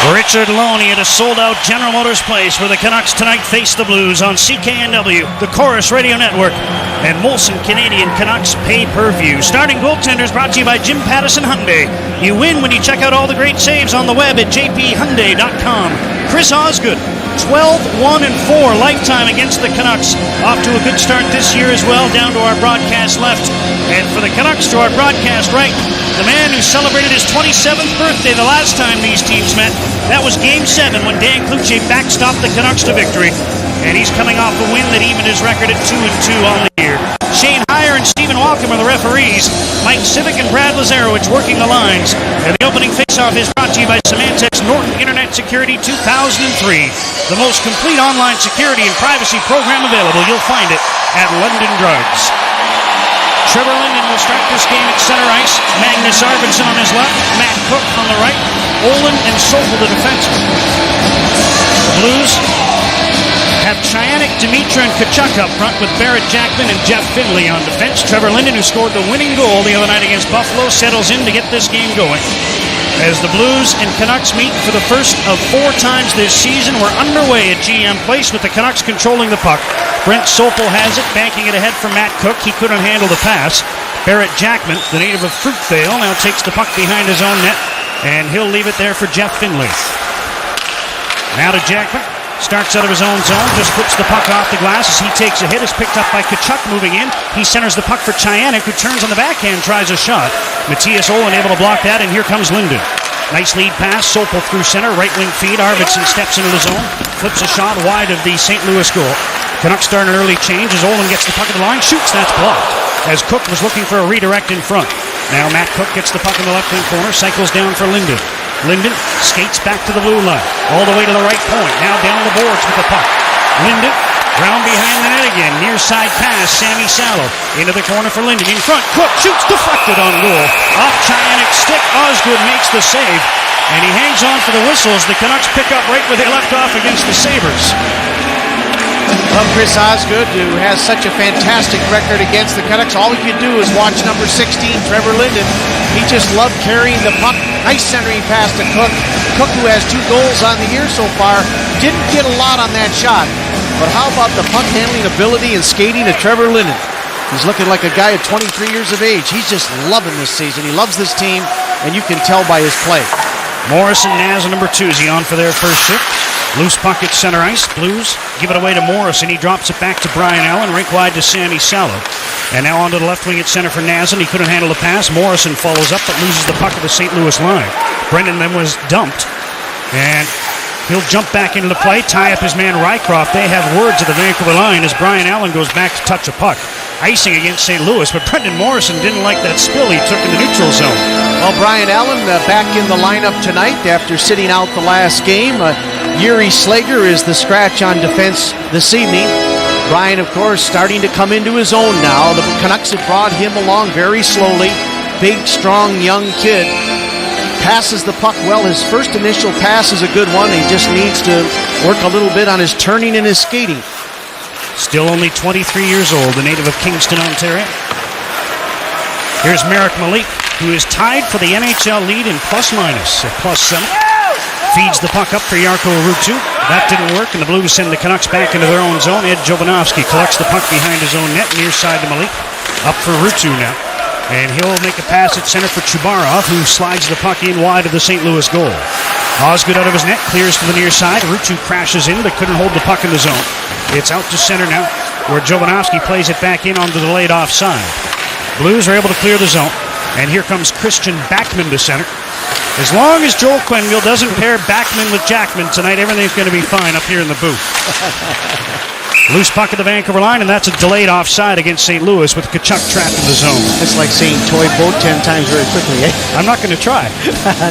Richard Loney at a sold-out General Motors Place where the Canucks tonight face the Blues on CKNW, the Chorus Radio Network, and Molson Canadian Canucks pay-per-view. Starting goaltenders brought to you by Jim Pattison Hyundai. You win when you check out all the great saves on the web at jphyundai.com. Chris Osgood, 12-1-4 lifetime against the Canucks. Off to a good start this year as well, down to our broadcast left. And for the Canucks to our broadcast right, the man who celebrated his 27th birthday the last time these teams met. That was Game 7 when Dan Cloutier backstopped the Canucks to victory. And he's coming off a win that evened his record at 2-2 on the year. Shane Heyer and Stephen Walkham are the referees. Mike Civic and Brad Lazarowicz working the lines. And the opening faceoff is brought to you by Symantec's Norton Internet Security 2003. The most complete online security and privacy program available. You'll find it at London Drugs. Trevor Linden will start this game at center ice. Magnus Arvidsson on his left. Matt Cook on the right. Olin and Sokol the defenseman. The Blues have Chianik, Dimitra, and Tkachuk up front with Barrett Jackman and Jeff Finley on defense. Trevor Linden, who scored the winning goal the other night against Buffalo, settles in to get this game going. As the Blues and Canucks meet for the first of 4 times this season, we're underway at GM Place with the Canucks controlling the puck. Brent Sokol has it, banking it ahead for Matt Cook. He couldn't handle the pass. Barrett Jackman, the native of Fruitvale, now takes the puck behind his own net, and he'll leave it there for Jeff Finley. Now to Jackman. Starts out of his own zone, just flips the puck off the glass as he takes a hit. Is picked up by Tkachuk moving in. He centers the puck for Chianik, who turns on the backhand, tries a shot. Matthias Olin able to block that, and here comes Linden. Nice lead pass, Sokol through center, right wing feed. Arvidsson steps into the zone, flips a shot wide of the St. Louis goal. Canucks start an early change as Olin gets the puck at the line, shoots, that's blocked. As Cook was looking for a redirect in front. Now Matt Cook gets the puck in the left wing corner, cycles down for Linden. Linden skates back to the blue line, all the way to the right point. Now down the boards with the puck. Linden, round behind the net again. Near side pass, Sammy Salo. Into the corner for Linden. In front, Cook shoots, deflected on goal. Off Chianik's stick, Osgood makes the save. And he hangs on for the whistles. The Canucks pick up right where they left off against the Sabres. Well, Chris Osgood, who has such a fantastic record against the Canucks, all you can do is watch number 16, Trevor Linden. He just loved carrying the puck. Nice centering pass to Cook. Cook, who has 2 goals on the year so far, didn't get a lot on that shot. But how about the puck handling ability and skating of Trevor Linden? He's looking like a guy at 23 years of age. He's just loving this season. He loves this team, and you can tell by his play. Morris and Naz are number 2. Is he on for their first shift? Loose puck at center ice. Blues give it away to Morris, and he drops it back to Brian Allen, right wide to Sammy Salo. And now onto the left wing at center for Nazin. He couldn't handle the pass. Morrison follows up, but loses the puck at the St. Louis line. Brendan then was dumped, and he'll jump back into the play, tie up his man Rycroft. They have words at the Vancouver line as Brian Allen goes back to touch a puck. Icing against St. Louis, but Brendan Morrison didn't like that spill he took in the neutral zone. Well, Brian Allen back in the lineup tonight after sitting out the last game. Yuri Slager is the scratch on defense this evening. Brian, of course, starting to come into his own now. The Canucks have brought him along very slowly. Big, strong, young kid. Passes the puck well. His first initial pass is a good one. He just needs to work a little bit on his turning and his skating. Still only 23 years old, the native of Kingston, Ontario. Here's Merrick Malik, who is tied for the NHL lead in plus-minus at +7. Feeds the puck up for Jarkko Ruutu. That didn't work, and the Blues send the Canucks back into their own zone. Ed Jovanovski collects the puck behind his own net, near side to Malik. Up for Ruutu now. And he'll make a pass at center for Chubarov, who slides the puck in wide of the St. Louis goal. Osgood out of his net, clears to the near side. Ruutu crashes in, but couldn't hold the puck in the zone. It's out to center now, where Jovanovski plays it back in onto the laid offside. Blues are able to clear the zone, and here comes Christian Backman to center. As long as Joel Quenneville doesn't pair Backman with Jackman tonight, everything's going to be fine up here in the booth. Loose puck at the Vancouver line, and that's a delayed offside against St. Louis with Tkachuk trapped in the zone. It's like saying toy boat 10 times very quickly, eh? I'm not going to try.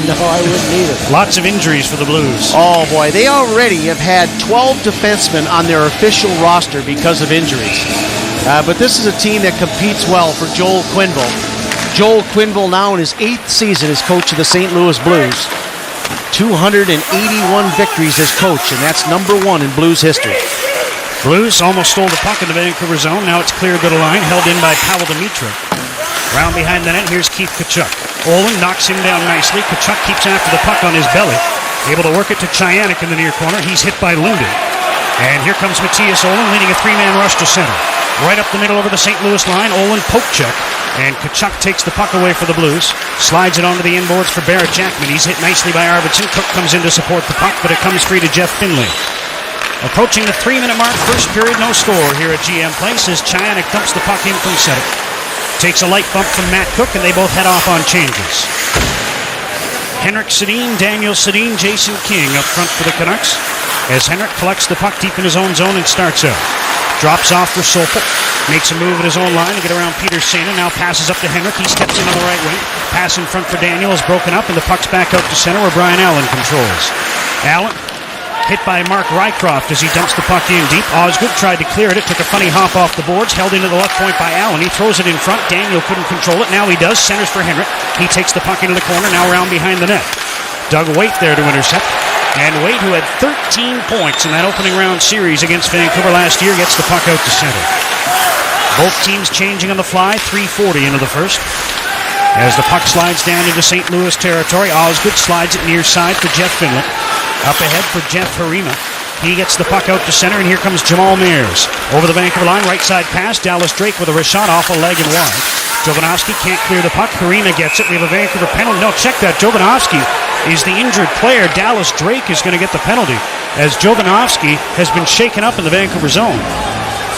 No, I wouldn't either. Lots of injuries for the Blues. Oh, boy. They already have had 12 defensemen on their official roster because of injuries. But this is a team that competes well for Joel Quenneville. Joel Quenneville now in his 8th season as coach of the St. Louis Blues. 281 victories as coach, and that's number 1 in Blues history. Blues almost stole the puck in the Vancouver zone. Now it's cleared to the line, held in by Pavel Dimitra. Round behind the net, here's Keith Tkachuk. Olin knocks him down nicely. Tkachuk keeps after the puck on his belly. Able to work it to Chianik in the near corner. He's hit by Linden. And here comes Matthias Olin leading a three-man rush to center. Right up the middle over the St. Louis line, Olin poke check. And Tkachuk takes the puck away for the Blues. Slides it onto the inboards for Barrett Jackman. He's hit nicely by Arvidsson. Cook comes in to support the puck, but it comes free to Jeff Finley. Approaching the 3-minute mark, first period, no score here at GM Place as Chianik dumps the puck in from center. Takes a light bump from Matt Cook, and they both head off on changes. Henrik Sedin, Daniel Sedin, Jason King up front for the Canucks as Henrik collects the puck deep in his own zone and starts out. Drops off for Sopel. Makes a move at his own line to get around Peter Sena. Now passes up to Henrik. He steps in on the right wing. Pass in front for Daniel is broken up, and the puck's back out to center where Brian Allen controls. Allen hit by Mark Rycroft as he dumps the puck in deep. Osgood tried to clear it. It took a funny hop off the boards. Held into the left point by Allen. He throws it in front. Daniel couldn't control it. Now he does. Centers for Henrik. He takes the puck into the corner. Now around behind the net. Doug Waite there to intercept. And Waite, who had 13 points in that opening round series against Vancouver last year, gets the puck out to center. Both teams changing on the fly. 3:40 into the first. As the puck slides down into St. Louis territory, Osgood slides it near side for Jeff Finley. Up ahead for Jeff Harima. He gets the puck out to center, and here comes Jamal Mayers. Over the Vancouver line, right side pass. Dallas Drake with a wrist shot off a leg and wide. Jovanovski can't clear the puck. Harima gets it. We have a Vancouver penalty. No, check that. Jovanovski is the injured player. Dallas Drake is going to get the penalty as Jovanovski has been shaken up in the Vancouver zone.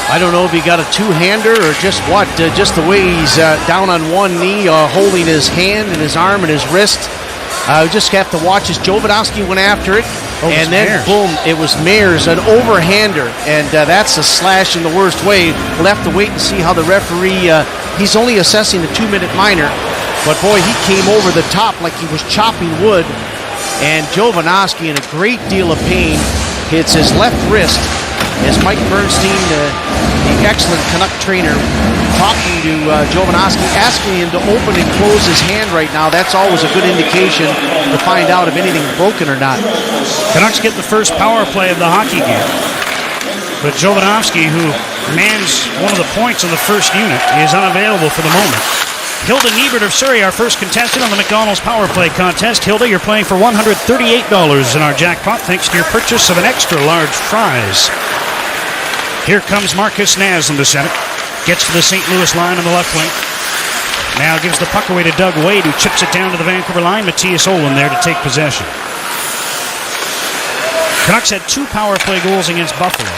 I don't know if he got a two-hander or just what. Just the way he's down on one knee, holding his hand and his arm and his wrist. Just have to watch as Jovanovski went after it. And then, Mayers. Boom, it was Mayers, an overhander. And that's a slash in the worst way. We'll have to wait and see how the referee, he's only assessing the 2-minute minor. But boy, he came over the top like he was chopping wood. And Jovanovski, in a great deal of pain, hits his left wrist as Mike Bernstein, the excellent Canuck trainer, talking to Jovanovski, asking him to open and close his hand right now. That's always a good indication to find out if anything's broken or not. Canucks get the first power play of the hockey game. But Jovanovski, who mans one of the points in the first unit, is unavailable for the moment. Hilda Niebert of Surrey, our first contestant on the McDonald's Power Play contest. Hilda, you're playing for $138 in our jackpot thanks to your purchase of an extra large fries. Here comes Marcus Naslund to center. Gets to the St. Louis line on the left wing. Now gives the puck away to Doug Wade, who chips it down to the Vancouver line. Matthias Olin there to take possession. Canucks had 2 power play goals against Buffalo.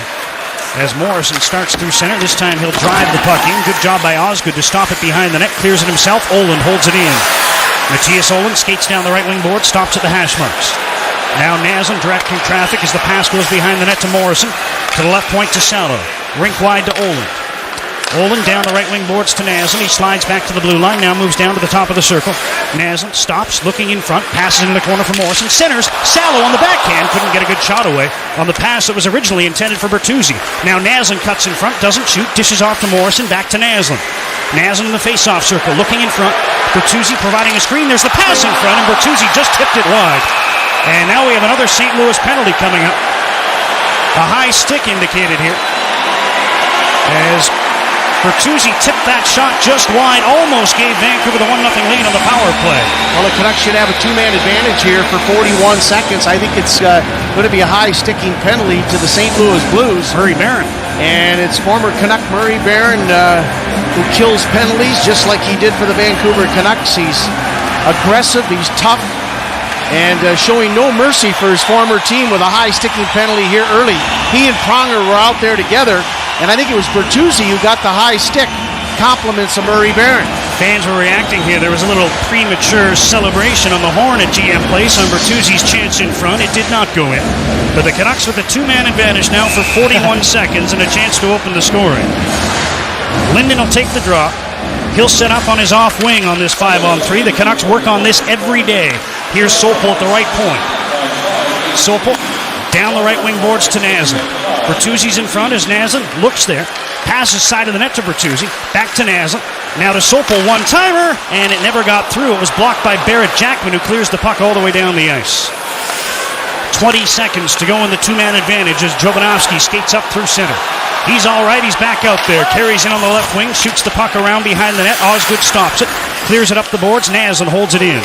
As Morrison starts through center, this time he'll drive the puck in. Good job by Osgood to stop it behind the net. Clears it himself. Olin holds it in. Matthias Olin skates down the right wing board, stops at the hash marks. Now Naslund directing traffic as the pass goes behind the net to Morrison. To the left point to Salo. Rink wide to Olin. Olin down the right wing boards to Naslund. He slides back to the blue line. Now moves down to the top of the circle. Naslund stops, looking in front. Passes into the corner for Morrison. Centers. Salo on the backhand. Couldn't get a good shot away on the pass that was originally intended for Bertuzzi. Now Naslund cuts in front. Doesn't shoot. Dishes off to Morrison. Back to Naslund. Naslund in the face-off circle. Looking in front. Bertuzzi providing a screen. There's the pass in front, and Bertuzzi just tipped it wide. And now we have another St. Louis penalty coming up. A high stick indicated here. As Bertuzzi tipped that shot just wide, almost gave Vancouver the 1-0 lead on the power play. Well, the Canucks should have a 2-man advantage here for 41 seconds. I think it's going to be a high sticking penalty to the St. Louis Blues. Murray Barron. And it's former Canuck Murray Barron who kills penalties just like he did for the Vancouver Canucks. He's aggressive, he's tough, and showing no mercy for his former team with a high sticking penalty here early. He and Pronger were out there together, and I think it was Bertuzzi who got the high stick. Compliments of Murray Barron. Fans were reacting here. There was a little premature celebration on the horn at GM Place on Bertuzzi's chance in front. It did not go in. But the Canucks with a 2-man advantage now for 41 seconds and a chance to open the scoring. Linden will take the drop. He'll set up on his off wing on this 5-on-3. The Canucks work on this every day. Here's Sopel at the right point. Sopel down the right wing boards to Naslund. Bertuzzi's in front as Naslund looks there. Passes side of the net to Bertuzzi. Back to Naslund. Now to Sopel, one-timer, and it never got through. It was blocked by Barrett Jackman, who clears the puck all the way down the ice. 20 seconds to go in the 2-man advantage as Jovanovski skates up through center. He's all right. He's back out there. Carries in on the left wing. Shoots the puck around behind the net. Osgood stops it. Clears it up the boards. Naslund holds it in.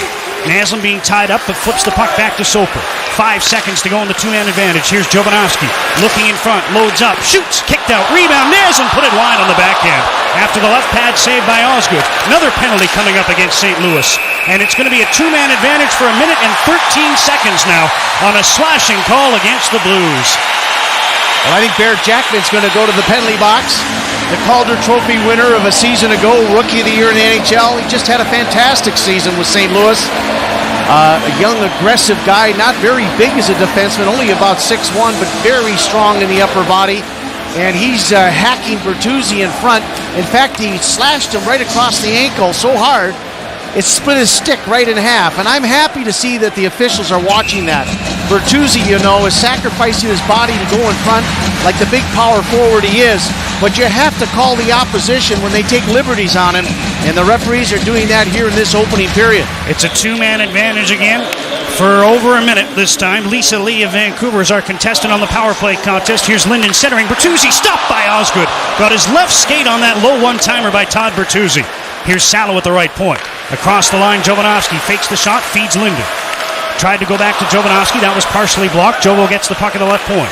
Naslund being tied up, but flips the puck back to Sopel. 5 seconds to go in the two-man advantage. Here's Jovanovski looking in front, loads up, shoots, kicked out, rebound. Naslund put it wide on the backhand. After the left pad save by Osgood. Another penalty coming up against St. Louis. And it's going to be a two-man advantage for 1 minute and 13 seconds now on a slashing call against the Blues. Well, I think Barrett Jackman's going to go to the penalty box. The Calder Trophy winner of a season ago, Rookie of the Year in the NHL. He just had a fantastic season with St. Louis. A young, aggressive guy, not very big as a defenseman, only about 6'1", but very strong in the upper body. And he's hacking Bertuzzi in front. In fact, he slashed him right across the ankle so hard, it split his stick right in half. And I'm happy to see that the officials are watching that. Bertuzzi, you know, is sacrificing his body to go in front like the big power forward he is. But you have to call the opposition when they take liberties on him. And the referees are doing that here in this opening period. It's a two-man advantage again for over a minute this time. Lisa Lee of Vancouver is our contestant on the power play contest. Here's Linden centering. Bertuzzi stopped by Osgood. Got his left skate on that low one-timer by Todd Bertuzzi. Here's Salo at the right point. Across the line, Jovanovski fakes the shot, feeds Linden. Tried to go back to Jovanovski. That was partially blocked. Jovo gets the puck at the left point.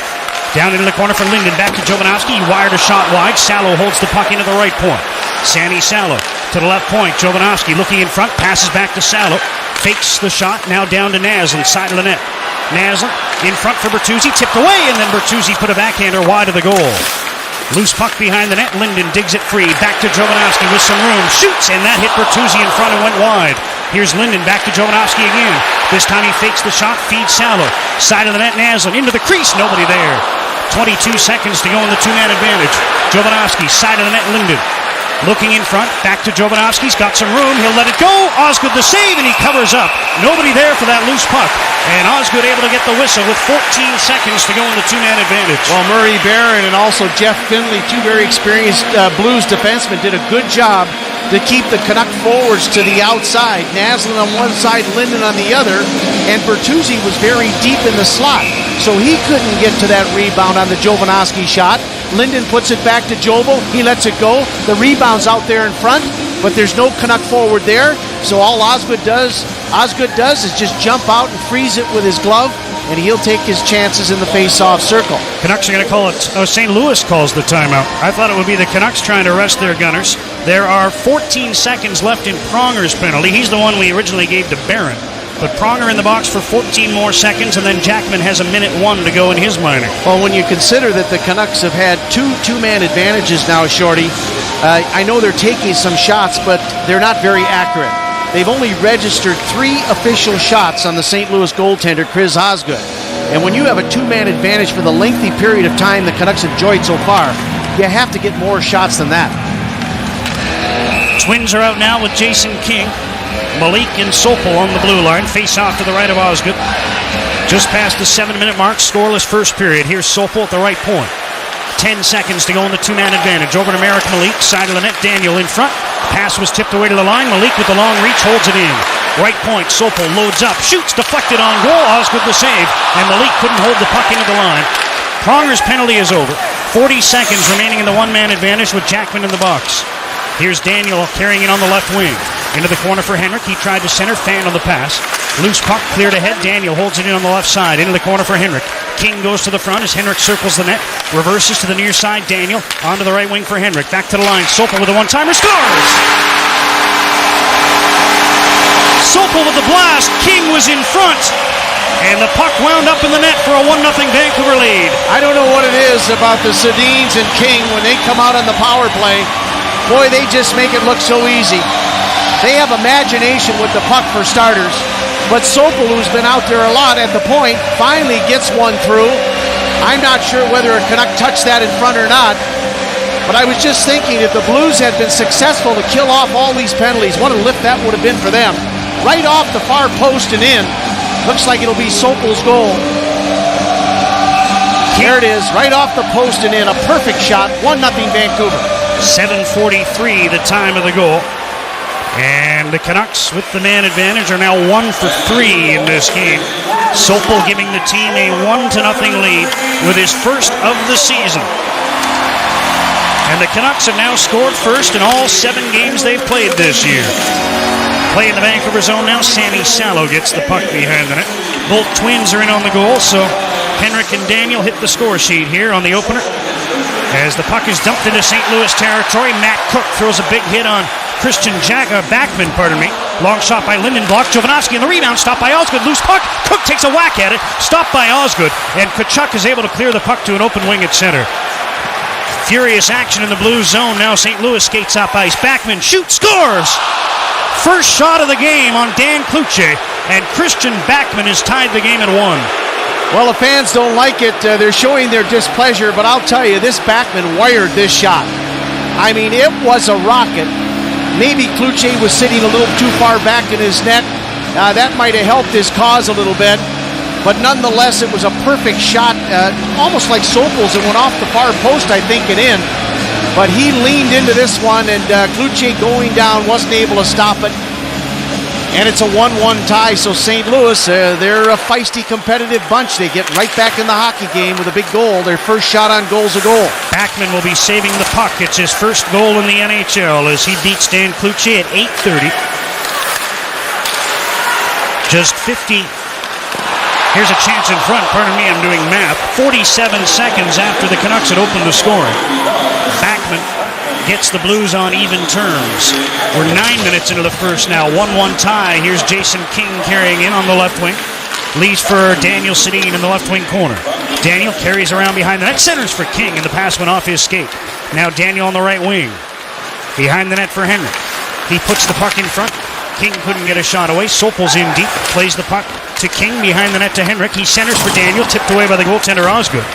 Down into the corner for Linden. Back to Jovanovski. He wired a shot wide. Salo holds the puck into the right point. Sammy Salo to the left point. Jovanovski looking in front. Passes back to Salo. Fakes the shot. Now down to Naslund. Side of the net. Naslund in front for Bertuzzi. Tipped away. And then Bertuzzi put a backhander wide of the goal. Loose puck behind the net. Linden digs it free. Back to Jovanovski with some room. Shoots. And that hit Bertuzzi in front and went wide. Here's Linden back to Jovanovski again. This time he fakes the shot. Feeds Salo. Side of the net. Naslund into the crease. Nobody there. 22 seconds to go in the two-man advantage. Jovanovski, side of the net, Linden. Looking in front, back to Jovanovski. He's got some room. He'll let it go. Osgood the save, and he covers up. Nobody there for that loose puck. And Osgood able to get the whistle with 14 seconds to go in the two-man advantage. Well, Murray Barron and also Jeff Finley, two very experienced Blues defensemen, did a good job to keep the Canuck forwards to the outside. Naslund on one side, Linden on the other, and Bertuzzi was very deep in the slot, so he couldn't get to that rebound on the Jovanovski shot. Linden puts it back to Jovo. He lets it go. The rebound's out there in front, but there's no Canuck forward there, so all Osgood does is just jump out and freeze it with his glove, and he'll take his chances in the face-off circle. Canucks are going to call it. St. Louis calls the timeout. I thought it would be the Canucks trying to rest their gunners. There are 14 seconds left in Pronger's penalty. He's the one we originally gave to Barron. But Pronger in the box for 14 more seconds, and then Jackman has 1:01 to go in his minor. Well, when you consider that the Canucks have had two-man advantages now, Shorty, I know they're taking some shots, but they're not very accurate. They've only registered 3 official shots on the St. Louis goaltender, Chris Osgood. And when you have a two-man advantage for the lengthy period of time the Canucks enjoyed so far, you have to get more shots than that. Twins are out now with Jason King. Malik and Sopel on the blue line. Face off to the right of Osgood. Just past the 7-minute mark, scoreless first period. Here's Sopel at the right point. 10 seconds to go in the two-man advantage. Over to Merrick Malik. Side of the net, Daniel in front. Pass was tipped away to the line. Malik with the long reach holds it in. Right point, Sopel loads up. Shoots, deflected on goal. Osgood the save. And Malik couldn't hold the puck into the line. Pronger's penalty is over. 40 seconds remaining in the one-man advantage with Jackman in the box. Here's Daniel carrying it on the left wing. Into the corner for Henrik. He tried to center. Fan on the pass. Loose puck cleared ahead. Daniel holds it in on the left side. Into the corner for Henrik. King goes to the front as Henrik circles the net. Reverses to the near side. Daniel onto the right wing for Henrik. Back to the line. Sopel with a one-timer. Scores! Sopel with the blast. King was in front. And the puck wound up in the net for a 1-0 Vancouver lead. I don't know what it is about the Sedins and King when they come out on the power play. Boy, they just make it look so easy. They have imagination with the puck for starters. But Sopel, who's been out there a lot at the point, finally gets one through. I'm not sure whether a Canuck touched that in front or not. But I was just thinking if the Blues had been successful to kill off all these penalties, what a lift that would have been for them. Right off the far post and in. Looks like it'll be Sopel's goal. There it is, right off the post and in. A perfect shot, 1-0 Vancouver. 7:43 the time of the goal. And the Canucks with the man advantage are now 1 for 3 in this game. Sopel giving the team a 1-0 lead with his first of the season. And the Canucks have now scored first in all 7 games they've played this year. Play in the Vancouver zone now. Sammy Salo gets the puck behind the net. Both twins are in on the goal, so Henrik and Daniel hit the score sheet here on the opener. As the puck is dumped into St. Louis territory, Matt Cook throws a big hit on Backman. Long shot by Linden, blocked. Jovanovski, and the rebound stopped by Osgood. Loose puck. Cook takes a whack at it, stopped by Osgood, and Tkachuk is able to clear the puck to an open wing at center. Furious action in the blue zone. Now St. Louis skates up ice. Backman shoots, scores! First shot of the game on Dan Cloutier, and Christian Backman has tied the game at 1. Well, the fans don't like it. They're showing their displeasure, but I'll tell you, this Backman wired this shot. I mean, it was a rocket. Maybe Cloutier was sitting a little too far back in his net. That might have helped his cause a little bit. But nonetheless, it was a perfect shot, almost like Sokol's. It went off the far post, I think, and in. But he leaned into this one, and Cloutier going down wasn't able to stop it. And it's a 1-1 tie, so St. Louis, they're a feisty, competitive bunch. They get right back in the hockey game with a big goal. Their first shot on goal's a goal. Backman will be saving the puck. It's his first goal in the NHL as he beats Dan Cloutier at 8:30. Just 50. Here's a chance in front. Pardon me, I'm doing math. 47 seconds after the Canucks had opened the scoring. Backman gets the Blues on even terms. We're 9 minutes into the first now. 1-1 tie. Here's Jason King carrying in on the left wing. Leaves for Daniel Sedin in the left wing corner. Daniel carries around behind the net. Centers for King, and the pass went off his skate. Now Daniel on the right wing. Behind the net for Henrik. He puts the puck in front. King couldn't get a shot away. Sopel's in deep. Plays the puck to King. Behind the net to Henrik. He centers for Daniel. Tipped away by the goaltender Osgood.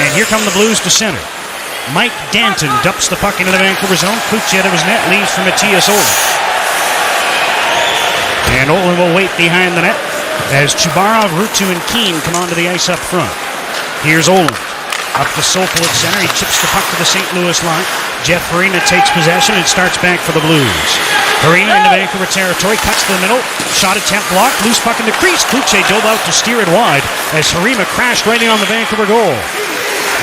And here come the Blues to center. Mike Danton dumps the puck into the Vancouver zone. Cloutier out of his net, leaves for Matthias Olin. And Olin will wait behind the net as Chubarov, Rutu, and Keane come onto the ice up front. Here's Olin. Up to Sopel at center. He chips the puck to the St. Louis line. Jeff Harina takes possession and starts back for the Blues. Harina into Vancouver territory, cuts to the middle. Shot attempt blocked. Loose puck in the crease. Cloutier dove out to steer it wide as Harina crashed right in on the Vancouver goal.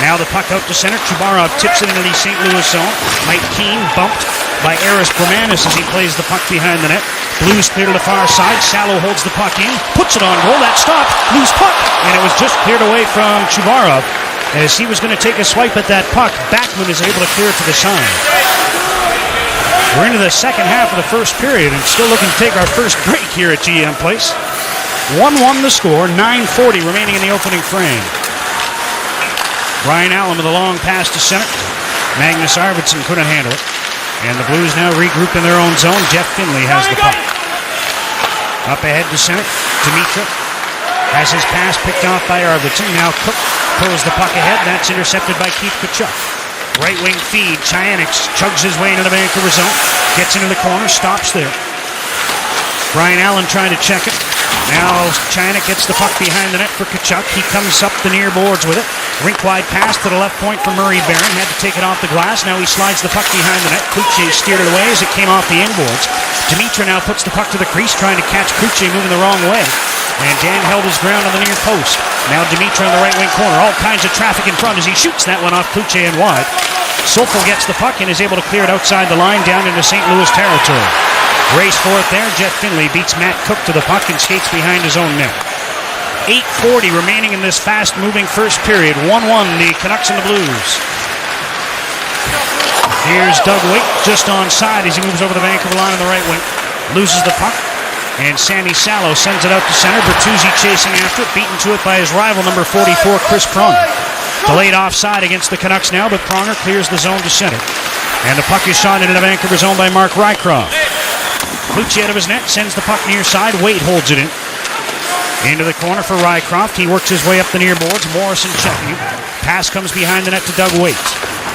Now the puck out to center. Chubarov tips it into the St. Louis zone. Mike Keane bumped by Aris Bramanis as he plays the puck behind the net. Blues clear to the far side. Salo holds the puck in. Puts it on goal. That stopped. Loose puck. And it was just cleared away from Chubarov. As he was going to take a swipe at that puck, Backman is able to clear it to the side. We're into the second half of the first period and still looking to take our first break here at GM Place. 1-1 the score. 9:40 remaining in the opening frame. Ryan Allen with a long pass to center. Magnus Arvidsson couldn't handle it. And the Blues now regroup in their own zone. Jeff Finley has the puck. Up ahead to center. Dimitra has his pass picked off by Arvidsson. Now Cook pulls the puck ahead. That's intercepted by Keith Tkachuk. Right wing feed. Chianix chugs his way into the Vancouver zone. Gets into the corner. Stops there. Ryan Allen trying to check it. Now Chianix gets the puck behind the net for Tkachuk. He comes up the near boards with it. Rink-wide pass to the left point for Murray Barron. Had to take it off the glass. Now he slides the puck behind the net. Cloutier steered it away as it came off the inboards. Dimitra now puts the puck to the crease, trying to catch Cloutier moving the wrong way. And Dan held his ground on the near post. Now Dimitra in the right wing corner. All kinds of traffic in front as he shoots that one off Cloutier and wide. Sopel gets the puck and is able to clear it outside the line down into St. Louis territory. Race for it there. Jeff Finley beats Matt Cook to the puck and skates behind his own net. 8:40 remaining in this fast-moving first period. 1-1, the Canucks and the Blues. Here's Doug Waite just onside as he moves over the Vancouver line on the right wing. Loses the puck, and Sammy Salo sends it out to center. Bertuzzi chasing after it, beaten to it by his rival, number 44, Chris Pronger. Delayed offside against the Canucks now, but Pronger clears the zone to center. And the puck is shot into the Vancouver zone by Mark Rycroft. Cloutier out of his net, sends the puck near side. Waite holds it in. Into the corner for Rycroft. He works his way up the near boards. Morrison checking him. Pass comes behind the net to Doug Waite.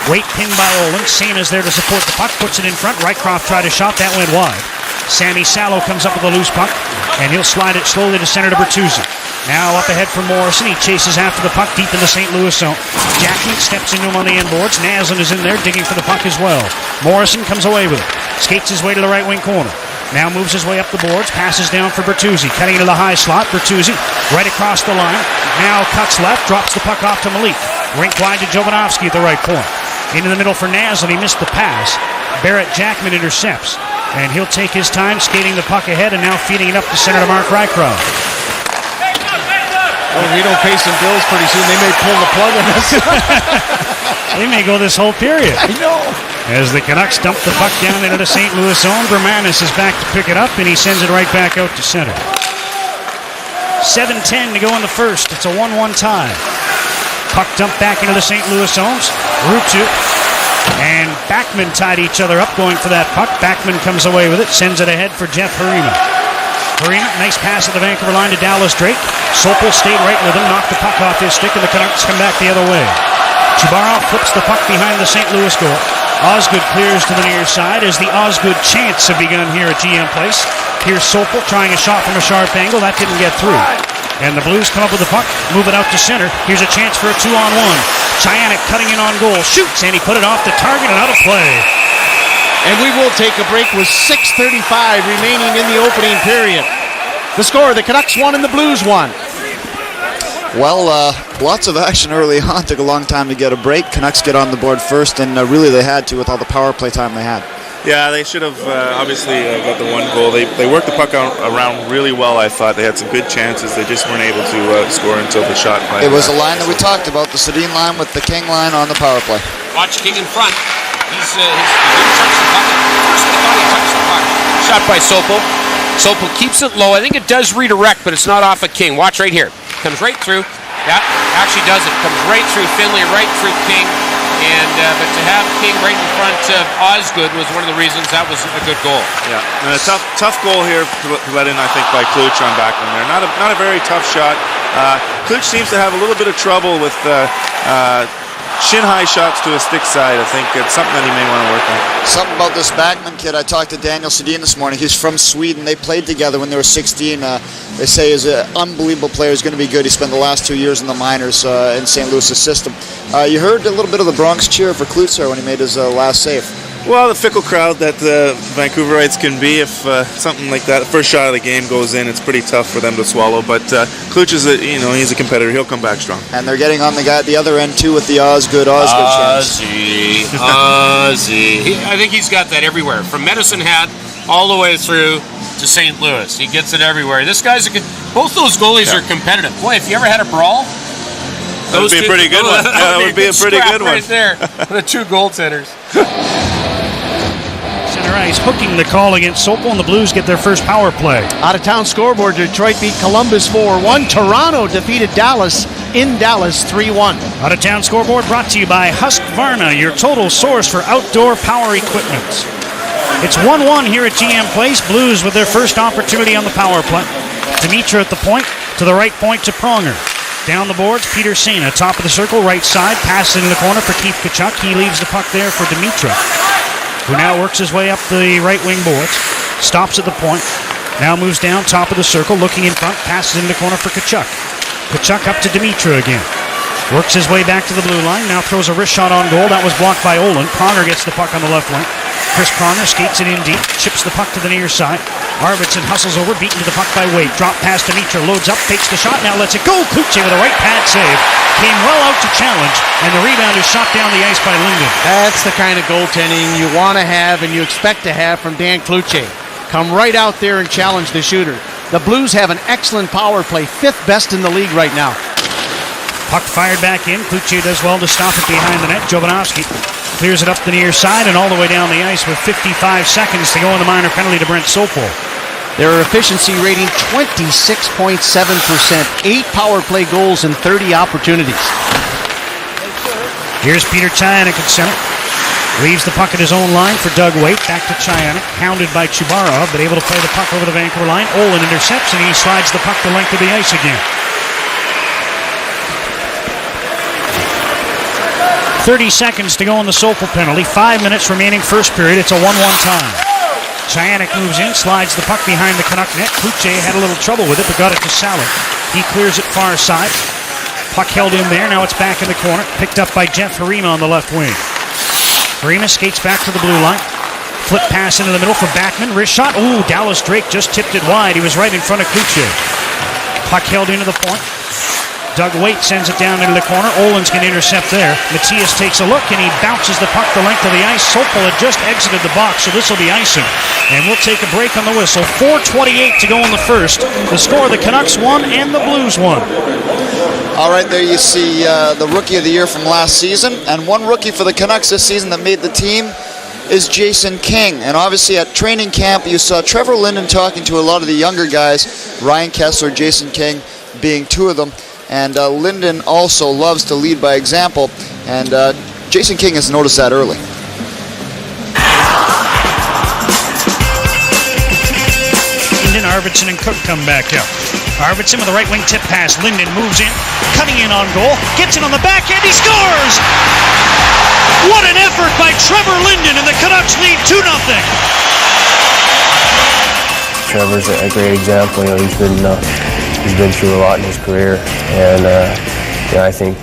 Waite pinned by Olin. Same is there to support the puck. Puts it in front. Rycroft tried a shot. That went wide. Sammy Salo comes up with a loose puck, and he'll slide it slowly to center to Bertuzzi. Now up ahead for Morrison. He chases after the puck deep in the St. Louis zone. Jackman steps into him on the inboards. Naslin is in there digging for the puck as well. Morrison comes away with it. Skates his way to the right wing corner. Now moves his way up the boards. Passes down for Bertuzzi. Cutting into the high slot. Bertuzzi right across the line. Now cuts left. Drops the puck off to Malik. Rink wide to Jovanovski at the right point. Into the middle for Naslin. He missed the pass. Barrett Jackman intercepts. And he'll take his time skating the puck ahead and now feeding it up to center to Mark Rycroft. Oh, we don't pay some bills pretty soon. They may pull the plug on us. They may go this whole period. I know. As the Canucks dump the puck down into the St. Louis zone, Bermanis is back to pick it up, and he sends it right back out to center. 7:10 to go in the first. It's a 1-1 tie. Puck dumped back into the St. Louis zones. Rutu and Backman tied each other up going for that puck. Backman comes away with it, sends it ahead for Jeff Harima. Harima, nice pass at the Vancouver line to Dallas Drake. Sopel stayed right with him, knocked the puck off his stick, and the Canucks come back the other way. Chubarov flips the puck behind the St. Louis goal. Osgood clears to the near side as the Osgood chants have begun here at GM Place. Here's Sopel trying a shot from a sharp angle. That didn't get through. And the Blues come up with the puck, move it out to center. Here's a chance for a 2-on-1. Chianik cutting in on goal, shoots, and he put it off the target and out of play. And we will take a break with 6:35 remaining in the opening period. The score, the Canucks won and the Blues won. Well, lots of action early on. Took a long time to get a break. Canucks get on the board first, and really they had to with all the power play time they had. Yeah, they should have obviously got the one goal. They worked the puck around really well, I thought. They had some good chances. They just weren't able to score until the shot. It was a line that we talked about, the Sedin line with the King line on the power play. Watch King in front. He didn't touch the puck. First we thought he touched the puck. Shot by Sopel. Sopel keeps it low. I think it does redirect, but it's not off of King. Watch right here. Comes right through. Yeah, actually does it. Comes right through Finley, right through King. And but to have King right in front of Osgood was one of the reasons that was a good goal. Yeah, and a tough goal here to let in, I think, by Kluch on Backman there. Not a very tough shot. Kluch seems to have a little bit of trouble with shin-high shots to his stick side. I think it's something that he may want to work on. Something about this Backman kid. I talked to Daniel Sedin this morning. He's from Sweden. They played together when they were 16. They say he's an unbelievable player. He's going to be good. He spent the last 2 years in the minors in St. Louis' system. You heard a little bit of the Bronx cheer for Klutzer when he made his last save. Well, the fickle crowd that the Vancouverites can be, if something like that, the first shot of the game goes in, it's pretty tough for them to swallow. But Kluch is he's a competitor. He'll come back strong. And they're getting on the guy at the other end too with the Osgood chance. Ozzy. I think he's got that everywhere, from Medicine Hat all the way through to St. Louis. He gets it everywhere. This guy's both those goalies are competitive. Boy, if you ever had a brawl, that would be a pretty good one. That would be a pretty good one right there. The two goaltenders. Center ice hooking the call against Sopel, and the Blues get their first power play. Out-of-town scoreboard, Detroit beat Columbus 4-1. Toronto defeated Dallas in Dallas 3-1. Out-of-town scoreboard brought to you by Husqvarna, your total source for outdoor power equipment. It's 1-1 here at GM Place. Blues with their first opportunity on the power play. Dimitra at the point, to the right point to Pronger. Down the boards, Peter Sena, top of the circle, right side, passes into the corner for Keith Tkachuk. He leaves the puck there for Dimitra, who now works his way up the right wing boards, stops at the point, now moves down top of the circle, looking in front, passes into the corner for Tkachuk. Tkachuk up to Dimitra again. Works his way back to the blue line, now throws a wrist shot on goal. That was blocked by Olin. Pronger gets the puck on the left wing. Chris Pronger skates it in deep, chips the puck to the near side. Arvidsson hustles over, beaten to the puck by Wade. Drop pass to Dimitra, loads up, fakes the shot, now lets it go. Kluche with a right pad save. Came well out to challenge, and the rebound is shot down the ice by Linden. That's the kind of goaltending you want to have and you expect to have from Dan Kluche. Come right out there and challenge the shooter. The Blues have an excellent power play, 5th best in the league right now. Puck fired back in. Kluche does well to stop it behind the net. Jovanovski clears it up the near side and all the way down the ice with 55 seconds to go in the minor penalty to Brent Sopel. Their efficiency rating 26.7%, 8 power play goals and 30 opportunities. Here's Peter Chianik at center. Leaves the puck at his own line for Doug Waite. Back to Chianik, hounded by Chubarov, but able to play the puck over the Vancouver line. Olin intercepts and he slides the puck the length of the ice again. 30 seconds to go in the Sopel penalty. 5 minutes remaining first period. It's a 1-1 tie. Chianik moves in, slides the puck behind the Canuck net. Kluche had a little trouble with it, but got it to Salek. He clears it far side. Puck held in there. Now it's back in the corner. Picked up by Jeff Harima on the left wing. Harima skates back to the blue line. Flip pass into the middle for Backman. Wrist shot. Ooh, Dallas Drake just tipped it wide. He was right in front of Kluche. Puck held into the point. Doug Waite sends it down into the corner. Olins can intercept there. Matthias takes a look, and he bounces the puck the length of the ice. Sopel had just exited the box, so this will be icing. And we'll take a break on the whistle. 4:28 to go in the first. The score, the Canucks won and the Blues won. All right, there you see the Rookie of the Year from last season. And one rookie for the Canucks this season that made the team is Jason King. And obviously at training camp, you saw Trevor Linden talking to a lot of the younger guys, Ryan Kessler, Jason King being two of them. And Linden also loves to lead by example. And Jason King has noticed that early. Linden, Arvidsson, and Cook come back out. Arvidsson with a right wing tip pass. Linden moves in, cutting in on goal, gets it on the backhand, he scores! What an effort by Trevor Linden, and the Canucks lead 2-0. Trevor's a great example. You know, he's been through a lot in his career, and I think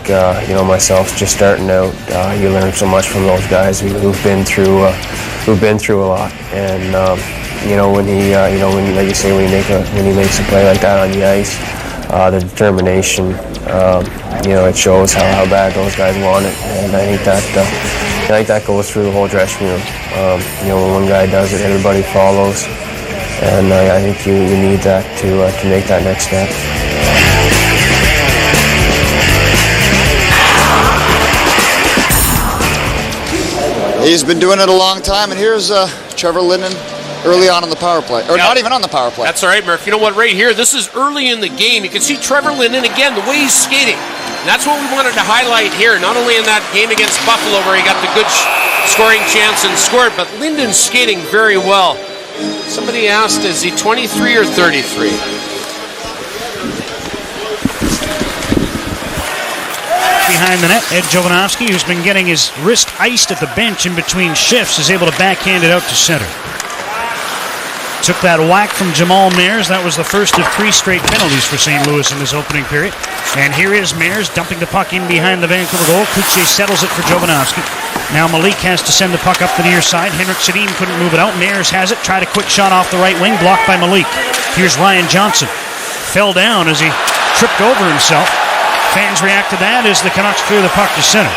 myself just starting out, you learn so much from those guys who've been through a lot. And when he like you say, when he makes a play like that on the ice, the determination, it shows how bad those guys want it, and I think that goes through the whole dressing room. When one guy does it, everybody follows. And I think you need that to make that next step. He's been doing it a long time, and here's Trevor Linden early on in the power play. Or not even on the power play. That's all right, Murph. You know what, right here, this is early in the game. You can see Trevor Linden, again, the way he's skating. And that's what we wanted to highlight here, not only in that game against Buffalo where he got the good scoring chance and scored, but Linden's skating very well. Somebody asked, is he 23 or 33? Behind the net, Ed Jovanovski, who's been getting his wrist iced at the bench in between shifts, is able to backhand it out to center. Took that whack from Jamal Mayers. That was the first of 3 straight penalties for St. Louis in this opening period. And here is Mayers dumping the puck in behind the Vancouver goal. Kuche settles it for Jovanovski. Now Malik has to send the puck up the near side. Henrik Sedin couldn't move it out. Mayers has it. Tried a quick shot off the right wing. Blocked by Malik. Here's Ryan Johnson. Fell down as he tripped over himself. Fans react to that as the Canucks clear the puck to center.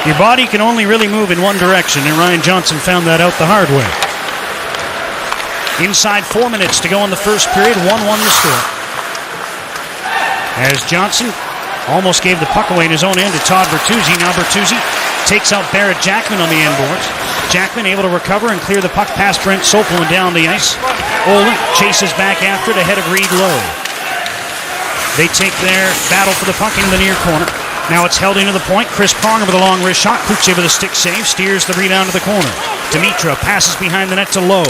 Your body can only really move in one direction, and Ryan Johnson found that out the hard way. Inside 4 minutes to go in the first period, 1-1 the score. As Johnson almost gave the puck away in his own end to Todd Bertuzzi. Now Bertuzzi takes out Barrett Jackman on the end boards. Jackman able to recover and clear the puck past Brent Sopel and down the ice. Olin chases back after it ahead of Reed Lowe. They take their battle for the puck into the near corner. Now it's held into the point. Chris Pronger with a long wrist shot. Kuche with a stick save. Steers the rebound to the corner. Dimitra passes behind the net to Lowe.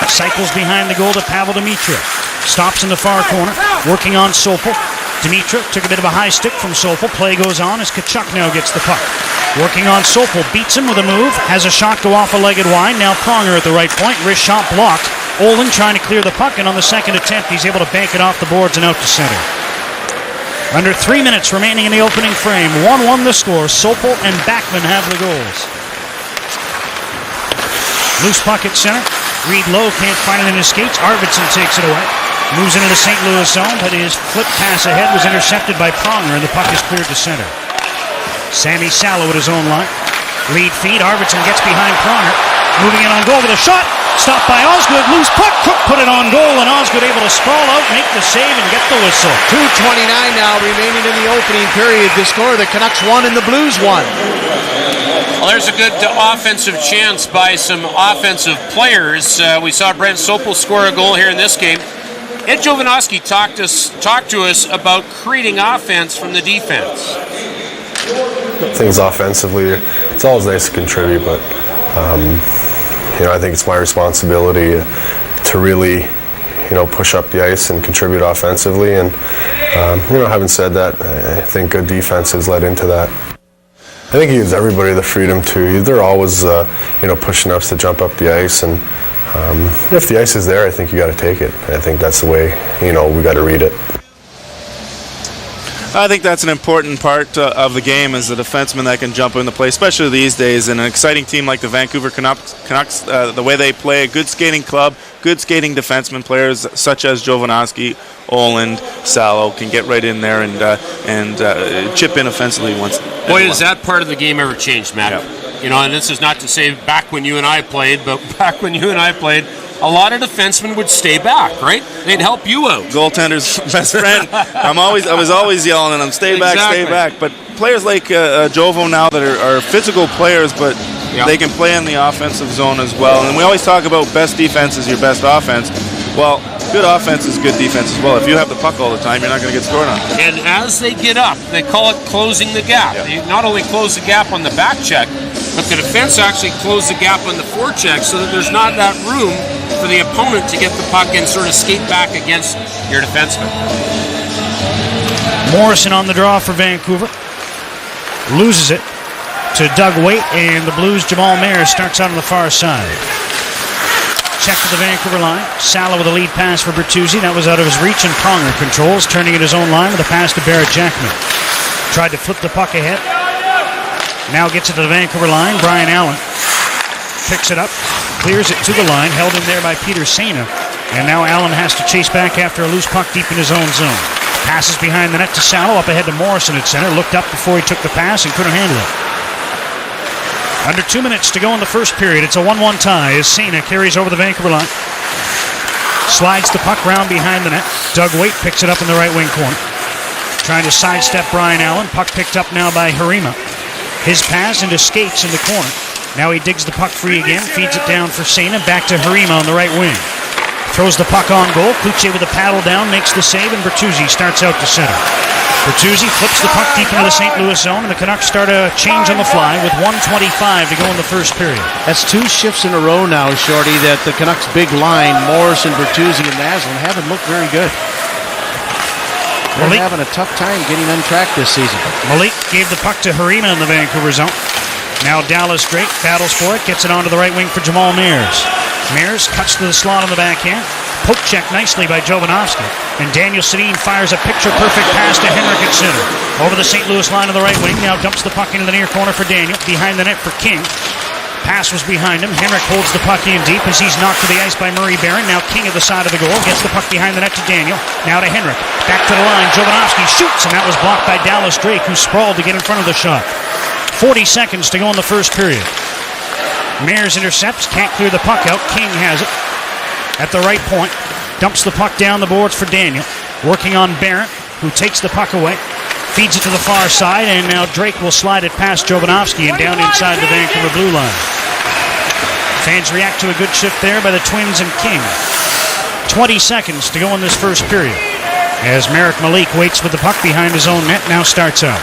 Cycles behind the goal to Pavel Dimitra. Stops in the far corner. Working on Sopel. Dimitra took a bit of a high stick from Sopel. Play goes on as Tkachuk now gets the puck. Working on Sopel. Beats him with a move. Has a shot go off a legged wide. Now Pronger at the right point. Wrist shot blocked. Olin trying to clear the puck, and on the second attempt, he's able to bank it off the boards and out to center. Under 3 minutes remaining in the opening frame. 1-1 the score. Sopel and Backman have the goals. Loose puck at center. Reed Lowe can't find it in his skates. Arvidsson takes it away. Moves into the St. Louis zone, but his flip pass ahead was intercepted by Pronger, and the puck is cleared to center. Sammy Salo at his own line. Lead feed. Arvidsson gets behind Pronger. Moving in on goal with a shot. Stopped by Osgood. Loose puck. Cook put it on goal, and Osgood able to sprawl out, make the save, and get the whistle. 2:29 now remaining in the opening period. The score, the Canucks won and the Blues won. Well, there's a good offensive chance by some offensive players. We saw Brent Sopel score a goal here in this game. Ed Jovanovski talked to us about creating offense from the defense. Things offensively, it's always nice to contribute, but I think it's my responsibility to really, push up the ice and contribute offensively. And having said that, I think good defense has led into that. I think he gives everybody the freedom to. They're always, pushing us to jump up the ice, and if the ice is there, I think you got to take it. I think that's the way, we got to read it. I think that's an important part of the game, is the defenseman that can jump into play, especially these days. In an exciting team like the Vancouver Canucks, the way they play, a good skating club, good good skating defenseman players such as Jovanovski, Oland, Salo can get right in there and chip in offensively once. Boy, has that part of the game ever changed, Matt? Yeah. You know, and this is not to say back when you and I played, but back when you and I played, a lot of defensemen would stay back, right? They'd help you out. Goaltender's best friend. I was always yelling at them, stay back, Exactly. stay back. But players like Jovo now that are physical players, but they can play in the offensive zone as well. And we always talk about best defense is your best offense. Well, good offense is good defense as well. If you have the puck all the time, you're not going to get scored on. And as they get up, they call it closing the gap. Yeah. They not only close the gap on the back check, but the defense actually close the gap on the forecheck so that there's not that room for the opponent to get the puck and sort of skate back against your defenseman. Morrison on the draw for Vancouver. Loses it to Doug Waite, and the Blues' Jamal Mayers starts out on the far side. Check to the Vancouver line. Salo with a lead pass for Bertuzzi. That was out of his reach, and Pronger controls, turning it his own line with a pass to Barrett Jackman. Tried to flip the puck ahead. Now gets it to the Vancouver line. Brian Allen picks it up, clears it to the line, held in there by Peter Sena. And now Allen has to chase back after a loose puck deep in his own zone. Passes behind the net to Salo, up ahead to Morrison at center. Looked up before he took the pass and couldn't handle it. Under 2 minutes to go in the first period. It's a 1-1 tie as Sena carries over the Vancouver line. Slides the puck round behind the net. Doug Waite picks it up in the right wing corner. Trying to sidestep Brian Allen. Puck picked up now by Harima. His pass into Skates in the corner. Now he digs the puck free again. Feeds it down for Sena. Back to Harima on the right wing. Throws the puck on goal. Kluche with a paddle down. Makes the save, and Bertuzzi starts out to center. Bertuzzi flips the puck deep into the St. Louis zone, and the Canucks start a change on the fly with 1:25 to go in the first period. That's 2 shifts in a row now, Shorty, that the Canucks' big line, Morrison, Bertuzzi, and Naslund, haven't looked very good. They're having a tough time getting on track this season. Malik gave the puck to Harima in the Vancouver zone. Now Dallas Drake battles for it, gets it onto the right wing for Jamal Mayers. Mayers cuts to the slot on the backhand. Poke check nicely by Jovanovski. And Daniel Sedin fires a picture-perfect pass to Henrik at center. Over the St. Louis line on the right wing. Now dumps the puck into the near corner for Daniel. Behind the net for King. Pass was behind him. Henrik holds the puck in deep as he's knocked to the ice by Murray Barron. Now King at the side of the goal. Gets the puck behind the net to Daniel. Now to Henrik. Back to the line. Jovanovski shoots, and that was blocked by Dallas Drake, who sprawled to get in front of the shot. 40 seconds to go in the first period. Mayers intercepts. Can't clear the puck out. King has it at the right point. Dumps the puck down the boards for Daniel. Working on Barrett, who takes the puck away. Feeds it to the far side, and now Drake will slide it past Jovanovski and down inside the Vancouver blue line. Fans react to a good shift there by the Twins and King. 20 seconds to go in this first period. As Merrick Malik waits with the puck behind his own net, now starts out.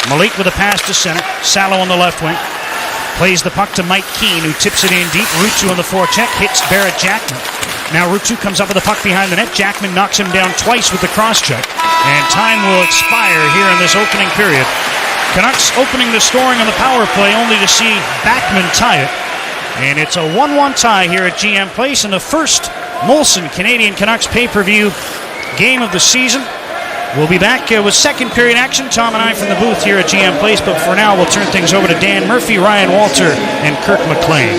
Malik with a pass to center. Salo on the left wing. Plays the puck to Mike Keane, who tips it in deep. Ruutu on the forecheck, hits Barrett Jackman. Now Ruutu comes up with the puck behind the net. Jackman knocks him down twice with the cross-check. And time will expire here in this opening period. Canucks opening the scoring on the power play, only to see Backman tie it. And it's a 1-1 tie here at GM Place in the first Molson Canadian Canucks pay-per-view game of the season. We'll be back with second period action. Tom and I from the booth here at GM Place, but for now we'll turn things over to Dan Murphy, Ryan Walter, and Kirk McLean.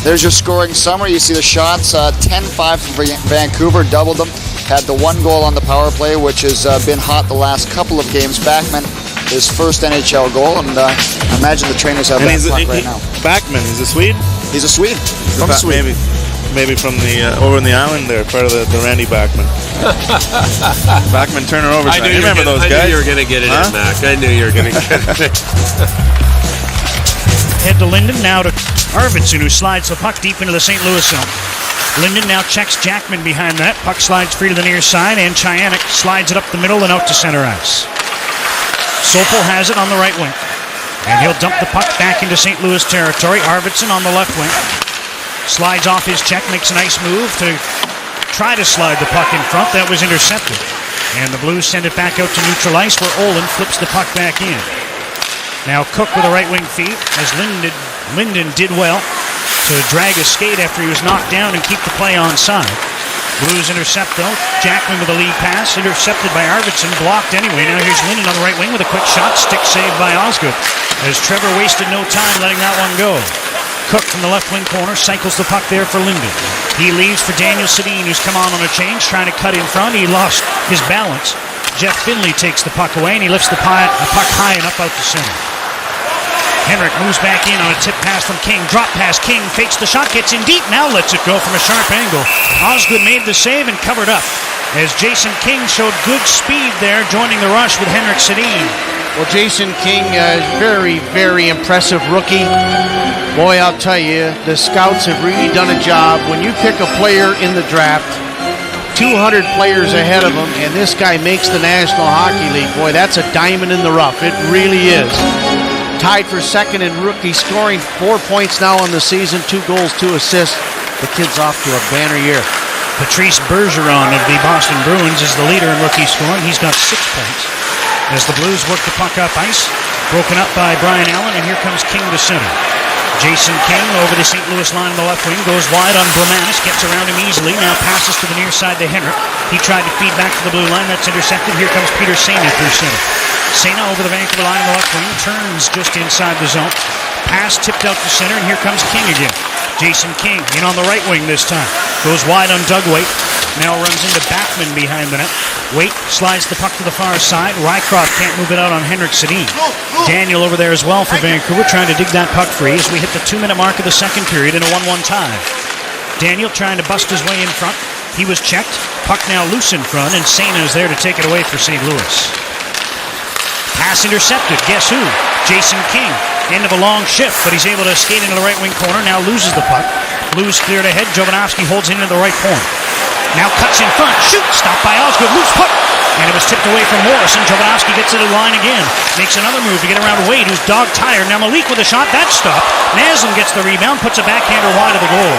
There's your scoring summary. You see the shots, 10-5 for Vancouver, doubled them. Had the 1 goal on the power play, which has been hot the last couple of games. Backman, his first NHL goal, and I imagine the trainers have that puck right now. Backman, he's a Swede? He's a Swede, from Sweden. Maybe from the over in the island there, part of the Randy Backman. Backman Turner overtime. You remember those guys? I knew you were going to get it in, Mac. I knew you were going to get it. Head to Linden, now to Arvidsson, who slides the puck deep into the St. Louis zone. Linden now checks Jackman behind that. Puck slides free to the near side, and Chayanik slides it up the middle and out to center ice. Sopel has it on the right wing, and he'll dump the puck back into St. Louis territory. Arvidsson on the left wing. Slides off his check, makes a nice move to try to slide the puck in front. That was intercepted. And the Blues send it back out to neutral ice, where Olin flips the puck back in. Now Cook with a right wing feed, as Linden did well to drag a skate after he was knocked down and keep the play onside. Blues intercept though. Jackman with a lead pass, intercepted by Arvidsson, blocked anyway. Now here's Linden on the right wing with a quick shot, stick saved by Osgood, as Trevor wasted no time letting that one go. Cook from the left wing corner cycles the puck there for Linden. He leaves for Daniel Sedin, who's come on a change, trying to cut in front. He lost his balance. Jeff Finley takes the puck away, and he lifts the puck high and up out to center. Henrik moves back in on a tip pass from King. Drop pass. King fakes the shot, gets in deep, now lets it go from a sharp angle. Osgood made the save and covered up as Jason King showed good speed there, joining the rush with Henrik Sedin. Well, Jason King, very, very impressive rookie. Boy, I'll tell you, the scouts have really done a job. When you pick a player in the draft, 200 players ahead of him, and this guy makes the National Hockey League, boy, that's a diamond in the rough. It really is. Tied for second in rookie scoring, 4 points now on the season, 2 goals, 2 assists. The kid's off to a banner year. Patrice Bergeron of the Boston Bruins is the leader in rookie scoring. He's got 6 points. As the Blues work the puck up ice, broken up by Brian Allen, and here comes King to center. Jason King over the St. Louis line on the left wing, goes wide on Bramanis, gets around him easily, now passes to the near side to Henrik. He tried to feed back to the blue line, that's intercepted. Here comes Peter Sena through center. Sena over the Vancouver line on the left wing, turns just inside the zone. Pass tipped out to center, and here comes King again. Jason King in on the right wing this time. Goes wide on Doug Waite. Now runs into Backman behind the net. Waite slides the puck to the far side. Rycroft can't move it out on Henrik Sedin. Daniel over there as well for Vancouver, trying to dig that puck free as we hit the 2-minute mark of the second period in a 1-1 tie. Daniel trying to bust his way in front. He was checked. Puck now loose in front, and Sena is there to take it away for St. Louis. Pass intercepted. Guess who? Jason King. End of a long shift, but he's able to skate into the right wing corner. Now loses the puck. Blues cleared ahead. Jovanovski holds it into the right corner. Now cuts in front. Shoot! Stopped by Osgood. Loose puck. And it was tipped away from Morrison. Jovanovski gets to the line again. Makes another move to get around Wade, who's dog-tired. Now Malik with a shot. That's stopped. Naslund gets the rebound. Puts a backhander wide of the goal.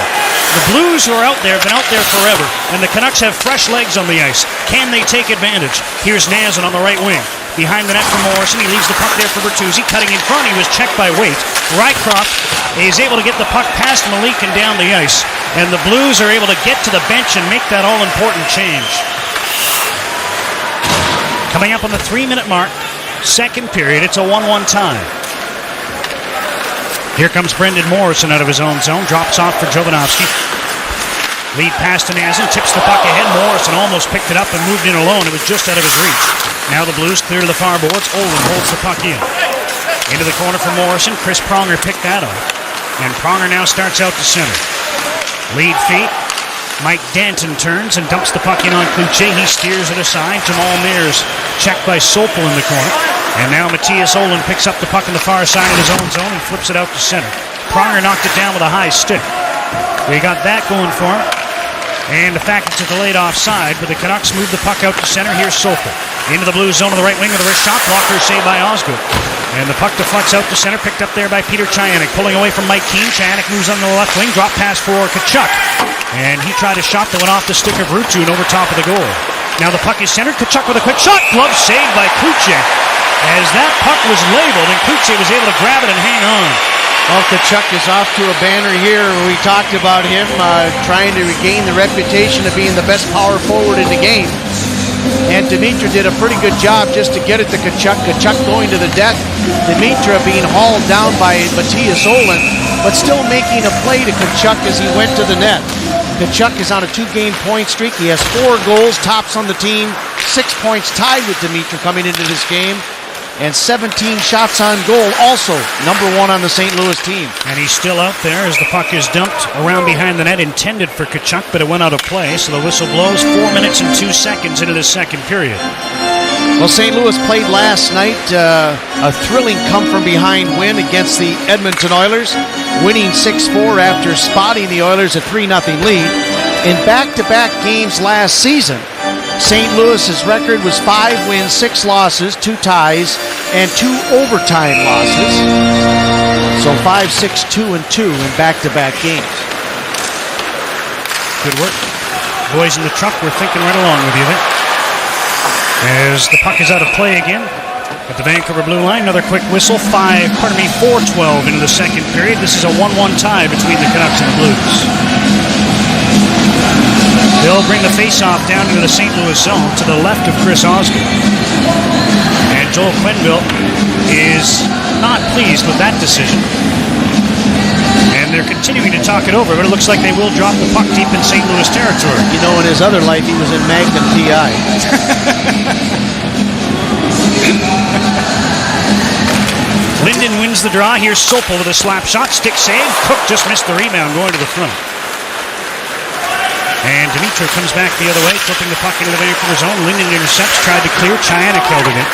The Blues who are out there have been out there forever. And the Canucks have fresh legs on the ice. Can they take advantage? Here's Naslund on the right wing. Behind the net for Morrison. He leaves the puck there for Bertuzzi. Cutting in front. He was checked by Waite. Rycroft is able to get the puck past Malik and down the ice. And the Blues are able to get to the bench and make that all-important change. Coming up on the 3-minute mark, second period, it's a 1-1 tie. Here comes Brendan Morrison out of his own zone. Drops off for Jovanovski. Lead pass to Naslund. Tips the puck ahead. Morrison almost picked it up and moved in alone. It was just out of his reach. Now the Blues clear to the far boards. Olin holds the puck in. Into the corner for Morrison. Chris Pronger picked that up. And Pronger now starts out to center. Lead feet. Mike Danton turns and dumps the puck in on Cloutier. He steers it aside. Jamal Mears checked by Sopel in the corner. And now Matthias Olin picks up the puck on the far side of his own zone and flips it out to center. Pronger knocked it down with a high stick. We got that going for him. And the fact it's a delayed offside, but the Canucks move the puck out to center. Here's Sopel. Into the blue zone on the right wing with a wrist shot. Blocker saved by Osgood. And the puck deflects out to center, picked up there by Peter Chayanik. Pulling away from Mike Keane. Chayanik moves on the left wing. Drop pass for Tkachuk. And he tried a shot that went off the stick of Rutu and over top of the goal. Now the puck is centered. Tkachuk with a quick shot. Glove saved by Cloutier. As that puck was labeled, and Cloutier was able to grab it and hang on. Well, Tkachuk is off to a banner here. We talked about him trying to regain the reputation of being the best power forward in the game. And Dimitra did a pretty good job just to get it to Tkachuk. Tkachuk going to the deck. Dimitra being hauled down by Matthias Olin, but still making a play to Tkachuk as he went to the net. Tkachuk is on a 2-game point streak. He has 4 goals, tops on the team, 6 points tied with Dimitra coming into this game. And 17 shots on goal, also number 1 on the St. Louis team. And he's still out there as the puck is dumped around behind the net, intended for Tkachuk, but it went out of play, so the whistle blows 4 minutes and 2 seconds into the second period. Well, St. Louis played last night a thrilling come-from-behind win against the Edmonton Oilers, winning 6-4 after spotting the Oilers a 3-0 lead. In back-to-back games last season, St. Louis's record was 5 wins, 6 losses, 2 ties, and 2 overtime losses. So 5-6-2-2 in back-to-back games. Good work. Boys in the truck, we're thinking right along with you there. As the puck is out of play again at the Vancouver blue line, another quick whistle. 4:12 into the second period. This is a 1-1 tie between the Canucks and the Blues. They'll bring the face-off down into the St. Louis zone to the left of Chris Osgood. And Joel Quenneville is not pleased with that decision. And they're continuing to talk it over, but it looks like they will drop the puck deep in St. Louis territory. You know, in his other life, he was in Magnum TI. Linden wins the draw. Here's Sopel with a slap shot. Stick save. Cook just missed the rebound going to the front. And Dimitra comes back the other way, flipping the puck into the Vancouver zone. Linden intercepts, tried to clear. Chianek held it in.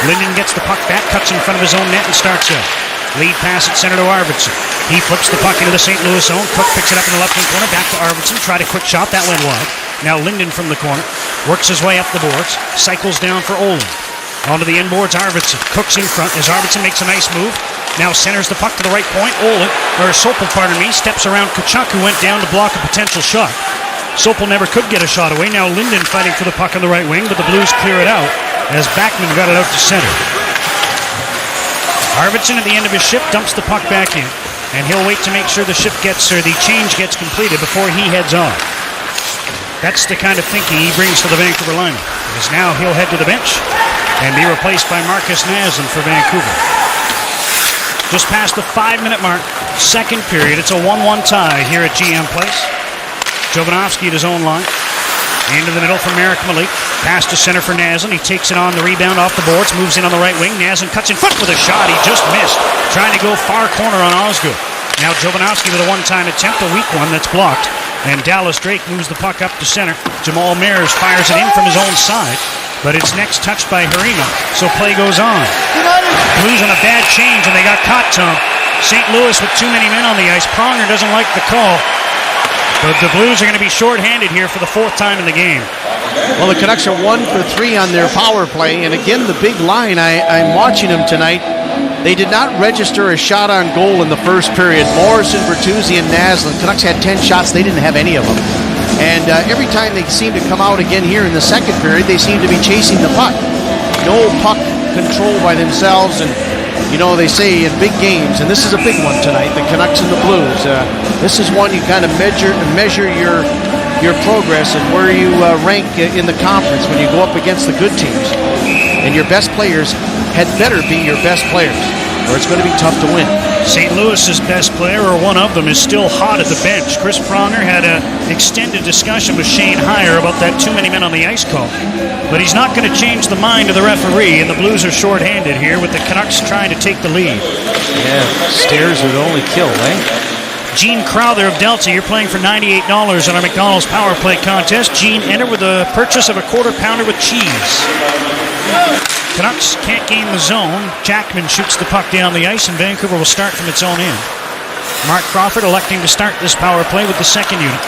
Linden gets the puck back, cuts in front of his own net, and starts out. Lead pass at center to Arvidsson. He flips the puck into the St. Louis zone. Cook picks it up in the left-wing corner. Back to Arvidsson. Tried a quick shot. That went wide. Now Linden from the corner. Works his way up the boards. Cycles down for Olin. Onto the inboards, Arvidsson. Cook's in front as Arvidsson makes a nice move. Now centers the puck to the right point. Sopel, steps around Tkachuk, who went down to block a potential shot. Sopel never could get a shot away. Now Linden fighting for the puck on the right wing, but the Blues clear it out as Backman got it out to center. Arvidsson at the end of his shift dumps the puck back in, and he'll wait to make sure the change gets completed before he heads on. That's the kind of thinking he brings to the Vancouver lineup. Because now he'll head to the bench and be replaced by Marcus Naslund for Vancouver. Just past the 5-minute mark, second period. It's a 1-1 tie here at GM Place. Jovanovski at his own line. Into the middle for Marek Malik. Pass to center for Naslund. He takes it on the rebound off the boards. Moves in on the right wing. Naslund cuts in front with a shot. He just missed. Trying to go far corner on Osgood. Now Jovanovski with a one-time attempt. A weak one that's blocked. And Dallas Drake moves the puck up to center. Jamal Mayers fires it in from his own side. But it's next touched by Harima. So play goes on. Blues on a bad change, and they got caught, Tom. St. Louis with too many men on the ice. Pronger doesn't like the call. But the Blues are going to be shorthanded here for the fourth time in the game. Well, the Canucks are 1 for 3 on their power play. And again, the big line, I'm watching them tonight. They did not register a shot on goal in the first period. Morrison, Bertuzzi, and Naslund. Canucks had 10 shots. They didn't have any of them. And every time they seem to come out again here in the second period, they seem to be chasing the puck. No puck control by themselves. And, you know, they say in big games, and this is a big one tonight, the Canucks and the Blues. This is one you kind of measure your progress and where you rank in the conference when you go up against the good teams. And your best players had better be your best players, or it's going to be tough to win. St. Louis's best player, or one of them, is still hot at the bench. Chris Pronger had an extended discussion with Shane Heyer about that too many men on the ice call. But he's not going to change the mind of the referee, and the Blues are shorthanded here with the Canucks trying to take the lead. Yeah, stairs would only kill, eh? Gene Crowther of Delta, you're playing for $98 on our McDonald's Power Play contest. Gene, enter with a purchase of a quarter pounder with cheese. Canucks can't gain the zone. Jackman shoots the puck down the ice, and Vancouver will start from its own end. Mark Crawford electing to start this power play with the second unit,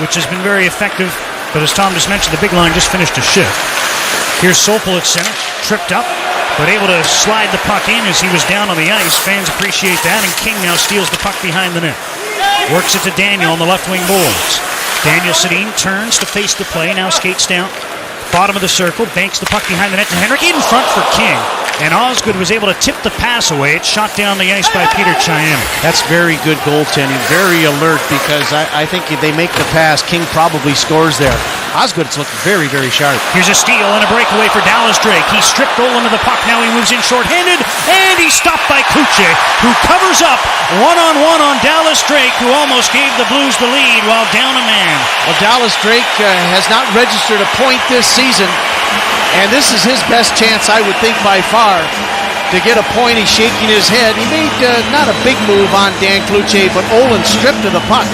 which has been very effective, but as Tom just mentioned, the big line just finished a shift. Here's Sopel at center, tripped up, but able to slide the puck in as he was down on the ice. Fans appreciate that, and King now steals the puck behind the net. Works it to Daniel on the left wing boards. Daniel Sedin turns to face the play, now skates down. Bottom of the circle, banks the puck behind the net to Henrik, in front for King. And Osgood was able to tip the pass away. It's shot down the ice by Peter Chianek. That's very good goaltending, very alert, because I think if they make the pass, King probably scores there. Osgood's looking very, very sharp. Here's a steal and a breakaway for Dallas Drake. He stripped Olin to the puck. Now he moves in shorthanded, and he's stopped by Kuche, who covers up one-on-one on Dallas Drake, who almost gave the Blues the lead while down a man. Well, Dallas Drake has not registered a point this season, and this is his best chance, I would think, by far, to get a point. He's shaking his head. He made not a big move on Dan Kluche, but Olin stripped to the puck.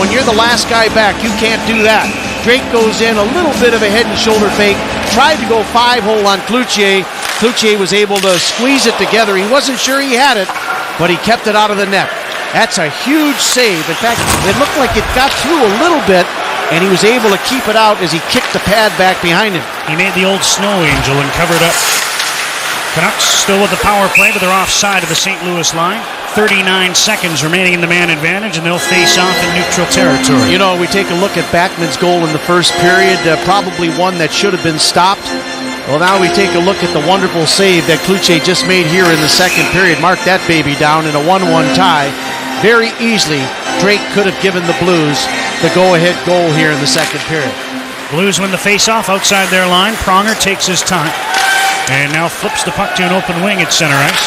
When you're the last guy back, you can't do that. Drake goes in, a little bit of a head and shoulder fake, tried to go 5-hole on Kluche. Kluche was able to squeeze it together. He wasn't sure he had it, but he kept it out of the net. That's a huge save. In fact, it looked like it got through a little bit, and he was able to keep it out as he kicked the pad back behind him. He made the old snow angel and covered up. Canucks still with the power play, but they're offside of the St. Louis line. 39 seconds remaining in the man advantage, and they'll face off in neutral territory. You know, we take a look at Backman's goal in the first period, probably one that should have been stopped. Well, now we take a look at the wonderful save that Kluche just made here in the second period. Mark that baby down in a 1-1 tie. Very easily, Drake could have given the Blues the go-ahead goal here in the second period. Blues win the face-off outside their line. Pronger takes his time and now flips the puck to an open wing at center ice.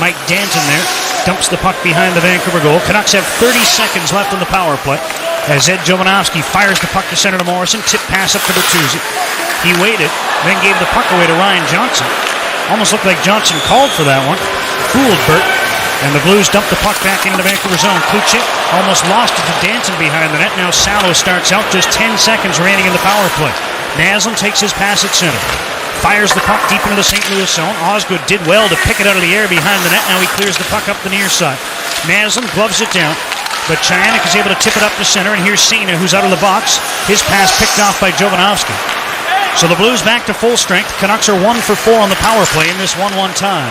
Mike Danton there. dumps the puck behind the Vancouver goal. Canucks have 30 seconds left on the power play as Ed Jovanovski fires the puck to center to Morrison. Tip pass up to Bertuzzi. He waited, then gave the puck away to Ryan Johnson. Almost looked like Johnson called for that one. Fooled Burt. And the Blues dump the puck back into the Vancouver zone. Kuchik almost lost it to Danson behind the net. Now Salo starts out, just 10 seconds remaining in the power play. Naslund takes his pass at center. Fires the puck deep into the St. Louis zone. Osgood did well to pick it out of the air behind the net. Now he clears the puck up the near side. Naslund gloves it down, but Chianik is able to tip it up to center, and here's Sina, who's out of the box. His pass picked off by Jovanovski. So the Blues back to full strength. Canucks are 1 for 4 on the power play in this 1-1 tie.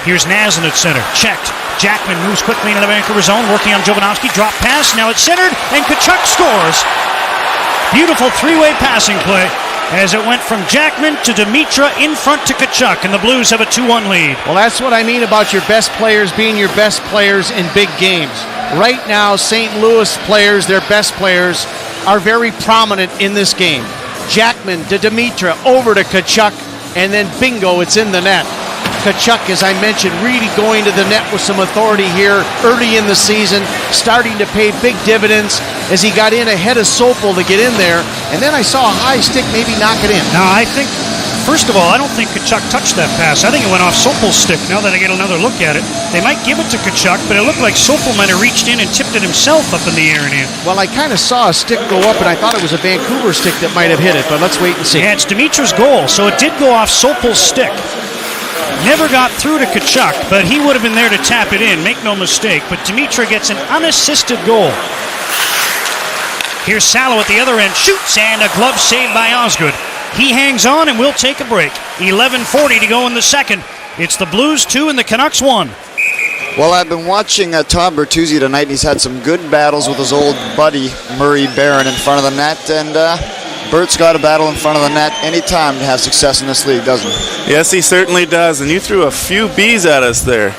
Here's Naslund at center. Checked. Jackman moves quickly into the Vancouver zone, working on Jovanovski. Drop pass. Now it's centered, and Tkachuk scores. Beautiful three-way passing play as it went from Jackman to Dimitra in front to Tkachuk, and the Blues have a 2-1 lead. Well, that's what I mean about your best players being your best players in big games. Right now, St. Louis players, their best players, are very prominent in this game. Jackman to Dimitra, over to Tkachuk, and then bingo, it's in the net. Tkachuk, as I mentioned, really going to the net with some authority here early in the season, starting to pay big dividends as he got in ahead of Sopel to get in there. And then I saw a high stick maybe knock it in. Now, I think, first of all, I don't think Tkachuk touched that pass. I think it went off Sopel's stick. Now that I get another look at it, they might give it to Tkachuk, but it looked like Sopel might have reached in and tipped it himself up in the air and in. Well, I kind of saw a stick go up, and I thought it was a Vancouver stick that might have hit it, but let's wait and see. Yeah, it's Dimitra's goal, so it did go off Sopel's stick. Never got through to Tkachuk, but he would have been there to tap it in, make no mistake. But Dimitra gets an unassisted goal. Here's Salo at the other end, shoots, and a glove save by Osgood. He hangs on, and we'll take a break. 11:40 to go in the second. It's the Blues 2 and the Canucks 1. Well, I've been watching Todd Bertuzzi tonight, and he's had some good battles with his old buddy Murray Barron in front of the net, and Bert's got a battle in front of the net anytime to have success in this league, doesn't he? Yes, he certainly does. And you threw a few B's at us there.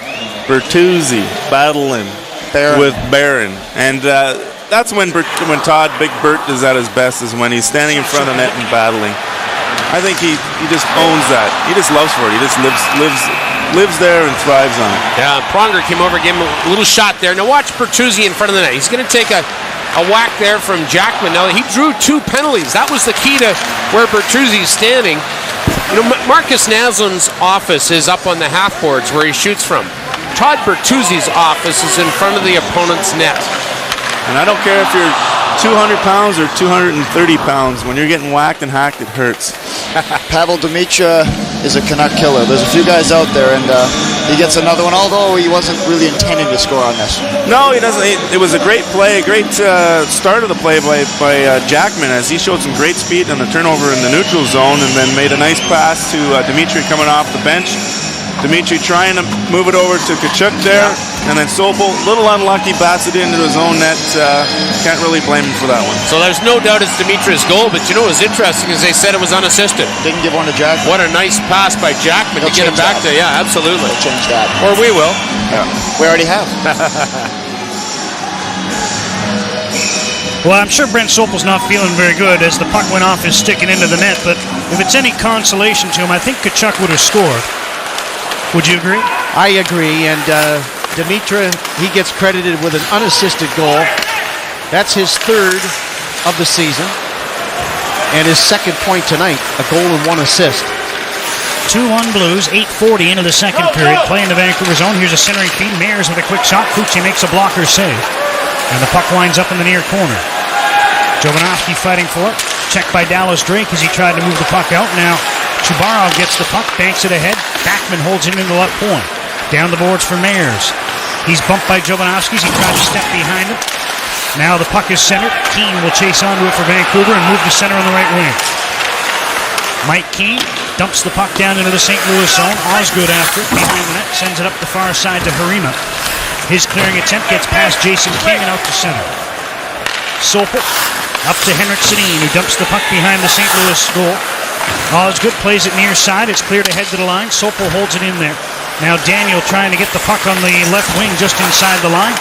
Bertuzzi battling with Barron. And that's when Todd, Big Bert, is at his best, is when he's standing in front of the net and battling. I think he just owns that. He just loves for it. He just lives there and thrives on it. Yeah, Pronger came over, gave him a little shot there. Now watch Bertuzzi in front of the net. He's going to take a whack there from Jackman. Now, he drew 2 penalties. That was the key to where Bertuzzi's standing. You know, Marcus Naslund's office is up on the half boards where he shoots from. Todd Bertuzzi's office is in front of the opponent's net. And I don't care if you're 200 pounds or 230 pounds. When you're getting whacked and hacked, it hurts. Pavel Dimitra is a Canuck killer. There's a few guys out there, and he gets another one, although he wasn't really intending to score on this. No, he doesn't. It was a great play, a great start of the play by Jackman, as he showed some great speed on the turnover in the neutral zone, and then made a nice pass to Dimitri coming off the bench. Dimitri trying to move it over to Tkachuk there, and then Sopel, little unlucky, bats it into his own net. Can't really blame him for that one. So there's no doubt it's Dimitri's goal, but you know what was interesting is they said it was unassisted. Didn't give one to Jackman. What a nice pass by Jackman to get it back to, yeah, absolutely. We'll change that. Or we will. Yeah. We already have. Well, I'm sure Brent Sopel's not feeling very good as the puck went off his stick and into the net, but if it's any consolation to him, I think Tkachuk would have scored. Would you agree? I agree, and Dimitra, he gets credited with an unassisted goal. That's his 3rd of the season, and his 2nd point tonight, a goal and 1 assist. 2-1 Blues, 8:40 into the second period. Play in the Vancouver zone. Here's a centering feed. Mayers with a quick shot. Fucci makes a blocker save, and the puck winds up in the near corner. Jovanovski fighting for it. Checked by Dallas Drake as he tried to move the puck out. Now Chubarov gets the puck, banks it ahead. Backman holds it into the left point. Down the boards for Mayers. He's bumped by Jovanovski as he tried to step behind him. Now the puck is centered. Keane will chase onto it for Vancouver and move to center on the right wing. Mike Keane dumps the puck down into the St. Louis zone. Osgood after it. Behind the net, sends it up the far side to Harima. His clearing attempt gets past Jason King and out to center. Sopel up to Henrik Sedin, who dumps the puck behind the St. Louis goal. Osgood plays it near side. It's cleared ahead to the line. Sopel holds it in there. Now Daniel trying to get the puck on the left wing just inside the line.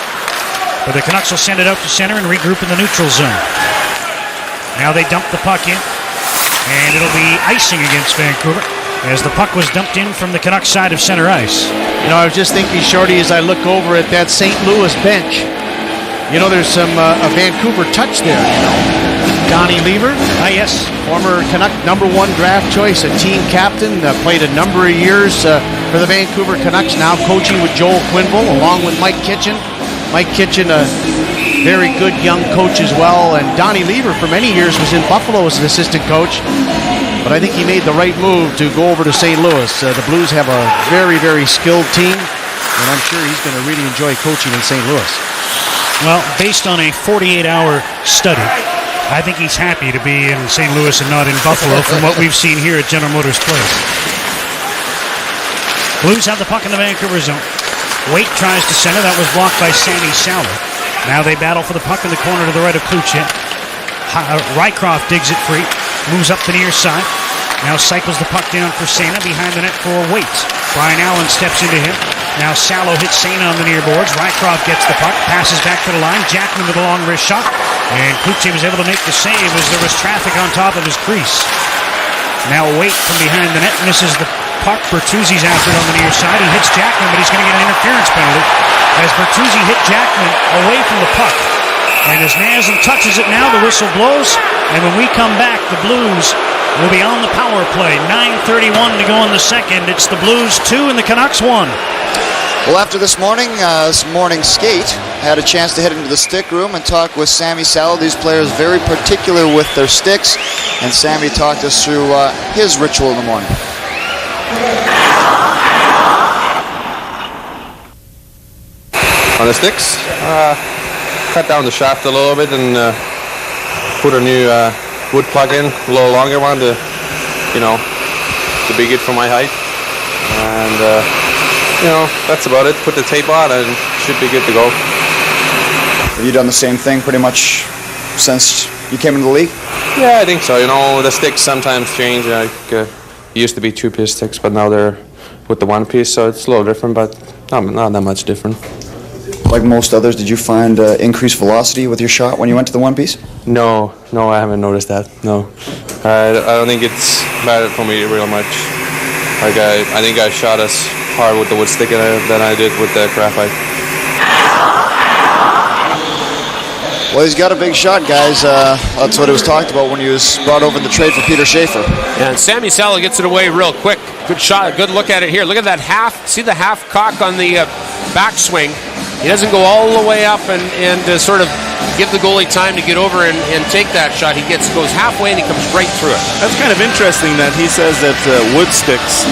But the Canucks will send it out to center and regroup in the neutral zone. Now they dump the puck in. And it'll be icing against Vancouver. as the puck was dumped in from the Canucks side of center ice. You know, I was just thinking, Shorty, as I look over at that St. Louis bench, you know, there's some a Vancouver touch there, you know. Donnie Lever, Yes. former Canuck #1 draft choice, a team captain, played a number of years for the Vancouver Canucks, now coaching with Joel Quenneville, along with Mike Kitchen. Mike Kitchen, a very good young coach as well, and Donnie Lever for many years was in Buffalo as an assistant coach, but I think he made the right move to go over to St. Louis. The Blues have a very, very skilled team, and I'm sure he's going to really enjoy coaching in St. Louis. Well, based on a 48-hour study, I think he's happy to be in St. Louis and not in Buffalo from what we've seen here at General Motors Place. Blues have the puck in the Vancouver zone. Waite tries to center. That was blocked by Sammy Sauer. Now they battle for the puck in the corner to the right of Kluche. Rycroft digs it free. Moves up the near side. Now cycles the puck down for Sena. Behind the net for Waite. Brian Allen steps into him. Now Salo hits Sena on the near boards. Rycroft gets the puck. Passes back to the line. Jackman with a long wrist shot. And Kluche was able to make the save as there was traffic on top of his crease. Now Waite from behind the net misses the puck. Bertuzzi's after it on the near side. He hits Jackman, but he's going to get an interference penalty as Bertuzzi hit Jackman away from the puck. And as Naslund touches it now, the whistle blows. And when we come back, the Blues will be on the power play. 9:31 to go in the second. It's the Blues 2 and the Canucks 1. Well, after this morning skate, I had a chance to head into the stick room and talk with Sammy Salo. These players very particular with their sticks, and Sammy talked us through his ritual in the morning. On the sticks, cut down the shaft a little bit and put a new wood plug in, a little longer one to be good for my height. And that's about it. Put the tape on and should be good to go. Have you done the same thing pretty much since you came into the league? Yeah, I think so. The sticks sometimes change. It used to be 2-piece sticks, but now they're with the 1-piece, so it's a little different, but not that much different. Like most others, did you find increased velocity with your shot when you went to the 1-piece? No, I haven't noticed that. No, I don't think it's mattered for me real much. Like I think I shot as hard with the wood stick than I did with the graphite. Well, he's got a big shot, guys. That's what it was talked about when he was brought over in the trade for Peter Schaefer. And Sammy Salo gets it away real quick. Good shot. Good look at it here. Look at that half. See the half cock on the backswing. He doesn't go all the way up and sort of give the goalie time to get over and take that shot. He goes halfway and he comes right through it. That's kind of interesting that he says that wood sticks,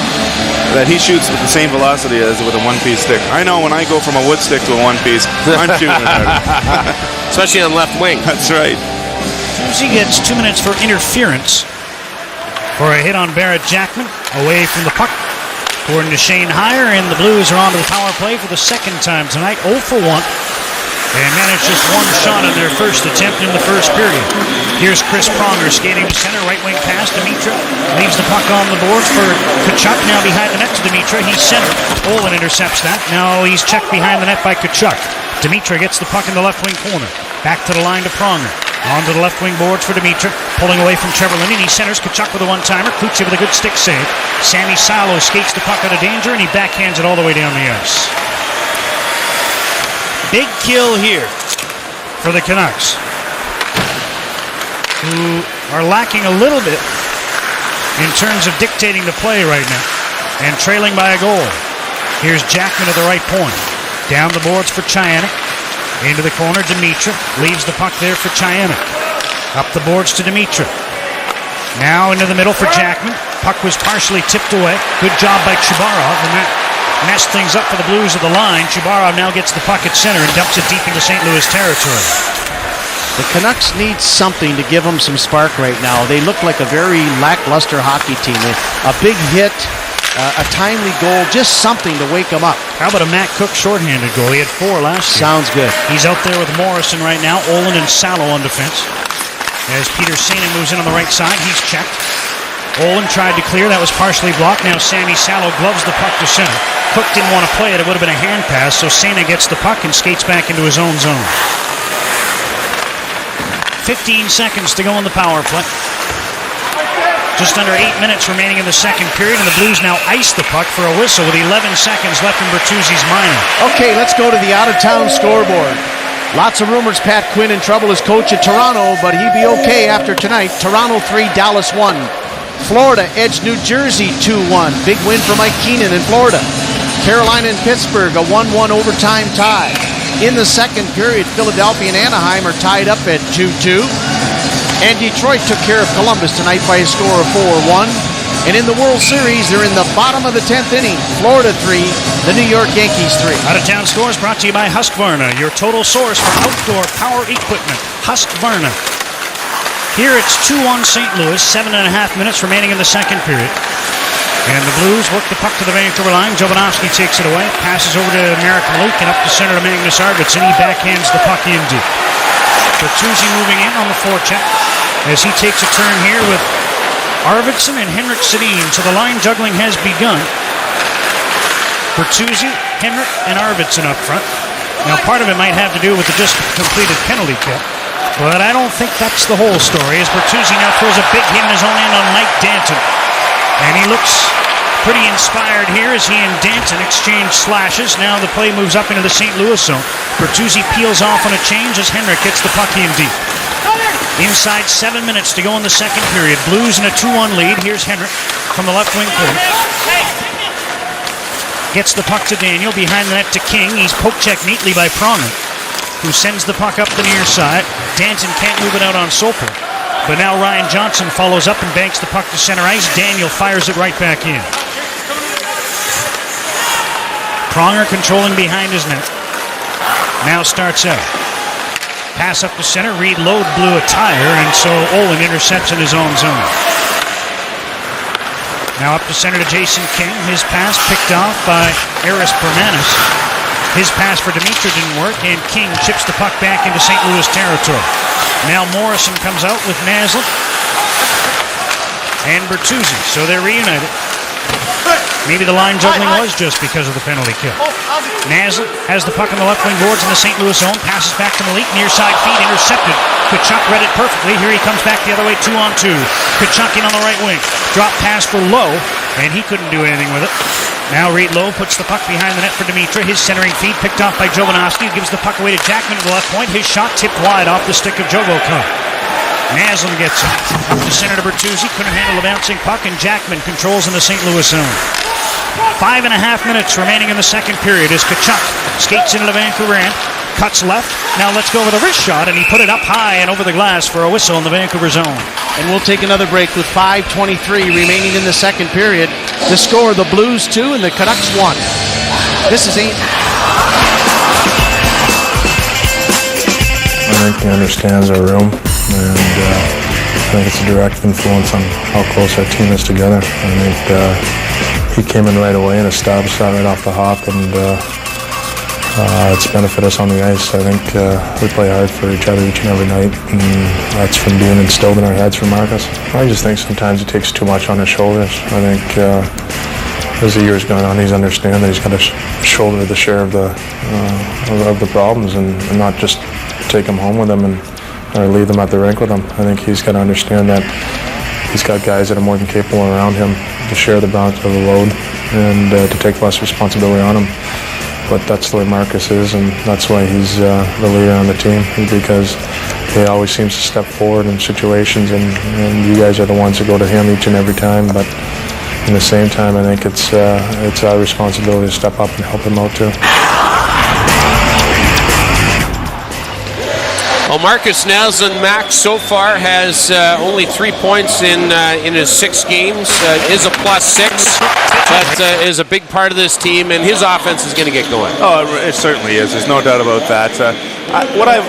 that he shoots with the same velocity as with a 1-piece stick. I know when I go from a wood stick to a 1-piece, I'm shooting it harder. Especially on left wing. That's right. He gets 2 minutes for interference for a hit on Barrett Jackman away from the puck. According to Shane Heyer, and the Blues are on to the power play for the second time tonight, 0 for 1. And managed just one shot on their first attempt in the first period. Here's Chris Pronger skating to center, right wing pass. Dimitra leaves the puck on the boards for Tkachuk. Now behind the net to Dimitra. He's centered. Olin intercepts that. Now he's checked behind the net by Tkachuk. Dimitra gets the puck in the left wing corner. Back to the line to Pronger. On to the left wing boards for Dimitra. Pulling away from Trevor Linden. He centers. Tkachuk with a one-timer. Kluche with a good stick save. Sammy Salo skates the puck out of danger, and he backhands it all the way down the ice. Big kill here for the Canucks, who are lacking a little bit in terms of dictating the play right now and trailing by a goal. Here's Jackman at the right point. Down the boards for Chayanik. Into the corner, Dimitra leaves the puck there for Chayanik. Up the boards to Dimitra. Now into the middle for Jackman. Puck was partially tipped away. Good job by Chubarov, and that messed things up for the Blues at the line. Chubarov now gets the puck at center and dumps it deep into St. Louis territory. The Canucks need something to give them some spark right now. They look like a very lackluster hockey team. A big hit, a timely goal, just something to wake them up. How about a Matt Cook shorthanded goal? He had 4 last year. Sounds good. He's out there with Morrison right now. Olin and Salo on defense. As Peter Sena moves in on the right side, he's checked. Olin tried to clear. That was partially blocked. Now Sammy Salo gloves the puck to center. Cook didn't want to play it. It would have been a hand pass, so Sena gets the puck and skates back into his own zone. 15 seconds to go in the power play. Just under 8 minutes remaining in the second period, and the Blues now ice the puck for a whistle with 11 seconds left in Bertuzzi's minor. Okay, let's go to the out-of-town scoreboard. Lots of rumors Pat Quinn in trouble as coach at Toronto, but he'd be okay after tonight. Toronto 3, Dallas 1. Florida edged New Jersey 2-1. Big win for Mike Keenan in Florida. Carolina and Pittsburgh, a 1-1 overtime tie. In the second period, Philadelphia and Anaheim are tied up at 2-2. And Detroit took care of Columbus tonight by a score of 4-1. And in the World Series, they're in the bottom of the 10th inning. Florida 3, the New York Yankees 3. Out-of-town scores brought to you by Husqvarna, your total source for outdoor power equipment. Husqvarna. Here it's 2-1 St. Louis, 7.5 minutes remaining in the second period. And the Blues work the puck to the Vancouver line. Jovanovski takes it away, passes over to Marek Malik and up the center to Magnus Arvidsson. He backhands the puck in deep. Bertuzzi moving in on the forecheck as he takes a turn here with Arvidsson and Henrik Sedin. So the line juggling has begun. Bertuzzi, Henrik, and Arvidsson up front. Now part of it might have to do with the just completed penalty kill, but I don't think that's the whole story, as Bertuzzi now throws a big hit in his own end on Mike Danton. And he looks pretty inspired here as he and Danton exchange slashes. Now the play moves up into the St. Louis zone. Bertuzzi peels off on a change as Henrik hits the puck in deep. Inside 7 minutes to go in the second period. Blues in a 2-1 lead. Here's Henrik from the left wing point. Gets the puck to Daniel. Behind the net to King. He's poke-checked neatly by Pronger, who sends the puck up the near side. Danton can't move it out on Sopel. But now Ryan Johnson follows up and banks the puck to center ice. Daniel fires it right back in. Pronger controlling behind his net. Now starts out. Pass up the center. Reed Load blew a tire, and so Olin intercepts in his own zone. Now up the center to Jason King. His pass picked off by Eris Bermanis. His pass for Dimitra didn't work, and King chips the puck back into St. Louis territory. Now Morrison comes out with Naslund and Bertuzzi, so they're reunited. Maybe the line juggling was just because of the penalty kill. Naslund has the puck on the left wing boards in the St. Louis zone, passes back to Malik, near side feed, intercepted. Kachuk read it perfectly. Here he comes back the other way, 2-on-2. Kachuk in on the right wing. Drop pass for Lowe, and he couldn't do anything with it. Now Reed Lowe puts the puck behind the net for Dimitra. His centering feed picked off by Jovanovski, who gives the puck away to Jackman at the left point. His shot tipped wide off the stick of Jovo Khan. Naslund gets it. Up the center to Bertuzzi. Couldn't handle the bouncing puck, and Jackman controls in the St. Louis zone. 5.5 minutes remaining in the second period as Kachuk skates into the Vancouver end. Cuts left. Now let's go with a wrist shot, and he put it up high and over the glass for a whistle in the Vancouver zone. And we'll take another break with 5:23 remaining in the second period. The score, the Blues 2 and the Canucks 1. This is 8. I think he understands our room, and I think it's a direct influence on how close our team is together. I think he came in right away and established that right off the hop, and it's benefited us on the ice. I think we play hard for each other each and every night, and that's from being instilled in our heads from Marcus. I just think sometimes he takes too much on his shoulders. I think as the years gone on, he's understand that he's got to shoulder the share of the problems, and not just take them home with him or leave them at the rink with him. I think he's got to understand that he's got guys that are more than capable around him to share the brunt of the load and to take less responsibility on him. But that's the way Marcus is, and that's why he's the leader on the team, because he always seems to step forward in situations, and you guys are the ones that go to him each and every time. But in the same time, I think it's our responsibility to step up and help him out too. Well, Marcus Naslund, Max, so far has only 3 points in his 6 games. Is a +6, but is a big part of this team, and his offense is going to get going. Oh, it certainly is. There's no doubt about that. What I've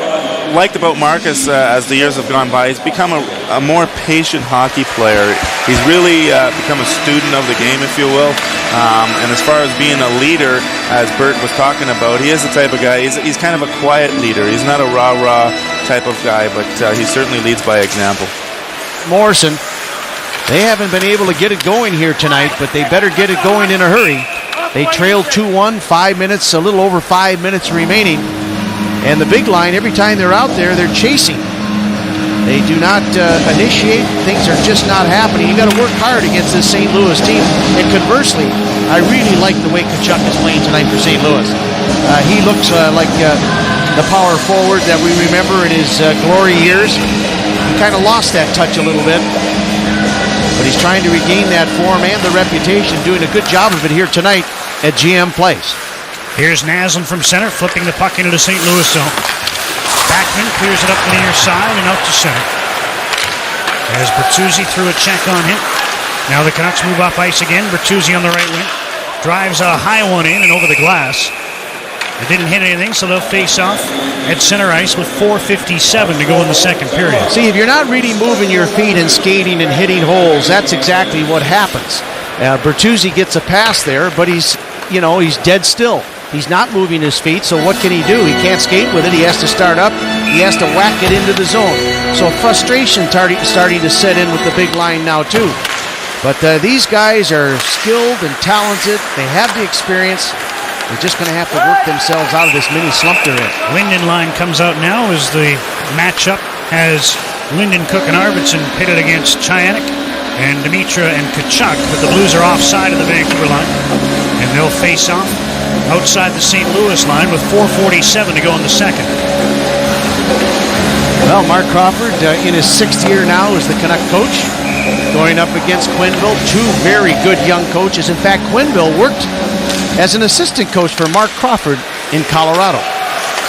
liked about Marcus as the years have gone by, he's become a more patient hockey player. He's really become a student of the game, if you will. And as far as being a leader, as Bert was talking about, he is the type of guy, he's kind of a quiet leader. He's not a rah-rah type of guy, but he certainly leads by example. Morrison, they haven't been able to get it going here tonight, but they better get it going in a hurry. They trailed 2-1, 5 minutes, a little over 5 minutes remaining. And the big line, every time they're out there, they're chasing. They do not initiate. Things are just not happening. You got to work hard against this St. Louis team. And conversely, I really like the way Tkachuk is playing tonight for St. Louis. He looks like the power forward that we remember in his glory years. He kind of lost that touch a little bit. But he's trying to regain that form and the reputation, doing a good job of it here tonight at GM Place. Here's Naslund from center, flipping the puck into the St. Louis zone. Backman clears it up the near side and out to center. As Bertuzzi threw a check on him. Now the Canucks move off ice again. Bertuzzi on the right wing. Drives a high one in and over the glass. It didn't hit anything, so they'll face off at center ice with 4:57 to go in the second period. See, if you're not really moving your feet and skating and hitting holes, that's exactly what happens. Bertuzzi gets a pass there, but he's dead still. He's not moving his feet, so what can he do? He can't skate with it. He has to start up. He has to whack it into the zone. So frustration starting to set in with the big line now, too. But these guys are skilled and talented. They have the experience. They're just going to have to work themselves out of this mini slump they're in. Linden line comes out now as the matchup has Linden, Cook, and Arvidsson pitted against Chianik and Dimitra and Tkachuk. But the Blues are offside of the Vancouver line, and they'll face off outside the St. Louis line with 4:47 to go in the second. Well, Mark Crawford in his 6th year now as the Canuck coach, going up against Quenneville, two very good young coaches. In fact, Quenneville worked as an assistant coach for Mark Crawford in Colorado.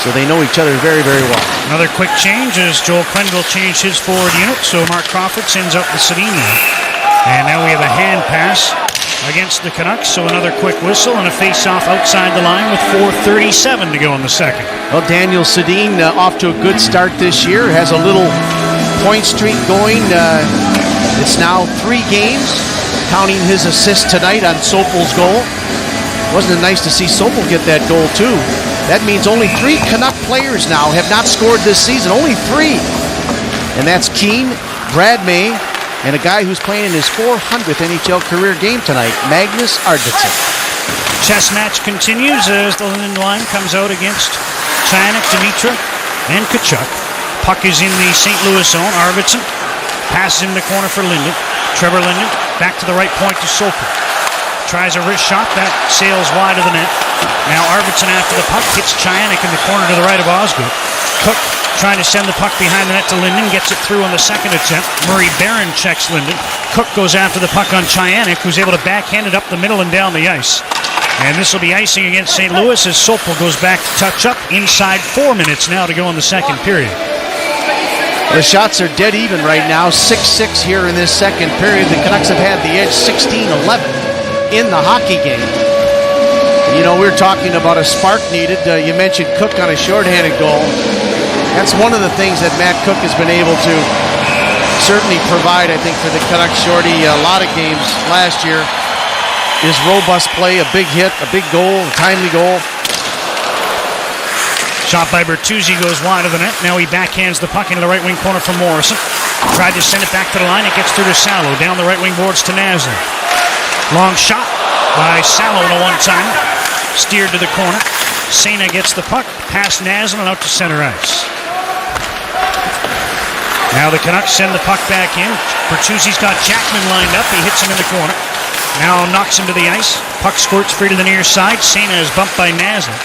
So they know each other very, very well. Another quick change as Joel Quenneville changed his forward unit, so Mark Crawford sends out the Sedin. And now we have a hand pass against the Canucks, so another quick whistle and a face-off outside the line with 4:37 to go in the second. Well, Daniel Sedin off to a good start this year, has a little point streak going. It's now 3 games, counting his assist tonight on Sopel's goal. Wasn't it nice to see Sopel get that goal, too? That means only 3 Canuck players now have not scored this season. Only 3. And that's Keane, Brad May, and a guy who's playing in his 400th NHL career game tonight, Magnus Arvidsson. Chess match continues as the Linden line comes out against Chianik, Dimitra, and Tkachuk. Puck is in the St. Louis zone. Arvidsson passes in the corner for Linden. Trevor Linden back to the right point to Sopel. Tries a wrist shot, that sails wide of the net. Now Arvidsson after the puck hits Chianik in the corner to the right of Osgood. Cook trying to send the puck behind the net to Linden, gets it through on the second attempt. Murray Barron checks Linden. Cook goes after the puck on Chianik, who's able to backhand it up the middle and down the ice. And this will be icing against St. Louis as Sopel goes back to touch up inside 4 minutes now to go in the second period. The shots are dead even right now, 6-6 here in this second period. The Canucks have had the edge 16-11 in the hockey game. You know, we're talking about a spark needed. You mentioned Cook on a shorthanded goal. That's one of the things that Matt Cook has been able to certainly provide, I think, for the Canucks shorty. A lot of games last year. His robust play, a big hit, a big goal, a timely goal. Shot by Bertuzzi goes wide of the net. Now he backhands the puck into the right wing corner for Morrison. Tried to send it back to the line. It gets through to Salo. Down the right wing boards to Naslund. Long shot by Salo in a one-timer. Steered to the corner. Sena gets the puck. Past Naslund and out to center ice. Now the Canucks send the puck back in. Bertuzzi's got Jackman lined up. He hits him in the corner. Now knocks him to the ice. Puck squirts free to the near side. Sena is bumped by Naslund.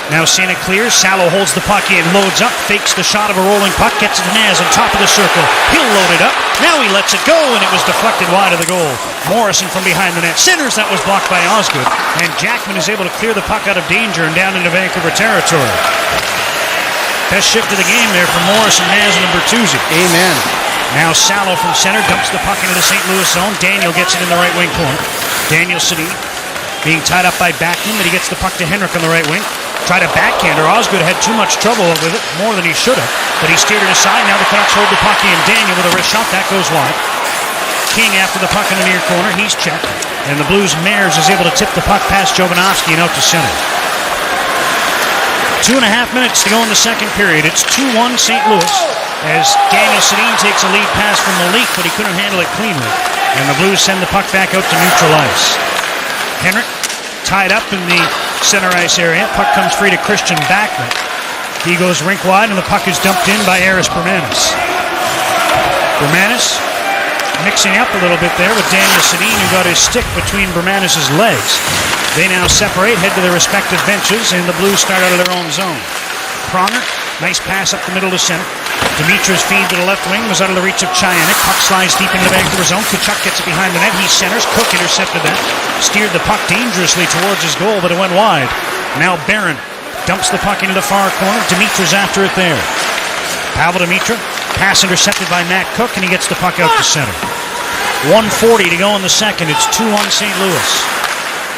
Now Sena clears. Salo holds the puck in. Loads up. Fakes the shot of a rolling puck. Gets it to Naslund. Top of the circle. He'll load it up. Now he lets it go, and it was deflected wide of the goal. Morrison from behind the net. Centers. That was blocked by Osgood. And Jackman is able to clear the puck out of danger and down into Vancouver territory. Best shift of the game there for Morrison, Naslund, and Bertuzzi. Amen. Now Salo from center dumps the puck into the St. Louis zone. Daniel gets it in the right wing corner. Daniel Sedin being tied up by Backman, but he gets the puck to Henrik on the right wing. Tried a backhander. Osgood had too much trouble with it, more than he should have, but he steered it aside. Now the Canucks hold the puck in. Daniel with a wrist shot. That goes wide. King after the puck in the near corner. He's checked. And the Blues' Mares is able to tip the puck past Jovanovski and out to center. 2.5 minutes to go in the second period. It's 2-1 St. Louis as Daniel Sedin takes a lead pass from Malik, but he couldn't handle it cleanly. And the Blues send the puck back out to neutral ice. Henrik tied up in the center ice area. Puck comes free to Christian Backman. He goes rink wide, and the puck is dumped in by Aris Permanis. Bermanis mixing up a little bit there with Daniel Sedin, who got his stick between Bermanis' legs. They now separate, head to their respective benches, and the Blues start out of their own zone. Pronger, nice pass up the middle to center. Dimitra's feed to the left wing was out of the reach of Chianik. Puck slides deep into the Vancouver zone. Tkachuk gets it behind the net. He centers. Cook intercepted that. Steered the puck dangerously towards his goal, but it went wide. Now Barron dumps the puck into the far corner. Dimitra's after it there. Pavel Dimitra, pass intercepted by Matt Cook, and he gets the puck out to center. 1:40 to go in the second. It's 2-1 St. Louis.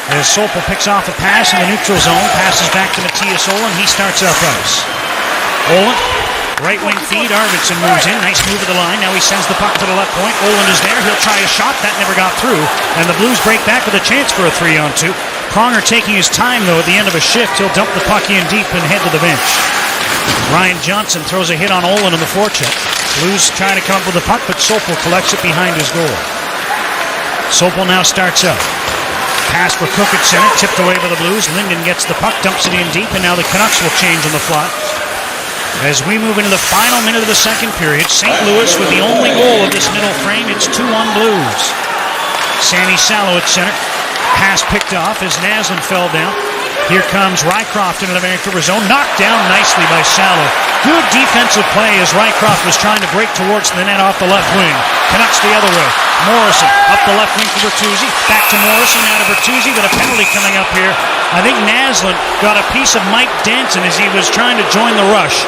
As Sopel picks off a pass in the neutral zone, passes back to Matthias Ohlund. He starts up ice. Ohlund, right wing feed. Arvidsson moves in. Nice move at the line. Now he sends the puck to the left point. Ohlund is there. He'll try a shot. That never got through. And the Blues break back with a chance for a 3-on-2. Pronger taking his time, though, at the end of a shift. He'll dump the puck in deep and head to the bench. Ryan Johnson throws a hit on Ohlund on the forecheck. Blues trying to come up with the puck, but Sopel collects it behind his goal. Sopel now starts up. Pass for Cook at center, tipped away by the Blues. Linden gets the puck, dumps it in deep, and now the Canucks will change on the fly. As we move into the final minute of the second period, St. Louis with the only goal of this middle frame. It's 2-1 Blues. Sammy Salo at center. Pass picked off as Naslund fell down. Here comes Rycroft into the Vancouver zone. Knocked down nicely by Salo. Good defensive play as Rycroft was trying to break towards the net off the left wing. Canucks the other way. Morrison up the left wing for Bertuzzi. Back to Morrison, now to Bertuzzi, but a penalty coming up here. I think Naslund got a piece of Mike Danton as he was trying to join the rush.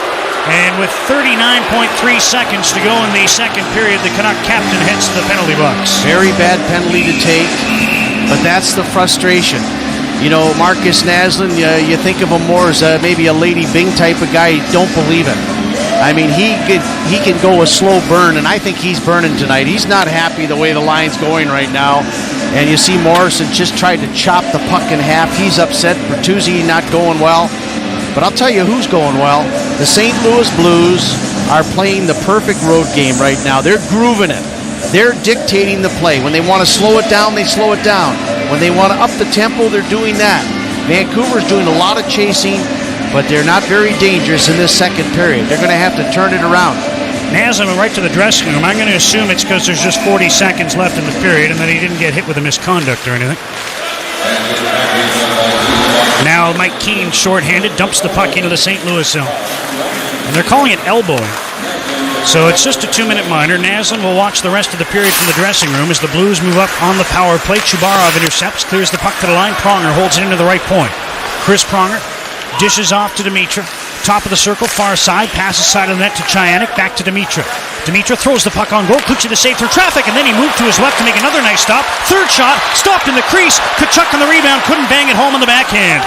And with 39.3 seconds to go in the second period, the Canuck captain heads to the penalty box. Very bad penalty to take, but that's the frustration. You know, Marcus Naslund, you think of him more as maybe a Lady Bing type of guy. Don't believe it. I mean, he can go a slow burn, and I think he's burning tonight. He's not happy the way the line's going right now. And you see Morrison just tried to chop the puck in half. He's upset. Bertuzzi not going well. But I'll tell you who's going well. The St. Louis Blues are playing the perfect road game right now. They're grooving it. They're dictating the play. When they want to slow it down, they slow it down. When they want to up the tempo, they're doing that. Vancouver's doing a lot of chasing, but they're not very dangerous in this second period. They're going to have to turn it around. Naslund went right to the dressing room. I'm going to assume it's because there's just 40 seconds left in the period and that he didn't get hit with a misconduct or anything. Now Mike Keane, shorthanded, dumps the puck into the St. Louis zone. And they're calling it elbowing. So it's just a 2-minute minor. Naslund will watch the rest of the period from the dressing room as the Blues move up on the power play. Chubarov intercepts, clears the puck to the line. Pronger holds it into the right point. Chris Pronger dishes off to Dimitra. Top of the circle, far side, passes side of the net to Chianik, back to Dimitra. Dimitra throws the puck on goal. Kluchi to save through traffic, and then he moved to his left to make another nice stop. Third shot, stopped in the crease. Tkachuk on the rebound, couldn't bang it home on the backhand.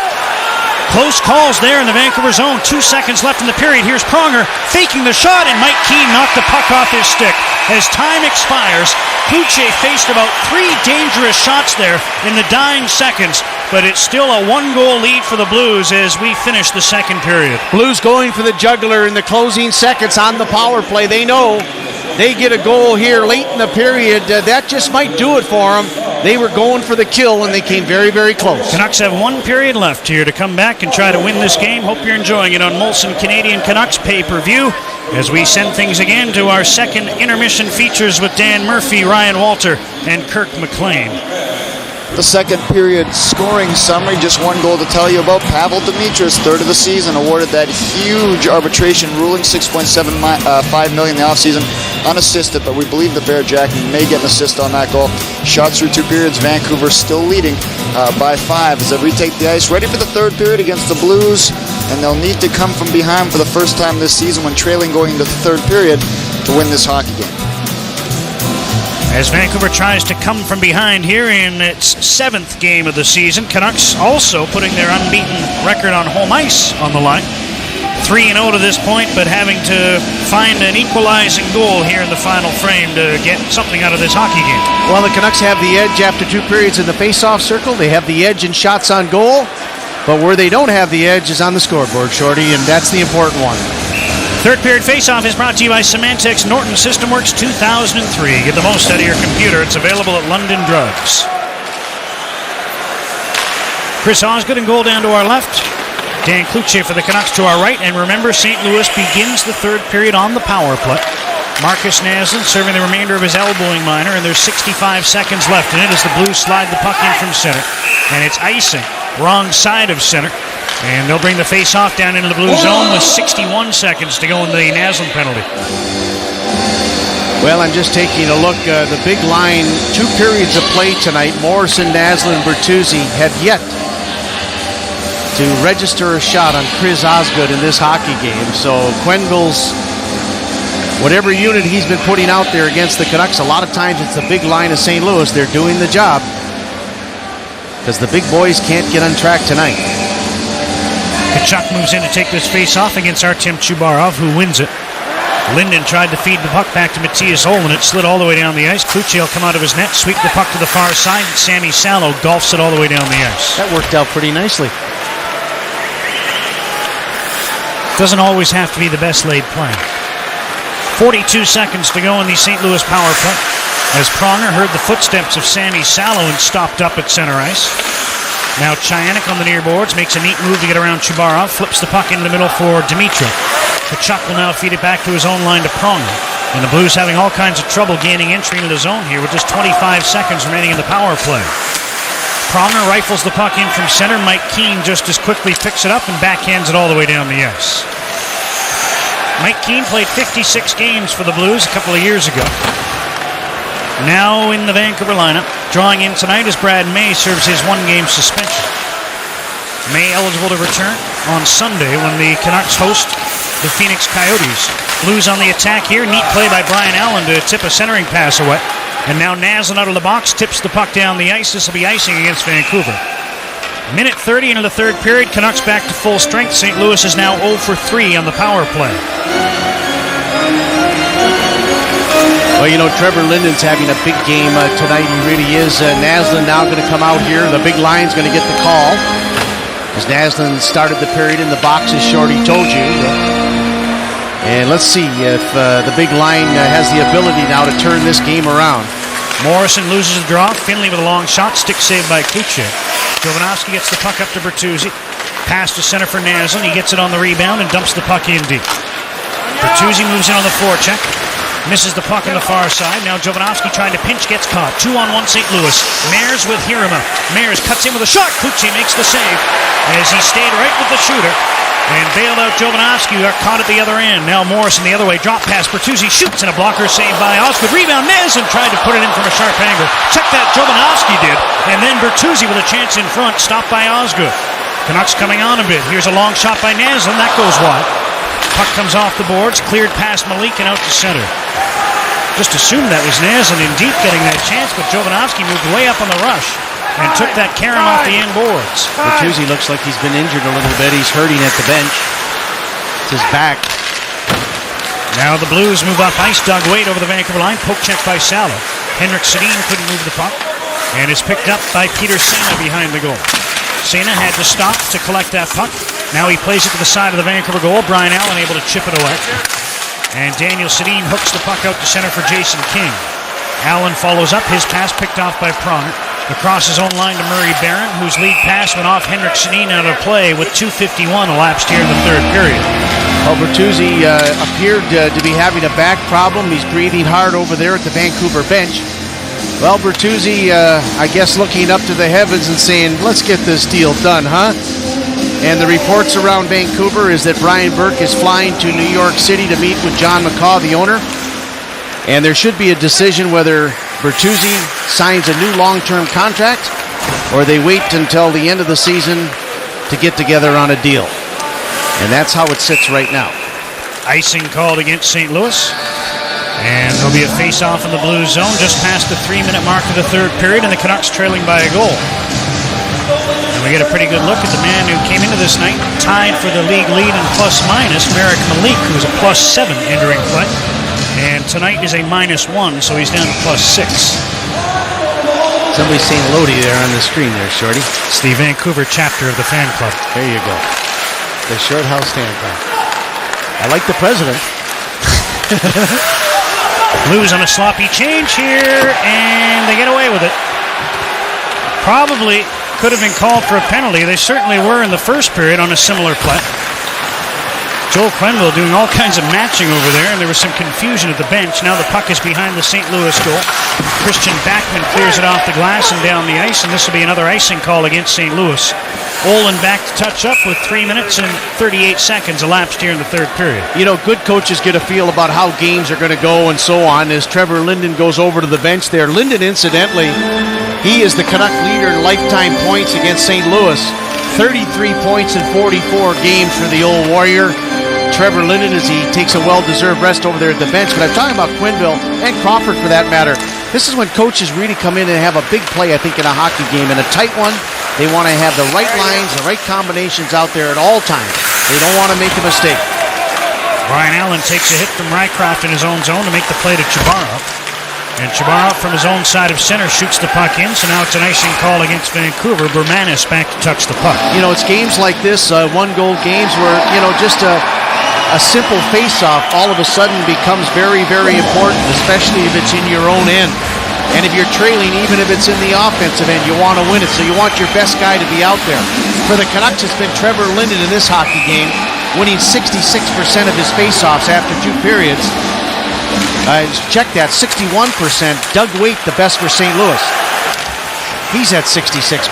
Close calls there in the Vancouver zone. 2 seconds left in the period. Here's Pronger faking the shot, and Mike Keane knocked the puck off his stick. As time expires, Kluchi faced about 3 dangerous shots there in the dying seconds, but it's still a 1-goal lead for the Blues as we finish the second period. Blues going for the jugular in the closing seconds on the power play. They know they get a goal here late in the period. That just might do it for them. They were going for the kill, and they came very, very close. Canucks have 1 period left here to come back and try to win this game. Hope you're enjoying it on Molson Canadian Canucks pay-per-view as we send things again to our second intermission features with Dan Murphy, Ryan Walter, and Kirk McLean. The second period scoring summary, just 1 goal to tell you about. Pavel Dimitra's third of the season, awarded that huge arbitration ruling, $6.75 million in the offseason, unassisted, but we believe the Bear Jack may get an assist on that goal. Shots through 2 periods, Vancouver still leading by 5 as they retake the ice, ready for the third period against the Blues, and they'll need to come from behind for the first time this season when trailing going into the third period to win this hockey game. As Vancouver tries to come from behind here in its 7th game of the season, Canucks also putting their unbeaten record on home ice on the line. 3-0 to this point, but having to find an equalizing goal here in the final frame to get something out of this hockey game. Well, the Canucks have the edge after 2 periods in the face-off circle. They have the edge in shots on goal, but where they don't have the edge is on the scoreboard, Shorty, and that's the important one. Third period face-off is brought to you by Symantec's Norton SystemWorks 2003. Get the most out of your computer. It's available at London Drugs. Chris Osgood in goal down to our left. Dan Kluche for the Canucks to our right. And remember, St. Louis begins the third period on the power play. Marcus Naslund serving the remainder of his elbowing minor, and there's 65 seconds left in it as the Blues slide the puck in from center. And it's icing, wrong side of center. And they'll bring the face-off down into the Blue zone with 61 seconds to go in the Naslund penalty. Well, I'm just taking a look. The big line, 2 periods of play tonight. Morrison, Naslund, Bertuzzi have yet to register a shot on Chris Osgood in this hockey game. So Quenneville's, whatever unit he's been putting out there against the Canucks, a lot of times it's the big line of St. Louis. They're doing the job because the big boys can't get on track tonight. Tkachuk moves in to take this face-off against Artem Chubarov, who wins it. Linden tried to feed the puck back to Matthias Olin. It slid all the way down the ice. Kluche will come out of his net, sweep the puck to the far side. Sammy Salo golfs it all the way down the ice. That worked out pretty nicely. Doesn't always have to be the best laid plan. 42 seconds to go in the St. Louis power play as Pronger heard the footsteps of Sammy Salo and stopped up at center ice. Now Chayanik on the near boards makes a neat move to get around Chubarov, flips the puck into the middle for Dimitrov. Tkachuk will now feed it back to his own line to Pronger. And the Blues having all kinds of trouble gaining entry into the zone here with just 25 seconds remaining in the power play. Pronger rifles the puck in from center. Mike Keane just as quickly picks it up and backhands it all the way down the ice. Mike Keane played 56 games for the Blues a couple of years ago. Now in the Vancouver lineup, drawing in tonight as Brad May serves his 1-game suspension. May eligible to return on Sunday when the Canucks host the Phoenix Coyotes. Blues on the attack here. Neat play by Brian Allen to tip a centering pass away. And now Naslund out of the box tips the puck down the ice. This will be icing against Vancouver. Minute 30 into the third period. Canucks back to full strength. St. Louis is now 0 for 3 on the power play. Well, you know, Trevor Linden's having a big game tonight. He really is. Naslund now going to come out here. The big line's going to get the call. As Naslund started the period in the box, as Shorty told you. And let's see if the big line has the ability now to turn this game around. Morrison loses the draw. Finley with a long shot. Stick saved by Kluche. Jovanovski gets the puck up to Bertuzzi. Pass to center for Naslund. He gets it on the rebound and dumps the puck in deep. Bertuzzi moves in on the forecheck. Misses the puck on the far side. Now Jovanovski trying to pinch, gets caught. 2-on-1 St. Louis. Meyers with Hirima. Meyers cuts in with a shot. Kluche makes the save as he stayed right with the shooter and bailed out Jovanovski, who got caught at the other end. Now Morrison the other way. Drop pass. Bertuzzi shoots and a blocker saved by Osgood. Rebound. Naslund tried to put it in from a sharp angle. Check that. Jovanovski did. And then Bertuzzi with a chance in front. Stopped by Osgood. Canucks coming on a bit. Here's a long shot by Naslund. That goes wide. Puck comes off the boards, cleared past Malik and out to center. Just assumed that was Naslund in deep getting that chance, but Jovanovski moved way up on the rush and took that carom off the end boards. Bertuzzi looks like he's been injured a little bit. He's hurting at the bench. It's his back. Now the Blues move up ice. Doug Wade over the Vancouver line. Poke check by Salo. Henrik Sedin couldn't move the puck and is picked up by Peter Sena behind the goal. Sena had to stop to collect that puck. Now he plays it to the side of the Vancouver goal. Brian Allen able to chip it away. And Daniel Sedin hooks the puck out to center for Jason King. Allen follows up. His pass picked off by Pronger. Across his own line to Murray Barron, whose lead pass went off Henrik Sedin out of play with 2:51 elapsed here in the third period. Well, Bertuzzi appeared to be having a back problem. He's breathing hard over there at the Vancouver bench. Well, Bertuzzi, I guess looking up to the heavens and saying, let's get this deal done, huh? And the reports around Vancouver is that Brian Burke is flying to New York City to meet with John McCaw, the owner. And there should be a decision whether Bertuzzi signs a new long-term contract or they wait until the end of the season to get together on a deal. And that's how it sits right now. Icing called against St. Louis. And there'll be a face-off in the Blues zone just past the 3-minute mark of the third period, and the Canucks trailing by a goal. And we get a pretty good look at the man who came into this night tied for the league lead in plus-minus, Merrick Malik, who's a +7 entering play. And tonight is a -1, so he's down to +6. Somebody's saying Lodi there on the screen there, Shorty. It's the Vancouver chapter of the fan club. There you go. The Short House Fan Club. I like the president. Blues on a sloppy change here, and they get away with it. Probably could have been called for a penalty. They certainly were in the first period on a similar play. Joel Quenneville doing all kinds of matching over there, and there was some confusion at the bench. Now the puck is behind the St. Louis goal. Christian Backman clears it off the glass and down the ice, and this will be another icing call against St. Louis. Olin back to touch up with 3 minutes and 38 seconds elapsed here in the third period. You know, good coaches get a feel about how games are going to go and so on as Trevor Linden goes over to the bench there. Linden, incidentally, he is the Canuck leader in lifetime points against St. Louis. 33 points in 44 games for the old Warrior. Trevor Linden, as he takes a well-deserved rest over there at the bench. But I'm talking about Quenneville and Crawford for that matter. This is when coaches really come in and have a big play, I think, in a hockey game. In a tight one, they want to have the right lines, the right combinations out there at all times. They don't want to make a mistake. Brian Allen takes a hit from Rycroft in his own zone to make the play to Chabarov. And Chabarov from his own side of center shoots the puck in, so now it's an icing call against Vancouver. Bermanis back to touch the puck. You know, it's games like this, one-goal games where, you know, just a simple face-off all of a sudden becomes very, very important, especially if it's in your own end. And if you're trailing, even if it's in the offensive end, you want to win it, so you want your best guy to be out there. For the Canucks, it's been Trevor Linden in this hockey game, winning 66% of his face-offs after 2 periods. Check that, 61%. Doug Waite, the best for St. Louis. He's at 66%.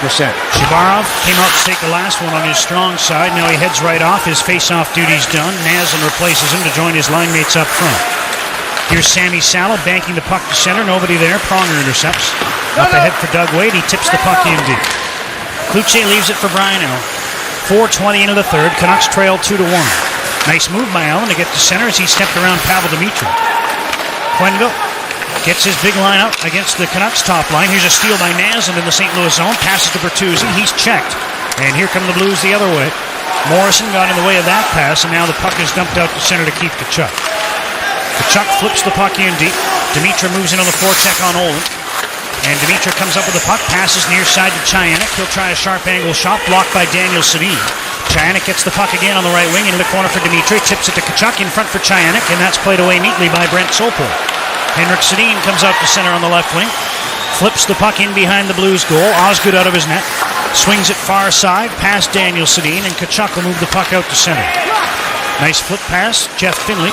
Chabarov came out to take the last one on his strong side. Now he heads right off. His face-off duty's done. Naslin replaces him to join his line mates up front. Here's Sammy Salo banking the puck to center. Nobody there. Pronger intercepts. Up ahead for Doug Waite. He tips the puck in deep. Cloutier leaves it for Brian Allen. 4:20 into the third. Canucks trail 2-1. Nice move by Allen to get to center as he stepped around Pavel Dimitrov. Quenneville gets his big line out against the Canucks top line. Here's a steal by Naslin in the St. Louis zone. Passes to Bertuzzi. He's checked. And here come the Blues the other way. Morrison got in the way of that pass, and now the puck is dumped out to center to keep Tkachuk. Tkachuk flips the puck in deep. Dimitra moves in on the forecheck on Olin. And Dimitra comes up with the puck, passes near side to Chayanik. He'll try a sharp angle shot, blocked by Daniel Sedin. Chayanik gets the puck again on the right wing into the corner for Dimitri. Tips it to Tkachuk in front for Chayanik, and that's played away neatly by Brent Sopel. Henrik Sedin comes out to center on the left wing. Flips the puck in behind the Blues goal. Osgood out of his net. Swings it far side, past Daniel Sedin, and Tkachuk will move the puck out to center. Nice flip pass, Jeff Finley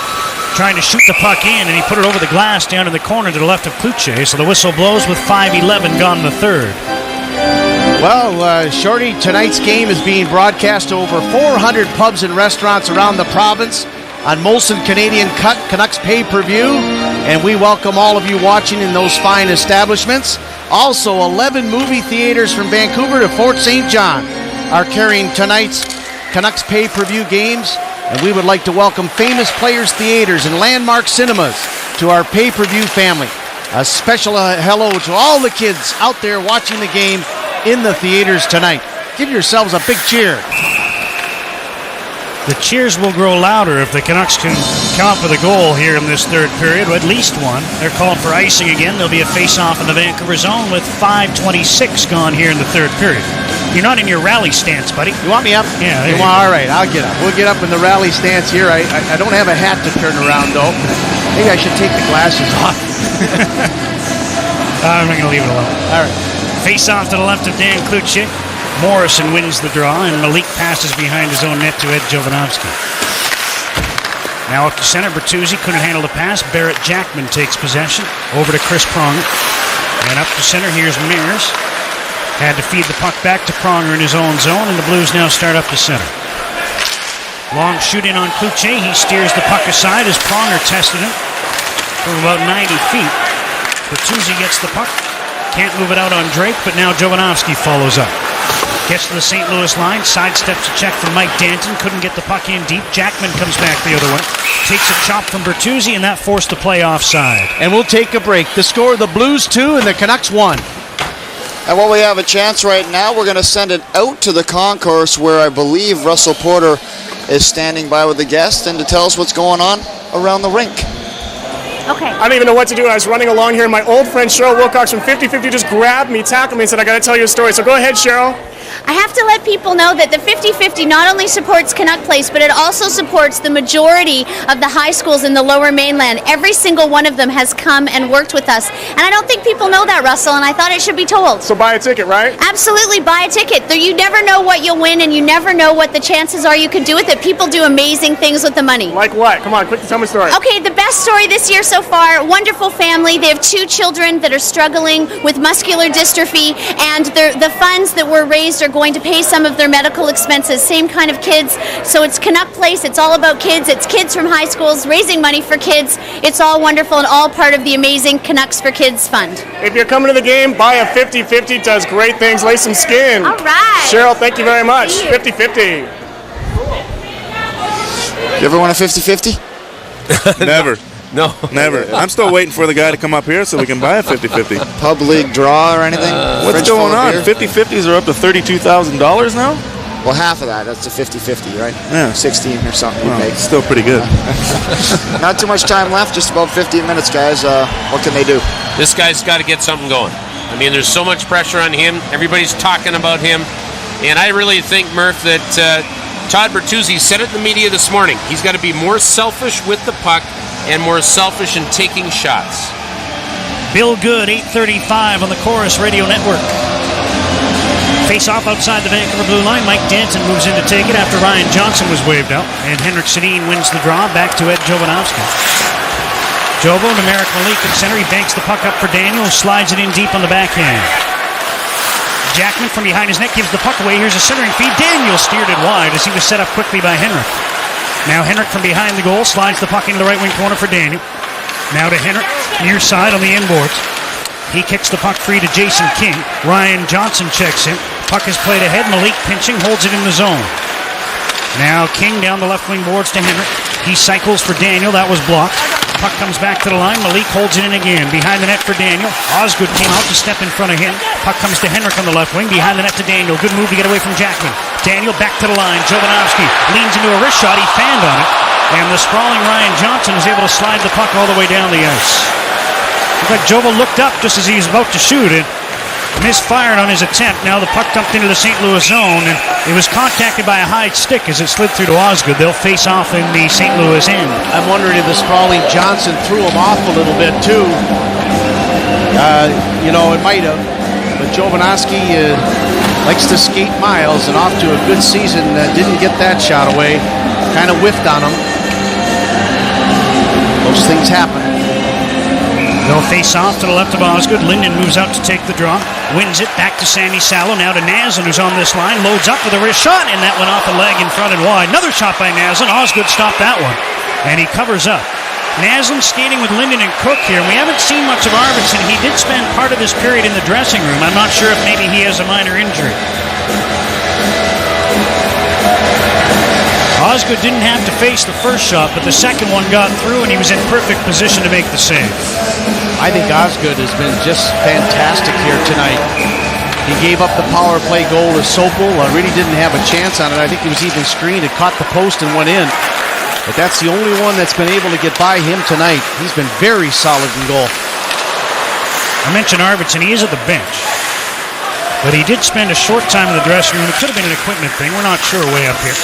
trying to shoot the puck in, and he put it over the glass down in the corner to the left of Cloutier. So the whistle blows with 5:11 gone in the third. Well, Shorty, tonight's game is being broadcast to over 400 pubs and restaurants around the province on Molson Canadian Cut Canucks pay-per-view, and we welcome all of you watching in those fine establishments. Also, 11 movie theaters from Vancouver to Fort St. John are carrying tonight's Canucks pay-per-view games, and we would like to welcome Famous Players Theaters and Landmark Cinemas to our pay-per-view family. A special hello to all the kids out there watching the game in the theaters tonight. Give yourselves a big cheer. The cheers will grow louder if the Canucks can come up with a goal here in this third period, or at least one. They're calling for icing again. There'll be a face-off in the Vancouver zone with 5:26 gone here in the third period. You're not in your rally stance, buddy. You want me up? Yeah. All right, I'll get up. We'll get up in the rally stance here. I don't have a hat to turn around, though. Maybe I should take the glasses off. I'm going to leave it alone. All right. Face-off to the left of Dan Cloutier. Morrison wins the draw, and Malik passes behind his own net to Ed Jovanovski. Now up to center, Bertuzzi couldn't handle the pass. Barrett Jackman takes possession. Over to Chris Pronger. And up to center, here's Mears. Had to feed the puck back to Pronger in his own zone, and the Blues now start up to center. Long shoot in on Cloutier. He steers the puck aside as Pronger tested him from about 90 feet. Bertuzzi gets the puck. Can't move it out on Drake, but now Jovanovski follows up. Gets to the St. Louis line, sidesteps a check from Mike Danton, couldn't get the puck in deep. Jackman comes back the other way, takes a chop from Bertuzzi, and that forced the play offside. And we'll take a break. The score, the Blues 2 and the Canucks 1. And while we have a chance right now, we're going to send it out to the concourse where I believe Russell Porter is standing by with the guest and to tell us what's going on around the rink. Okay. I don't even know what to do. I was running along here, and my old friend Cheryl Wilcox from 50/50 just grabbed me, tackled me, and said, I got to tell you a story. So go ahead, Cheryl. I have to let people know that the 50-50 not only supports Canuck Place, but it also supports the majority of the high schools in the Lower Mainland. Every single one of them has come and worked with us. And I don't think people know that, Russell, and I thought it should be told. So buy a ticket, right? Absolutely, buy a ticket. You never know what you'll win, and you never know what the chances are you can do with it. People do amazing things with the money. Like what? Come on, quick, tell me a story. Okay, the best story this year so far, wonderful family. They have 2 children that are struggling with muscular dystrophy, and the funds that were raised are going to pay some of their medical expenses. Same kind of kids. So it's Canuck Place. It's all about kids. It's kids from high schools raising money for kids. It's all wonderful and all part of the amazing Canucks for Kids Fund. If you're coming to the game, buy a 50-50. It does great things. Lay some skin. All right. Cheryl, thank you very much. 50-50. You ever won a 50-50? Never. No. Never. I'm still waiting for the guy to come up here so we can buy a 50-50. Pub league draw or anything? What's going on? 50-50s are up to $32,000 now? Well, half of that. That's a 50-50, right? Yeah. 16 or something you Well, make. still pretty good. Not too much time left. Just about 15 minutes, guys. What can they do? This guy's got to get something going. I mean, there's so much pressure on him. Everybody's talking about him. And I really think, Murph, that Todd Bertuzzi said it in the media this morning. He's got to be more selfish with the puck and more selfish in taking shots. Bill Good, 8:35 on the Chorus Radio Network. Face off outside the Vancouver blue line. Mike Danton moves in to take it after Ryan Johnson was waved out. And Henrik Sedin wins the draw. Back to Ed Jovanovski. Jovo to Merrick Malik at center. He banks the puck up for Daniel, who slides it in deep on the backhand. Jackman from behind his net gives the puck away. Here's a centering feed. Daniel steered it wide as he was set up quickly by Henrik. Now Henrik from behind the goal slides the puck into the right wing corner for Daniel. Now to Henrik, near side on the inboards. He kicks the puck free to Jason King. Ryan Johnson checks in. Puck is played ahead. Malik pinching, holds it in the zone. Now King down the left wing boards to Henrik. He cycles for Daniel. That was blocked. Puck comes back to the line. Malik holds it in again. Behind the net for Daniel. Osgood came out to step in front of him. Puck comes to Henrik on the left wing. Behind the net to Daniel. Good move to get away from Jackman. Daniel back to the line. Jovanovski leans into a wrist shot. He fanned on it. And the sprawling Ryan Johnson is able to slide the puck all the way down the ice. Looked like Jovo looked up just as he was about to shoot it. Misfired on his attempt. Now the puck dumped into the St. Louis zone, and it was contacted by a high stick as it slid through to Osgood. They'll face off in the St. Louis end. I'm wondering if the sprawling Johnson threw him off a little bit too. It might have, but Jovanovski likes to skate miles, and off to a good season. Didn't get that shot away. Kind of whiffed on him. Those things happen. They'll face off to the left of Osgood. Linden moves out to take the draw. Wins it back to Sammy Salo. Now to Naslund, who's on this line. Loads up with a wrist shot, and that went off a leg in front and wide. Another shot by Naslund. Osgood stopped that one, and he covers up. Naslund skating with Linden and Cook here. We haven't seen much of Arvidsson. He did spend part of this period in the dressing room. I'm not sure if maybe he has a minor injury. Osgood didn't have to face the first shot, but the second one got through, and he was in perfect position to make the save. I think Osgood has been just fantastic here tonight. He gave up the power play goal to Sopel. Really didn't have a chance on it. I think he was even screened. It caught the post and went in. But that's the only one that's been able to get by him tonight. He's been very solid in goal. I mentioned Arvidsson. He is at the bench. But he did spend a short time in the dressing room. It could have been an equipment thing. We're not sure way up here.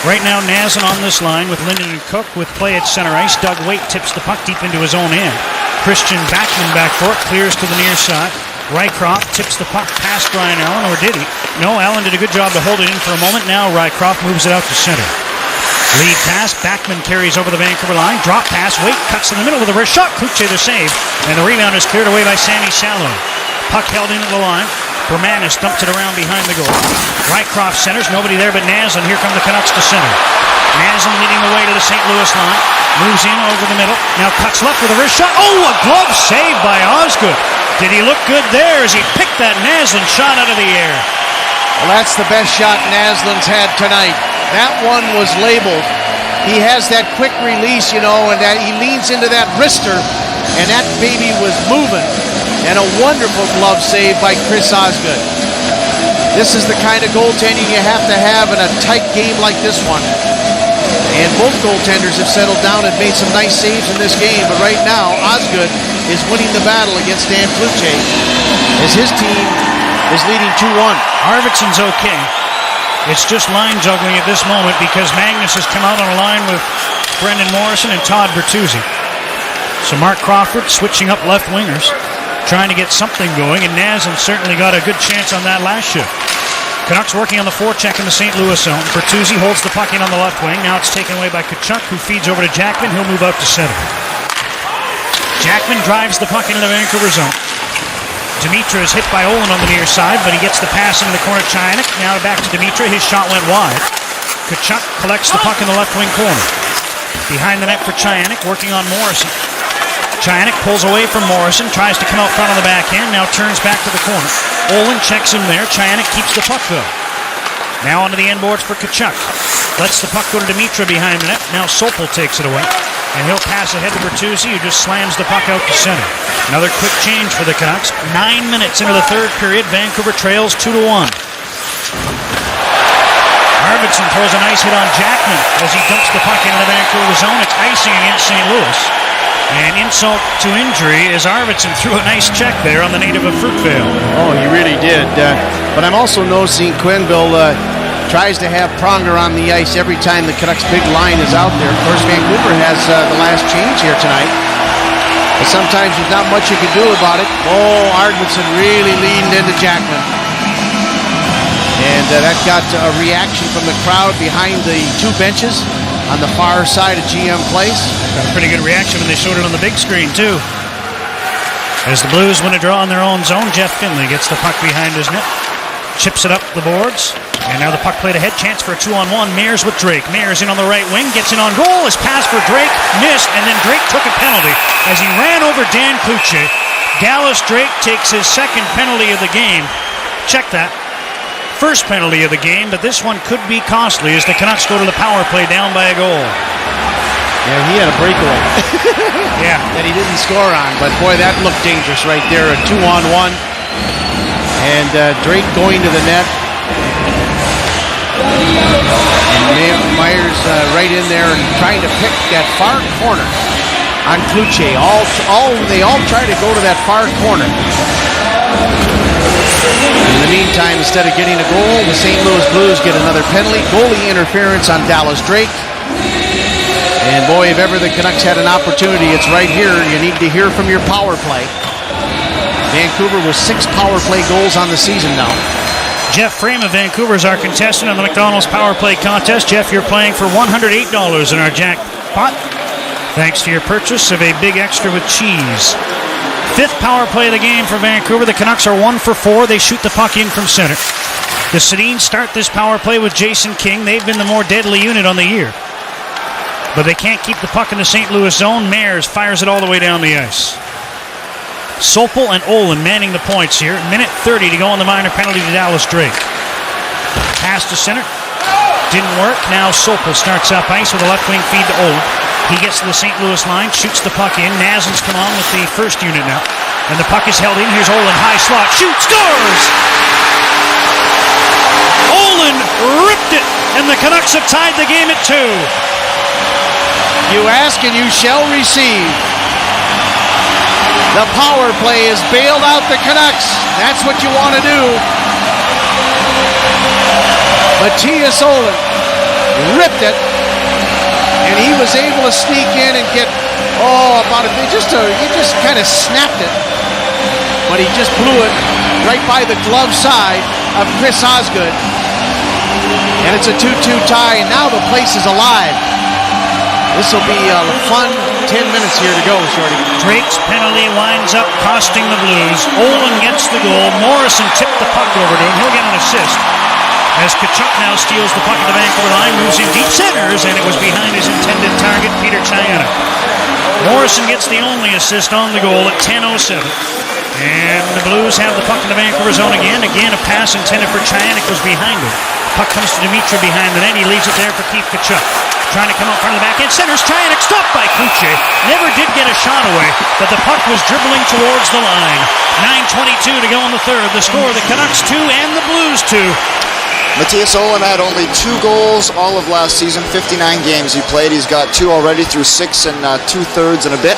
Right now, Naslund on this line with Linden and Cook with play at center ice. Doug Waite tips the puck deep into his own end. Christian Backman back for it, clears to the near side. Rycroft tips the puck past Brian Allen, or did he? No, Allen did a good job to hold it in for a moment. Now Rycroft moves it out to center. Lead pass, Backman carries over the Vancouver line. Drop pass, Waite cuts in the middle with a wrist shot. Kuche the save, and the rebound is cleared away by Sammy Salo. Puck held into the line. Bermanis dumps it around behind the goal. Rycroft centers, nobody there but Naslund. Here come the Canucks to center. Naslund leading the way to the St. Louis line. Moves in over the middle. Now cuts left with a wrist shot. Oh, a glove save by Osgood. Did he look good there as he picked that Naslund shot out of the air? Well, that's the best shot Naslund's had tonight. That one was labeled. He has that quick release, and that he leans into that wrister, and that baby was moving. And a wonderful glove save by Chris Osgood. This is the kind of goaltending you have to have in a tight game like this one. And both goaltenders have settled down and made some nice saves in this game. But right now, Osgood is winning the battle against Dan Cloutier as his team is leading 2-1. Arvidsson's okay. It's just line juggling at this moment because Magnus has come out on a line with Brendan Morrison and Todd Bertuzzi. So Mark Crawford switching up left wingers, trying to get something going, and Nazem certainly got a good chance on that last shift. Canucks working on the forecheck in the St. Louis zone. Bertuzzi holds the puck in on the left wing. Now it's taken away by Tkachuk, who feeds over to Jackman. He'll move out to center. Jackman drives the puck into the Vancouver zone. Dimitra is hit by Olin on the near side, but he gets the pass into the corner. Chianik now back to Dimitra. His shot went wide. Tkachuk collects the puck in the left wing corner. Behind the net for Chianik, working on Morrison. Chianik pulls away from Morrison, tries to come out front on the backhand, now turns back to the corner. Olin checks him there. Chianik keeps the puck though. Now onto the end boards for Tkachuk. Lets the puck go to Dimitra behind the net. Now Sopel takes it away. And he'll pass ahead to Bertuzzi, who just slams the puck out to center. Another quick change for the Canucks. 9 minutes into the third period, Vancouver trails 2-1. Arvidsson throws a nice hit on Jackman as he dumps the puck into the Vancouver zone. It's icing against St. Louis. And insult to injury as Arvidsson threw a nice check there on the native of Fruitvale. Oh, he really did. But I'm also noticing Quenneville tries to have Pronger on the ice every time the Canucks' big line is out there. Of course, Vancouver has the last change here tonight. But sometimes there's not much you can do about it. Oh, Arvidsson really leaned into Jackman. And that got a reaction from the crowd behind the two benches on the far side of GM Place. Got a pretty good reaction when they showed it on the big screen, too. As the Blues win a draw in their own zone, Jeff Finley gets the puck behind his net. Chips it up the boards. And now the puck played ahead. Chance for a 2-on-1. Mayers with Drake. Mayers in on the right wing. Gets in on goal. His pass for Drake. Missed. And then Drake took a penalty as he ran over Dan Cloutier. Dallas Drake takes his second penalty of the game. Check that. First penalty of the game, but this one could be costly as the Canucks go to the power play down by a goal. Yeah, he had a breakaway. Yeah. That he didn't score on. But boy, that looked dangerous right there. A 2-on-1. And Drake going to the net. And Myers right in there and trying to pick that far corner on Cloutier. They all try to go to that far corner. In the meantime, instead of getting a goal, the St. Louis Blues get another penalty. Goalie interference on Dallas Drake. And boy, if ever the Canucks had an opportunity, it's right here. You need to hear from your power play. Vancouver with 6 power play goals on the season now. Jeff Frame of Vancouver is our contestant on the McDonald's Power Play Contest. Jeff, you're playing for $108 in our jackpot, thanks to your purchase of a big extra with cheese. 5th power play of the game for Vancouver. The Canucks are 1 for 4. They shoot the puck in from center. The Sedins start this power play with Jason King. They've been the more deadly unit on the year. But they can't keep the puck in the St. Louis zone. Mayers fires it all the way down the ice. Sopel and Olin manning the points here. Minute 30 to go on the minor penalty to Dallas Drake. Pass to center. Didn't work. Now Sopel starts up ice with a left wing feed to Olin. He gets to the St. Louis line, shoots the puck in. Nazem's come on with the first unit now. And the puck is held in. Here's Olin, high slot. Shoot, scores! Olin ripped it, and the Canucks have tied the game at 2. You ask and you shall receive. The power play has bailed out the Canucks. That's what you want to do. Matthias Olin ripped it, and he was able to sneak in and get, he just kind of snapped it, but he just blew it right by the glove side of Chris Osgood. And it's a 2-2 tie, and now the place is alive. This will be a fun 10 minutes here to go, Shorty. Drake's penalty winds up costing the Blues. Olin gets the goal. Morrison tipped the puck over to him. He'll get an assist. As Tkachuk now steals the puck at the Vancouver line, moves in deep centers, and it was behind his intended target, Peter Chianik. Morrison gets the only assist on the goal at 10:07. And the Blues have the puck in the Vancouver zone again. Again, a pass intended for Chianik was behind him. Puck comes to Dimitra behind the net. He leaves it there for Keith Tkachuk. Trying to come out front of the back end. Centers Chianik, stopped by Cloutier. Never did get a shot away, but the puck was dribbling towards the line. 9:22 to go in the third. The score, the Canucks 2 and the Blues 2. Matthias Olin had only 2 goals all of last season, 59 games he played. He's got 2 already through 6 and 2/3 and a bit.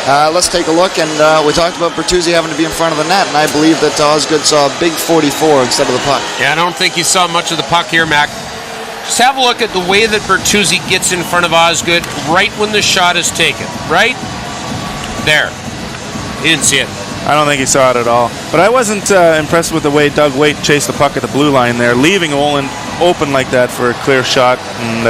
Let's take a look, and we talked about Bertuzzi having to be in front of the net, and I believe that Osgood saw a big 44 instead of the puck. Yeah, I don't think he saw much of the puck here, Mac. Just have a look at the way that Bertuzzi gets in front of Osgood right when the shot is taken. Right there. He didn't see it. I don't think he saw it at all. But I wasn't impressed with the way Doug Waite chased the puck at the blue line there, leaving Olin open like that for a clear shot, and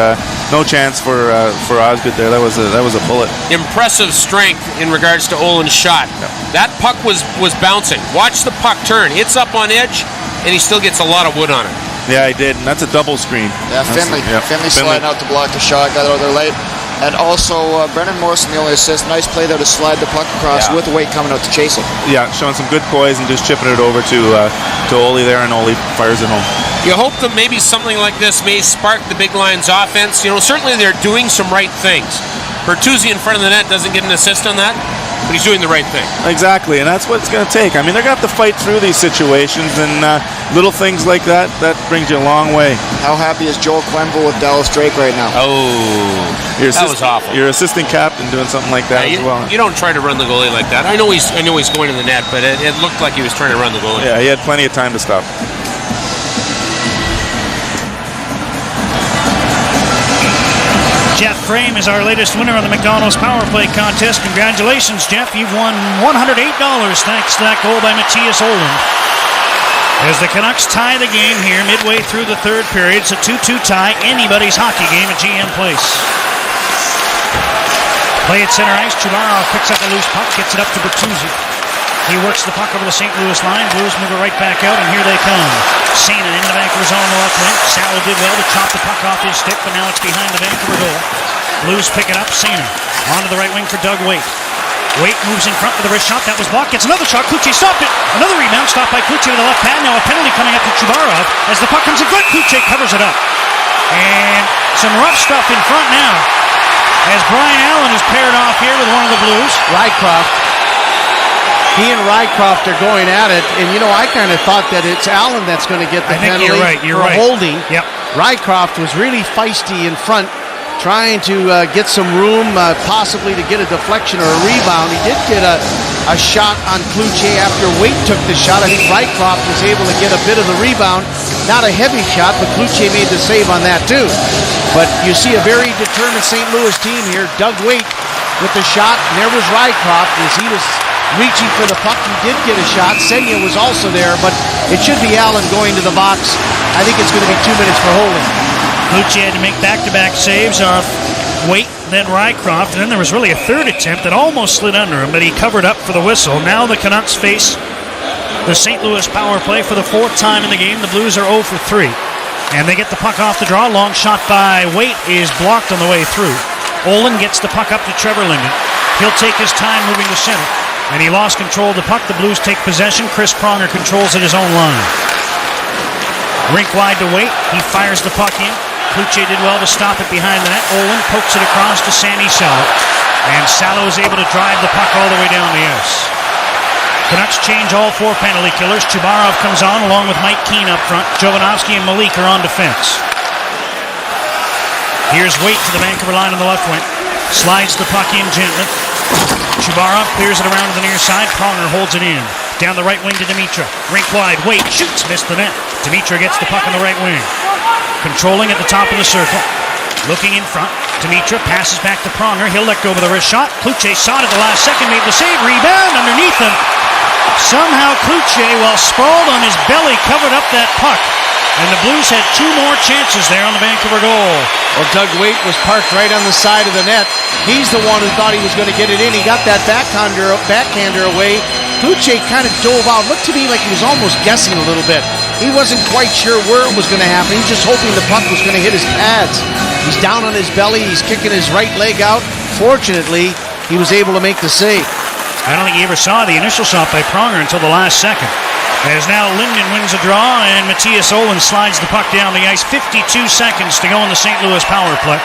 no chance for Osgood there. That was a bullet. Impressive strength in regards to Olin's shot. Yep. That puck was bouncing. Watch the puck turn. It's up on edge, and he still gets a lot of wood on it. Yeah, he did, and that's a double screen. Yeah, Finley sliding out to block the shot, got out there late. And also, Brendan Morrison, the only assist. Nice play there to slide the puck across with Waite coming out to chase it. Yeah, showing some good poise and just chipping it over to Ole there, and Ole fires it home. You hope that maybe something like this may spark the big Lions offense. You know, certainly they're doing some right things. Bertuzzi in front of the net doesn't get an assist on that, but he's doing the right thing. Exactly, and that's what it's going to take. I mean, they're going to have to fight through these situations, and little things like that brings you a long way. How happy is Joel Quenville with Dallas Drake right now? Oh, that was awful. Your assistant captain doing something like that as well. You don't try to run the goalie like that. I know he's going to the net, but it looked like he was trying to run the goalie. Yeah, he had plenty of time to stop. Jeff Frame is our latest winner on the McDonald's Power Play contest. Congratulations, Jeff. You've won $108 thanks to that goal by Matthias Ohlund. As the Canucks tie the game here midway through the third period, it's a 2-2 tie. Anybody's hockey game at GM Place. Play at center ice. Chubarov picks up a loose puck, gets it up to Bertuzzi. He works the puck over the St. Louis line. Blues move it right back out, and here they come. Sainen in the Vancouver zone on the left wing. Salo did well to chop the puck off his stick, but now it's behind the Vancouver goal. Blues pick it up. Sainen onto the right wing for Doug Waite. Waite moves in front with a wrist shot. That was blocked. Gets another shot. Kluche stopped it. Another rebound stopped by Kluche with the left pad. Now a penalty coming up to Chubarov as the puck comes in front. Kluche covers it up. And some rough stuff in front now as Brian Allen is paired off here with one of the Blues. Rycroft. He and Rycroft are going at it, and I kind of thought that it's Allen that's going to get the penalty you're for right. holding. Yep. Rycroft was really feisty in front, trying to get some room, possibly to get a deflection or a rebound. He did get a shot on Kluche after Waite took the shot. I think Rycroft was able to get a bit of the rebound. Not a heavy shot, but Kluche made the save on that too. But you see a very determined St. Louis team here. Doug Waite with the shot, and there was Rycroft as he was reaching for the puck. He did get a shot. Senya was also there, but it should be Allen going to the box. I think it's going to be 2 minutes for holding. Kluche had to make back-to-back saves off Waite, then Rycroft, and then there was really a third attempt that almost slid under him, but he covered up for the whistle. Now the Canucks face the St. Louis power play for the fourth time in the game. The Blues are 0 for 3, and they get the puck off the draw. Long shot by Waite is blocked on the way through. Olin gets the puck up to Trevor Linden. He'll take his time moving to center, and he lost control of the puck. The Blues take possession. Chris Pronger controls at his own line. Rink wide to Waite. He fires the puck in. Kluche did well to stop it behind the net. Olin pokes it across to Sandy Salo, and Salo is able to drive the puck all the way down the ice. Canucks change all 4 penalty killers. Chubarov comes on along with Mike Keane up front. Jovanovski and Malik are on defense. Here's Waite to the Vancouver line on the left wing. Slides the puck in gently. Chubarov clears it around to the near side. Pronger holds it in. Down the right wing to Dimitra. Rink wide. Waite shoots. Missed the net. Dimitra gets the puck on the right wing. Controlling at the top of the circle. Looking in front. Dimitra passes back to Pronger. He'll let go with a wrist shot. Kluche saw it at the last second. Made the save. Rebound underneath him. Somehow Kluche, while sprawled on his belly, covered up that puck. And the Blues had 2 more chances there on the Vancouver goal. Well, Doug Waite was parked right on the side of the net. He's the one who thought he was going to get it in. He got that backhander away. Kluche kind of dove out. Looked to me like he was almost guessing a little bit. He wasn't quite sure where it was going to happen. He was just hoping the puck was going to hit his pads. He's down on his belly. He's kicking his right leg out. Fortunately, he was able to make the save. I don't think he ever saw the initial shot by Pronger until the last second. As now Linden wins a draw, and Matthias Olin slides the puck down the ice. 52 seconds to go in the St. Louis power play.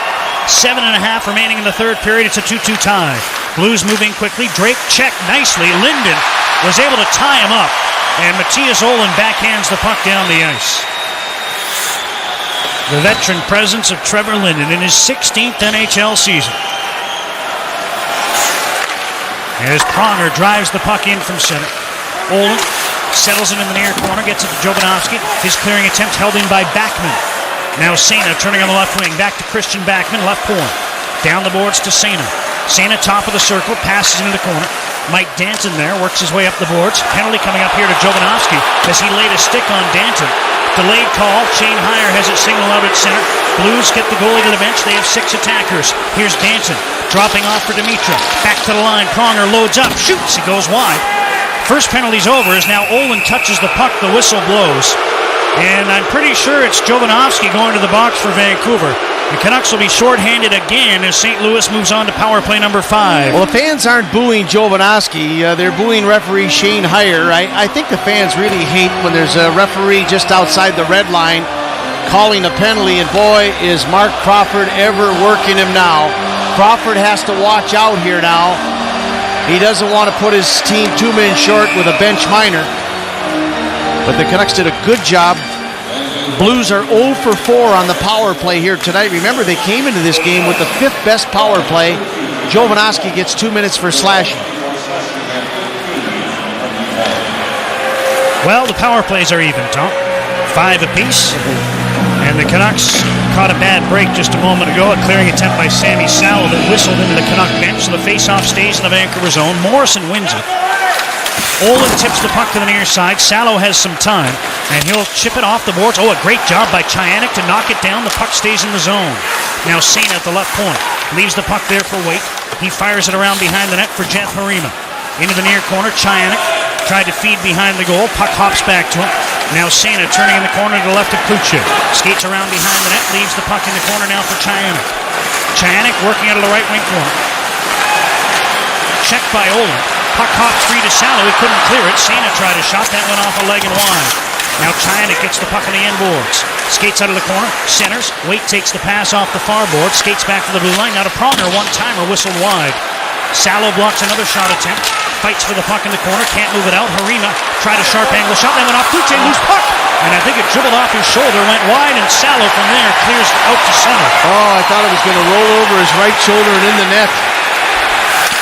7.5 remaining in the third period. It's a 2-2 tie. Blues moving quickly. Drake checked nicely. Linden was able to tie him up, and Matthias Olin backhands the puck down the ice. The veteran presence of Trevor Linden in his 16th NHL season. As Pronger drives the puck in from center. Olin settles him in the near corner, gets it to Jovanovski. His clearing attempt held in by Backman. Now Sena turning on the left wing. Back to Christian Backman, left point. Down the boards to Sena. Sena top of the circle, passes into the corner. Mike Danton there, works his way up the boards. Penalty coming up here to Jovanovski as he laid a stick on Danton. Delayed call. Shane Heyer has it singled out at center. Blues get the goalie to the bench. They have 6 attackers. Here's Danton dropping off for Dimitra. Back to the line. Pronger loads up. Shoots. He goes wide. First penalty's over as now Olin touches the puck. The whistle blows. And I'm pretty sure it's Jovanovski going to the box for Vancouver. The Canucks will be shorthanded again as St. Louis moves on to power play number 5. Well, the fans aren't booing Jovanovski. They're booing referee Shane Heyer. I think the fans really hate when there's a referee just outside the red line calling a penalty, and boy, is Mark Crawford ever working him now. Crawford has to watch out here now. He doesn't want to put his team 2 men short with a bench minor. But the Canucks did a good job. Blues are 0 for 4 on the power play here tonight. Remember, they came into this game with the 5th best power play. Jovanovski gets 2 minutes for slashing. Well, the power plays are even, Tom. 5 apiece. And the Canucks caught a bad break just a moment ago. A clearing attempt by Sammy Salo that whistled into the Canuck bench. So the faceoff stays in the Vancouver zone. Morrison wins it. Olin tips the puck to the near side. Salo has some time, and he'll chip it off the boards. Oh, a great job by Chianik to knock it down. The puck stays in the zone. Now Sena at the left point. Leaves the puck there for Waite. He fires it around behind the net for Jeff Harima. Into the near corner, Chianik tried to feed behind the goal. Puck hops back to him. Now Sena turning in the corner to the left of Kuche. Skates around behind the net. Leaves the puck in the corner now for Chianik. Chianik working out of the right wing corner. Checked by Olin. Puck hopped free to Salo. He couldn't clear it. Sena tried a shot. That went off a leg and wide. Now Chianik gets the puck in the end boards. Skates out of the corner. Centers. Waite takes the pass off the far board. Skates back to the blue line. Now to Pronger. One-timer whistled wide. Salo blocks another shot attempt. Fights for the puck in the corner. Can't move it out. Harima tried a sharp angle shot. That went off Kuche. Loose puck. And I think it dribbled off his shoulder. Went wide. And Salo from there clears out to center. Oh, I thought it was going to roll over his right shoulder and in the net.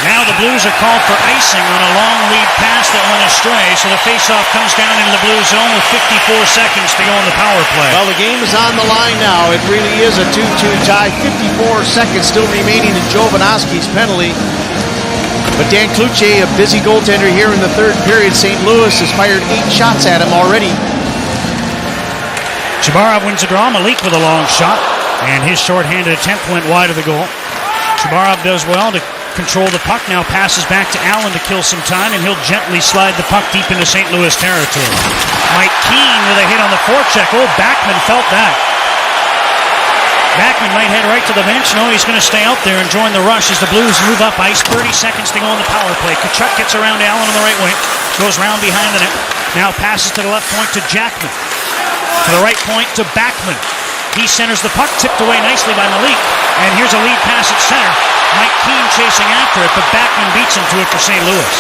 Now the Blues are called for icing on a long lead pass that went astray, so the faceoff comes down into the Blues zone with 54 seconds to go in the power play. Well, the game is on the line now. It really is a 2-2 tie. 54 seconds still remaining in Jovanovski's penalty. But Dan Kluche, a busy goaltender here in the third period. St. Louis has fired 8 shots at him already. Chabarov wins the draw. Malik with a long shot, and his shorthanded attempt went wide of the goal. Chabarov does well to control the puck. Now passes back to Allen to kill some time, and he'll gently slide the puck deep into St. Louis territory. Mike Keane with a hit on the forecheck. Oh, Backman felt that. Backman might head right to the bench. No, he's going to stay out there and join the rush as the Blues move up ice. 30 seconds to go on the power play. Tkachuk gets around Allen on the right wing. Goes round behind the net. Now passes to the left point to Jackman. To the right point to Backman. He centers the puck, tipped away nicely by Malik. And here's a lead pass at center. Mike Keane chasing after it, but Backman beats him to it for St. Louis.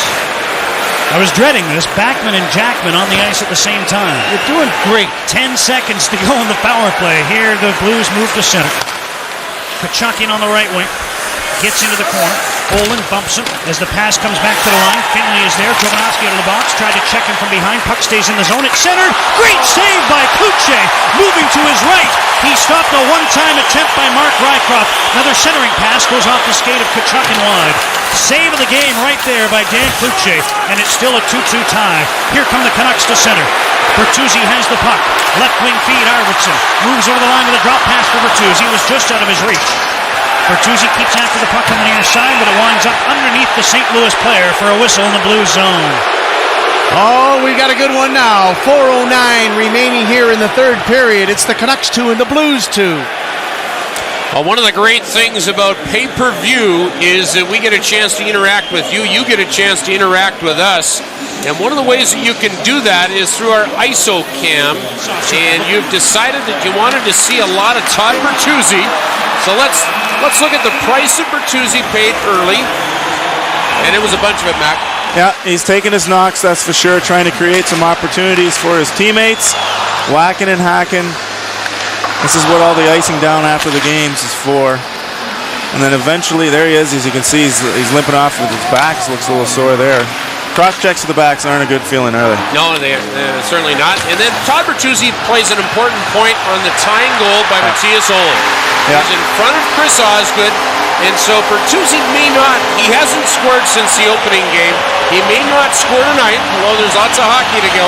I was dreading this. Backman and Jackman on the ice at the same time. You're doing great. 10 seconds to go in the power play. Here the Blues move to center. Tkachuk in on the right wing. Gets into the corner. Olin bumps him as the pass comes back to the line. Finley is there. Jovanovski out of the box. Tried to check him from behind. Puck stays in the zone. It's centered. Great save by Kuche. Moving to his right. He stopped a one-time attempt by Mark Rycroft. Another centering pass goes off the skate of Tkachuk and wide. Save of the game right there by Dan Kuche. And it's still a 2-2 tie. Here come the Canucks to center. Bertuzzi has the puck. Left wing feed Arvidsson. Moves over the line with a drop pass for Bertuzzi. He was just out of his reach. Bertuzzi keeps after the puck on the near side, but it winds up underneath the St. Louis player for a whistle in the Blues zone. Oh, we got a good one now. 4:09 remaining here in the third period. It's the Canucks 2 and the Blues 2. Well, one of the great things about pay-per-view is that we get a chance to interact with you. You get a chance to interact with us. And one of the ways that you can do that is through our ISO cam. And you've decided that you wanted to see a lot of Todd Bertuzzi. So let's look at the price that Bertuzzi paid early. And it was a bunch of it, Mac. Yeah, he's taking his knocks, that's for sure, trying to create some opportunities for his teammates, whacking and hacking. This is what all the icing down after the games is for. And then eventually, there he is. As you can see, he's limping off with his back. Looks a little sore there. Cross checks to the backs aren't a good feeling, are they? No, they're certainly not. And then Todd Bertuzzi plays an important point on the tying goal by Matthias Ohlund. Yeah. He's in front of Chris Osgood, and so Bertuzzi may not, he hasn't scored since the opening game. He may not score tonight, although there's lots of hockey to go.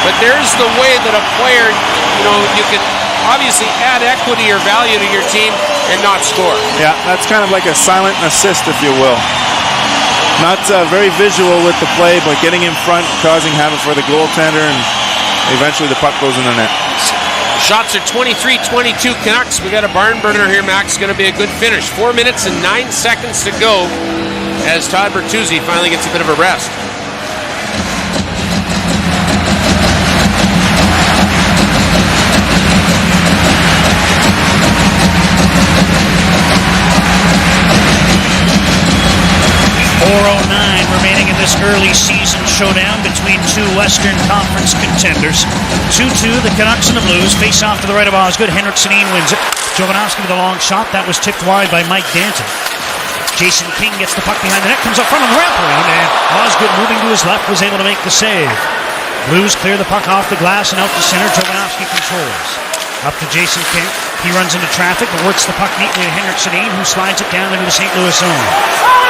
But there's the way that a player, you can obviously add equity or value to your team and not score. Yeah, that's kind of like a silent assist, if you will. Not very visual with the play, but getting in front, causing havoc for the goaltender, and eventually the puck goes in the net. Shots are 23-22 Canucks. We got a barn burner here, Max. Going to be a good finish. 4 minutes and 9 seconds to go as Todd Bertuzzi finally gets a bit of a rest. Remaining in this early season showdown between two Western Conference contenders. 2-2, the Canucks and the Blues face off to the right of Osgood. Henrik Sedin wins it. Jovanovski with a long shot. That was tipped wide by Mike Danton. Jason King gets the puck behind the net, comes up front on the wraparound, and Osgood moving to his left was able to make the save. Blues clear the puck off the glass and out to center. Jovanovski controls. Up to Jason King. He runs into traffic but works the puck neatly to Henrik Sedin, who slides it down into the St. Louis zone.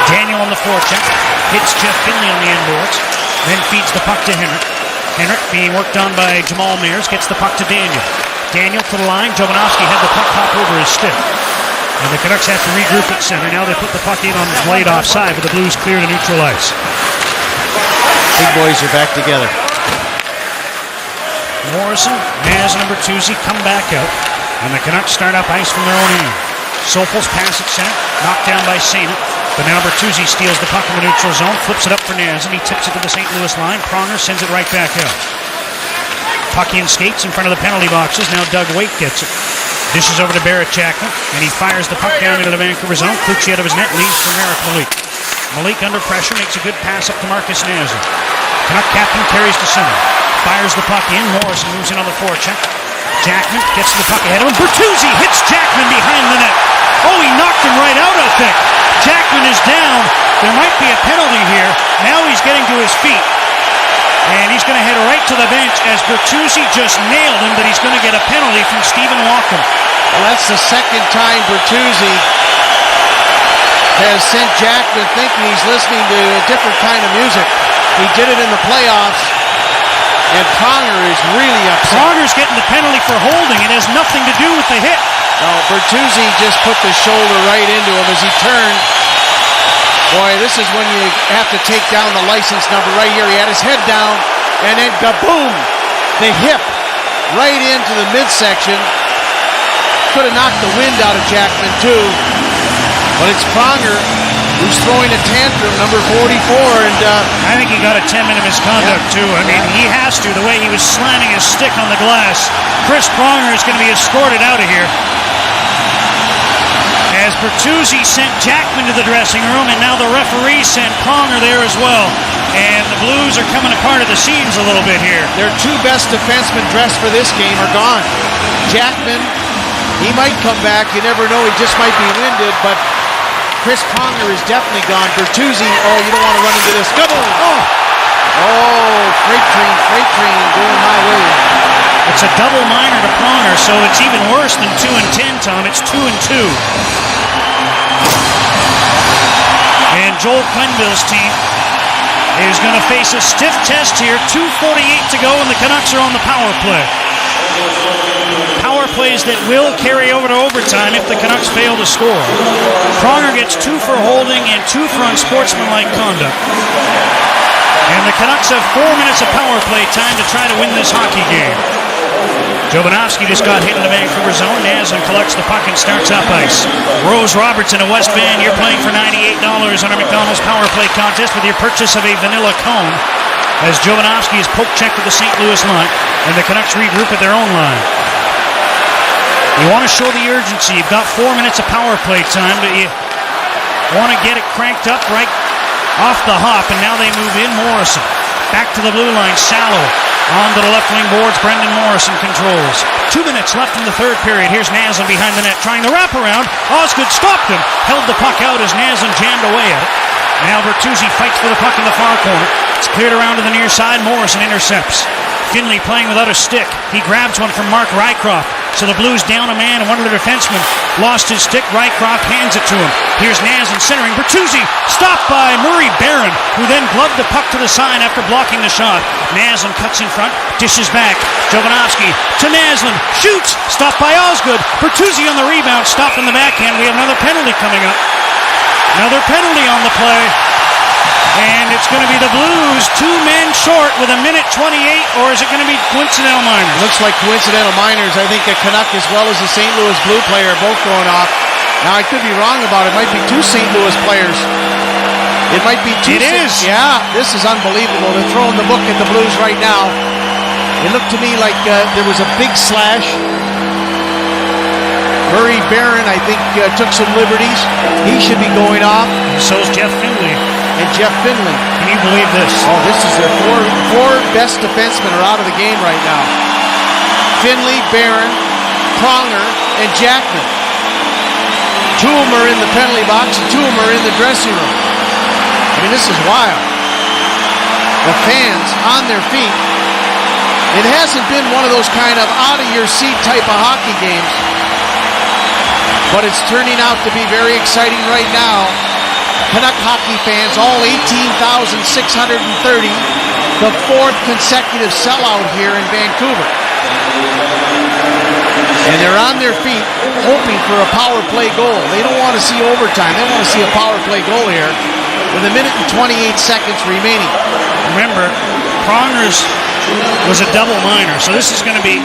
Daniel on the forecheck. Hits Jeff Finley on the end boards. Then feeds the puck to Henrik. Henrik being worked on by Jamal Mayers gets the puck to Daniel. Daniel to the line. Jovanovski had the puck hop over his stick. And the Canucks have to regroup at center. Now they put the puck in on the blade offside, but the Blues clear to neutral ice. Big boys are back together. Morrison, Naz, and Bertuzzi come back out, and the Canucks start up ice from their own end. Sopel's pass at center, knocked down by Sena, but now Bertuzzi steals the puck in the neutral zone, flips it up for Naz, and he tips it to the St. Louis line. Pronger sends it right back out. Puck in skates in front of the penalty boxes. Now Doug Waite gets it. Dishes over to Barrett Jackman, and he fires the puck down into the Vancouver zone. Kluchi out of his net, leaves for Marek Malik. Malik under pressure, makes a good pass up to Marcus Nazer. Canuck captain carries to center. Fires the puck in. Morrison moves in on the forecheck. Jackman gets to the puck ahead of him. Bertuzzi hits Jackman behind the net. Oh, he knocked him right out, I think. Jackman is down. There might be a penalty here. Now he's getting to his feet. And he's going to head right to the bench as Bertuzzi just nailed him, but he's going to get a penalty from Stephen Walken. Well, that's the second time Bertuzzi has sent Jackman thinking he's listening to a different kind of music. He did it in the playoffs. And Pronger is really upset. Pronger's getting the penalty for holding. It has nothing to do with the hit. No, Bertuzzi just put the shoulder right into him as he turned. Boy, this is when you have to take down the license number right here. He had his head down, and then kaboom! The hip right into the midsection. Could have knocked the wind out of Jackman, too. But it's Pronger who's throwing a tantrum, number 44, and I think he got a 10-minute misconduct, too. I mean, he has to, the way he was slamming his stick on the glass. Chris Pronger is going to be escorted out of here. As Bertuzzi sent Jackman to the dressing room, and now the referee sent Pronger there as well. And the Blues are coming apart at the seams a little bit here. Their two best defensemen dressed for this game are gone. Jackman, he might come back. You never know. He just might be winded, but Chris Pronger is definitely gone. Bertuzzi, oh, you don't want to run into this. Go! Oh, freight train going my way. It's a double minor to Pronger, so it's even worse than 2 and 10, Tom. It's 2 and 2. And Joel Quenneville's team is going to face a stiff test here. 2:48 to go, and the Canucks are on the power play. Power plays that will carry over to overtime if the Canucks fail to score. Pronger gets 2 for holding and 2 for unsportsmanlike conduct. And the Canucks have 4 minutes of power play time to try to win this hockey game. Jovanovski just got hit in the Vancouver zone. Nazem collects the puck and starts up ice. Rose Robertson of West Van, you're playing for $98 on our McDonald's Power Play contest with your purchase of a vanilla cone. As Jovanovski is poke checked to the St. Louis line, and the Canucks regroup at their own line. You want to show the urgency. You've got 4 minutes of power play time, but you want to get it cranked up right off the hop, and now they move in. Morrison back to the blue line. Sallow On to the left wing boards, Brendan Morrison controls. 2 minutes left in the third period. Here's Naslund behind the net, trying to wrap around. Osgood stopped him, held the puck out as Naslund jammed away at it. Now Bertuzzi fights for the puck in the far corner. It's cleared around to the near side. Morrison intercepts. Finley playing without a stick. He grabs one from Mark Rycroft. So the Blues down a man, and one of the defensemen lost his stick. Rycroft hands it to him. Here's Naslund centering. Bertuzzi stopped by Murray Barron, who then gloved the puck to the side after blocking the shot. Naslund cuts in front, dishes back. Jovanovski to Naslund, shoots, stopped by Osgood. Bertuzzi on the rebound, stopped in the backhand. We have another penalty coming up. Another penalty on the play. And it's going to be the Blues 2 men short with 1:28, or is it going to be coincidental minors? Looks like coincidental minors. I think a Canuck as well as a St. Louis Blue player are both going off. Now, I could be wrong about it. It might be 2 St. Louis players. It might be 2. It is. Yeah, this is unbelievable. They're throwing the book at the Blues right now. It looked to me like there was a big slash. Murray Barron, I think, took some liberties. He should be going off. So's Jeff Finley. And Jeff Finley. Can you believe this? Oh, this is their four best defensemen are out of the game right now. Finley, Barron, Pronger, and Jackman. 2 of them are in the penalty box, and 2 of them are in the dressing room. I mean, this is wild. The fans on their feet. It hasn't been one of those kind of out-of-your-seat type of hockey games, but it's turning out to be very exciting right now. Canuck hockey fans, all 18,630, the 4th consecutive sellout here in Vancouver. And they're on their feet hoping for a power play goal. They don't want to see overtime. They want to see a power play goal here with 1 minute and 28 seconds remaining. Remember, Pronger's was a double minor, so this is going to be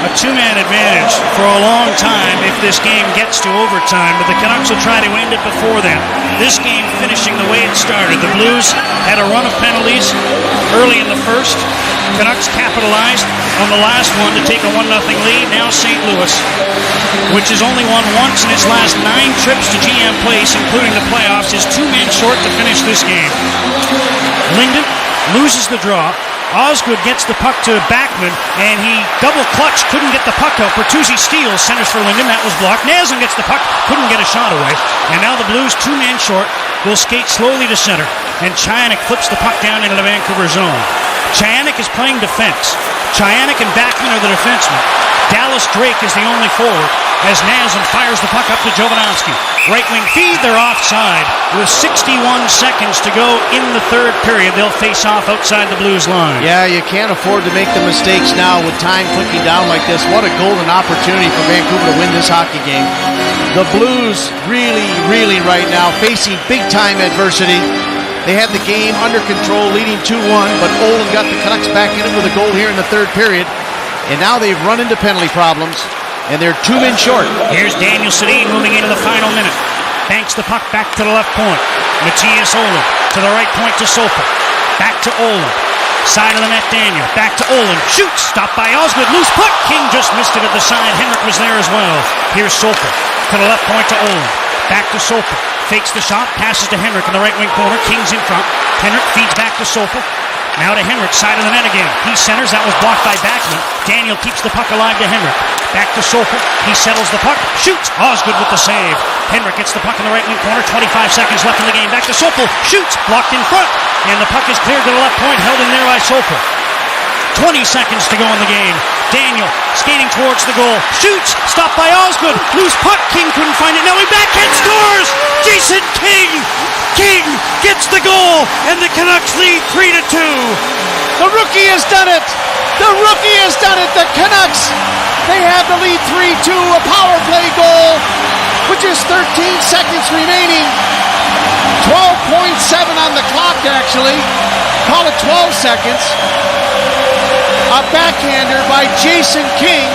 a 2-man advantage for a long time if this game gets to overtime, but the Canucks will try to end it before then. This game finishing the way it started. The Blues had a run of penalties early in the first. Canucks capitalized on the last one to take a 1-0 lead. Now St. Louis, which has only won once in its last 9 trips to GM Place, including the playoffs, is 2 men short to finish this game. Linden loses the draw. Osgood gets the puck to Backman, and he double-clutched, couldn't get the puck out. Bertuzzi steals, centers for Linden, that was blocked. Naslund gets the puck, couldn't get a shot away. And now the Blues, 2 men short, will skate slowly to center, and Chianik flips the puck down into the Vancouver zone. Chianik is playing defense. Chianik and Backman are the defensemen. Dallas Drake is the only forward, as Naslund fires the puck up to Jovanovski. Right wing feed, they're offside. With 61 seconds to go in the third period, they'll face off outside the Blues line. Yeah, you can't afford to make the mistakes now with time clicking down like this. What a golden opportunity for Vancouver to win this hockey game. The Blues really right now facing big-time adversity. They had the game under control, leading 2-1, but Olin got the Canucks back in it with a goal here in the third period. And now they've run into penalty problems, and they're 2 men short. Here's Daniel Sedin moving into the final minute. Banks the puck back to the left point. Matthias Olin to the right point to Sopel. Back to Olin. Side of the net, Daniel. Back to Olin. Shoots. Stopped by Osgood. Loose puck. King just missed it at the side. Henrik was there as well. Here's Sopel to the left point to Olin. Back to Sopel. Fakes the shot. Passes to Henrik in the right wing corner. King's in front. Henrik feeds back to Sopel. Now to Henrik, side of the net again. He centers, that was blocked by Backman. Daniel keeps the puck alive to Henrik. Back to Sopel, he settles the puck, shoots, Osgood with the save. Henrik gets the puck in the right wing corner, 25 seconds left in the game. Back to Sopel, shoots, blocked in front. And the puck is cleared to the left point, held in there by Sopel. 20 seconds to go in the game. Daniel skating towards the goal, shoots, stopped by Osgood, loose puck, King couldn't find it, now he backhand scores! Jason King! King gets the goal, and the Canucks lead 3-2. The rookie has done it! The rookie has done it! The Canucks, they have the lead 3-2, a power play goal, with just 13 seconds remaining. 12.7 on the clock, actually. Call it 12 seconds. A backhander by Jason King.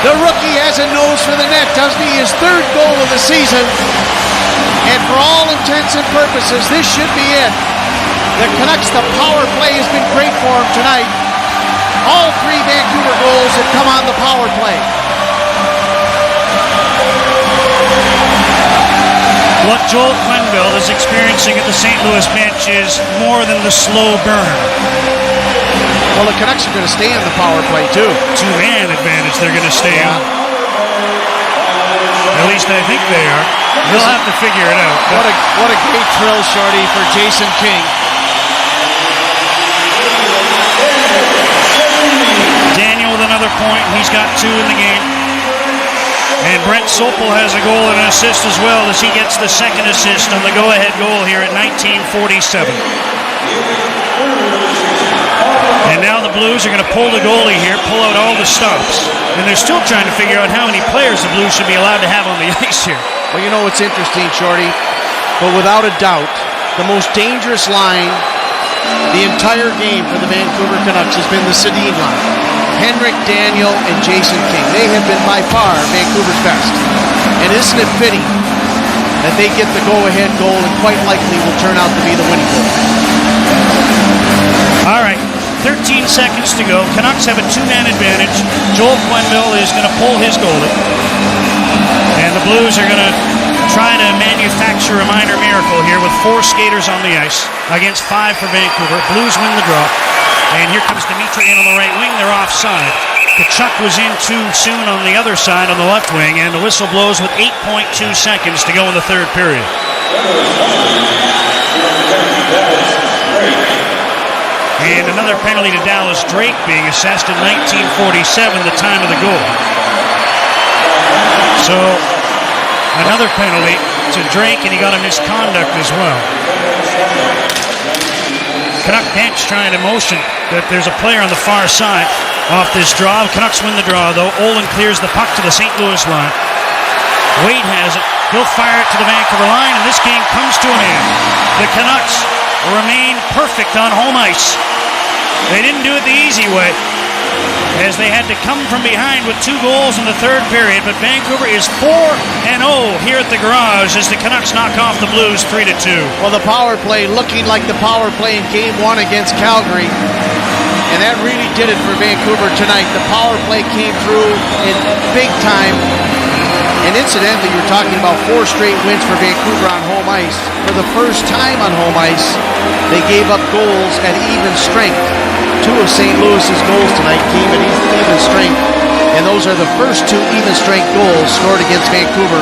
The rookie has a nose for the net, doesn't he? His 3rd goal of the season. And for all intents and purposes, this should be it. The Canucks, the power play has been great for them tonight. All 3 Vancouver goals have come on the power play. What Joel Quenneville is experiencing at the St. Louis bench is more than the slow burn. Well, the Canucks are going to stay on the power play, too. Two-man advantage they're going to stay on. At least I think they are. We'll have to figure it out. What a great thrill, Shorty, for Jason King. Daniel with another point. He's got 2 in the game. And Brent Sopel has a goal and an assist as well as he gets the second assist on the go-ahead goal here at 19:47. And now the Blues are going to pull the goalie here, pull out all the stops. And they're still trying to figure out how many players the Blues should be allowed to have on the ice here. Well, you know what's interesting, Shorty? But without a doubt, the most dangerous line the entire game for the Vancouver Canucks has been the Sedin line. Henrik, Daniel, and Jason King. They have been by far Vancouver's best. And isn't it fitting that they get the go-ahead goal and quite likely will turn out to be the winning goal? All right, 13 seconds to go. Canucks have a 2-man advantage. Joel Quenneville is going to pull his goalie. And the Blues are going to try to manufacture a minor miracle here with 4 skaters on the ice against 5 for Vancouver. Blues win the draw. And here comes Dimitri in on the right wing. They're offside. Kachuk was in too soon on the other side on the left wing, and the whistle blows with 8.2 seconds to go in the third period. And another penalty to Dallas Drake being assessed in 1947, the time of the goal. So another penalty to Drake, and he got a misconduct as well. Canuck bench trying to motion that there's a player on the far side off this draw. Canucks win the draw, though. Olin clears the puck to the St. Louis line. Wade has it. He'll fire it to the Vancouver line, and this game comes to an end. The Canucks remain perfect on home ice. They didn't do it the easy way, as they had to come from behind with 2 goals in the third period, but Vancouver is 4-0 here at the Garage as the Canucks knock off the Blues 3-2. Well, the power play looking like the power play in Game 1 against Calgary, and that really did it for Vancouver tonight. The power play came through in big time, and incidentally, you're talking about 4 straight wins for Vancouver on home ice. For the first time on home ice, they gave up goals at even strength. 2 of St. Louis's goals tonight came at even strength, and those are the first 2 even strength goals scored against Vancouver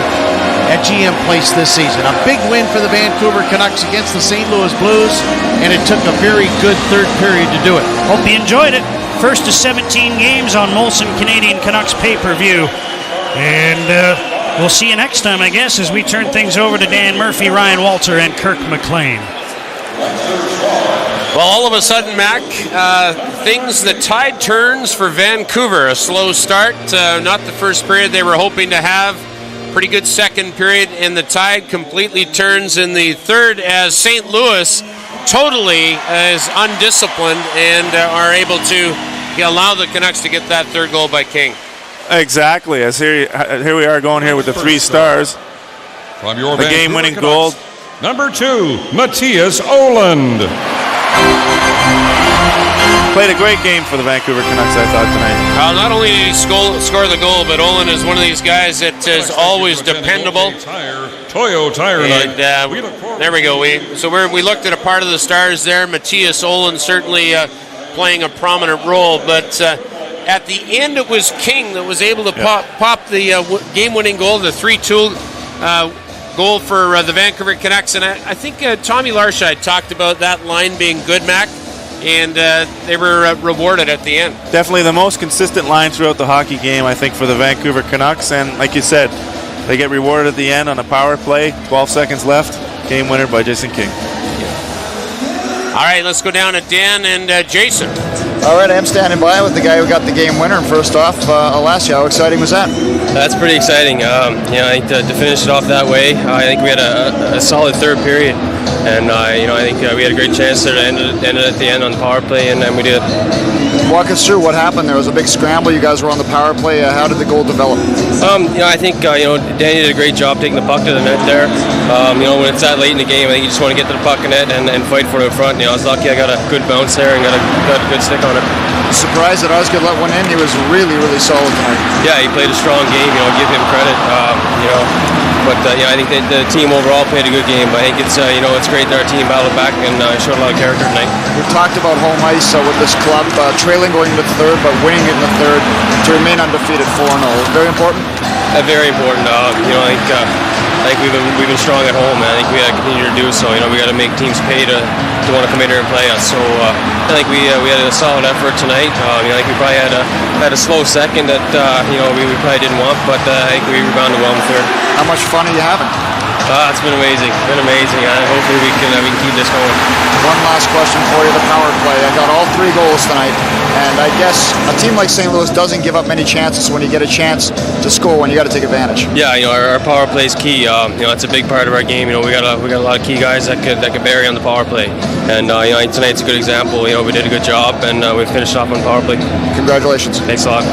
at GM Place this season. A big win for the Vancouver Canucks against the St. Louis Blues, and it took a very good third period to do it. Hope you enjoyed it. First of 17 games on Molson Canadian Canucks pay-per-view. And we'll see you next time, I guess, as we turn things over to Dan Murphy, Ryan Walter, and Kirk McLean. Well, all of a sudden, Mac, the tide turns for Vancouver. A slow start, not the first period they were hoping to have. Pretty good second period, and the tide completely turns in the third as St. Louis totally is undisciplined and are able to allow the Canucks to get that third goal by King. Exactly. As here we are going here with the 3 stars. From your the game-winning goal. Number 2, Matthias Oland. Played a great game for the Vancouver Canucks, I thought, tonight. Not only did he score the goal, but Olin is one of these guys that is always dependable. Toyo Tire and, there we go. We looked at a part of the stars there. Matthias Olin certainly playing a prominent role, but at the end it was King that was able to pop the game-winning goal, the 3-2 goal for the Vancouver Canucks. And I think Tommy Larscheid talked about that line being good, Mac. And they were rewarded at the end. Definitely the most consistent line throughout the hockey game, I think, for the Vancouver Canucks. And like you said, they get rewarded at the end on a power play. 12 seconds left. Game winner by Jason King. All right, let's go down to Dan and Jason. All right, I'm standing by with the guy who got the game winner. And first off, Alaska, how exciting was that? That's pretty exciting. I think to finish it off that way, I think we had a solid third period. And, I think we had a great chance there to end it at the end on the power play, and we did. Walk us through what happened. There was a big scramble. You guys were on the power play. How did the goal develop? I think, Danny did a great job taking the puck to the net there. When it's that late in the game, I think you just want to get to the puck in net and fight for it in front. I was lucky I got a good bounce there and got a good stick on it. Surprised that Osgood let one in. He was really, really solid tonight. Yeah, he played a strong game. Give him credit. But I think that the team overall played a good game. But I think it's it's great that our team battled back and showed a lot of character tonight. We've talked about home ice with this club, trailing going into the third, but winning in the third to remain undefeated 4-0. Very important. Very important. I think we've been strong at home, and I think we got to continue to do so. We got to make teams pay to want to come in here and play us. So I think we had a solid effort tonight. I think we probably had a slow second that we probably didn't want, but I think we rebounded well in the third. How much fun are you having? It's been amazing. Hopefully we can keep this going. One last question for you, the power play. I got all 3 goals tonight, and I guess a team like St. Louis doesn't give up many chances. When you get a chance to score, when you got to take advantage. Yeah, our power play is key. It's a big part of our game. We got a lot of key guys that could vary on the power play, and tonight's a good example. We did a good job, and we finished off on power play. Congratulations. Thanks a lot.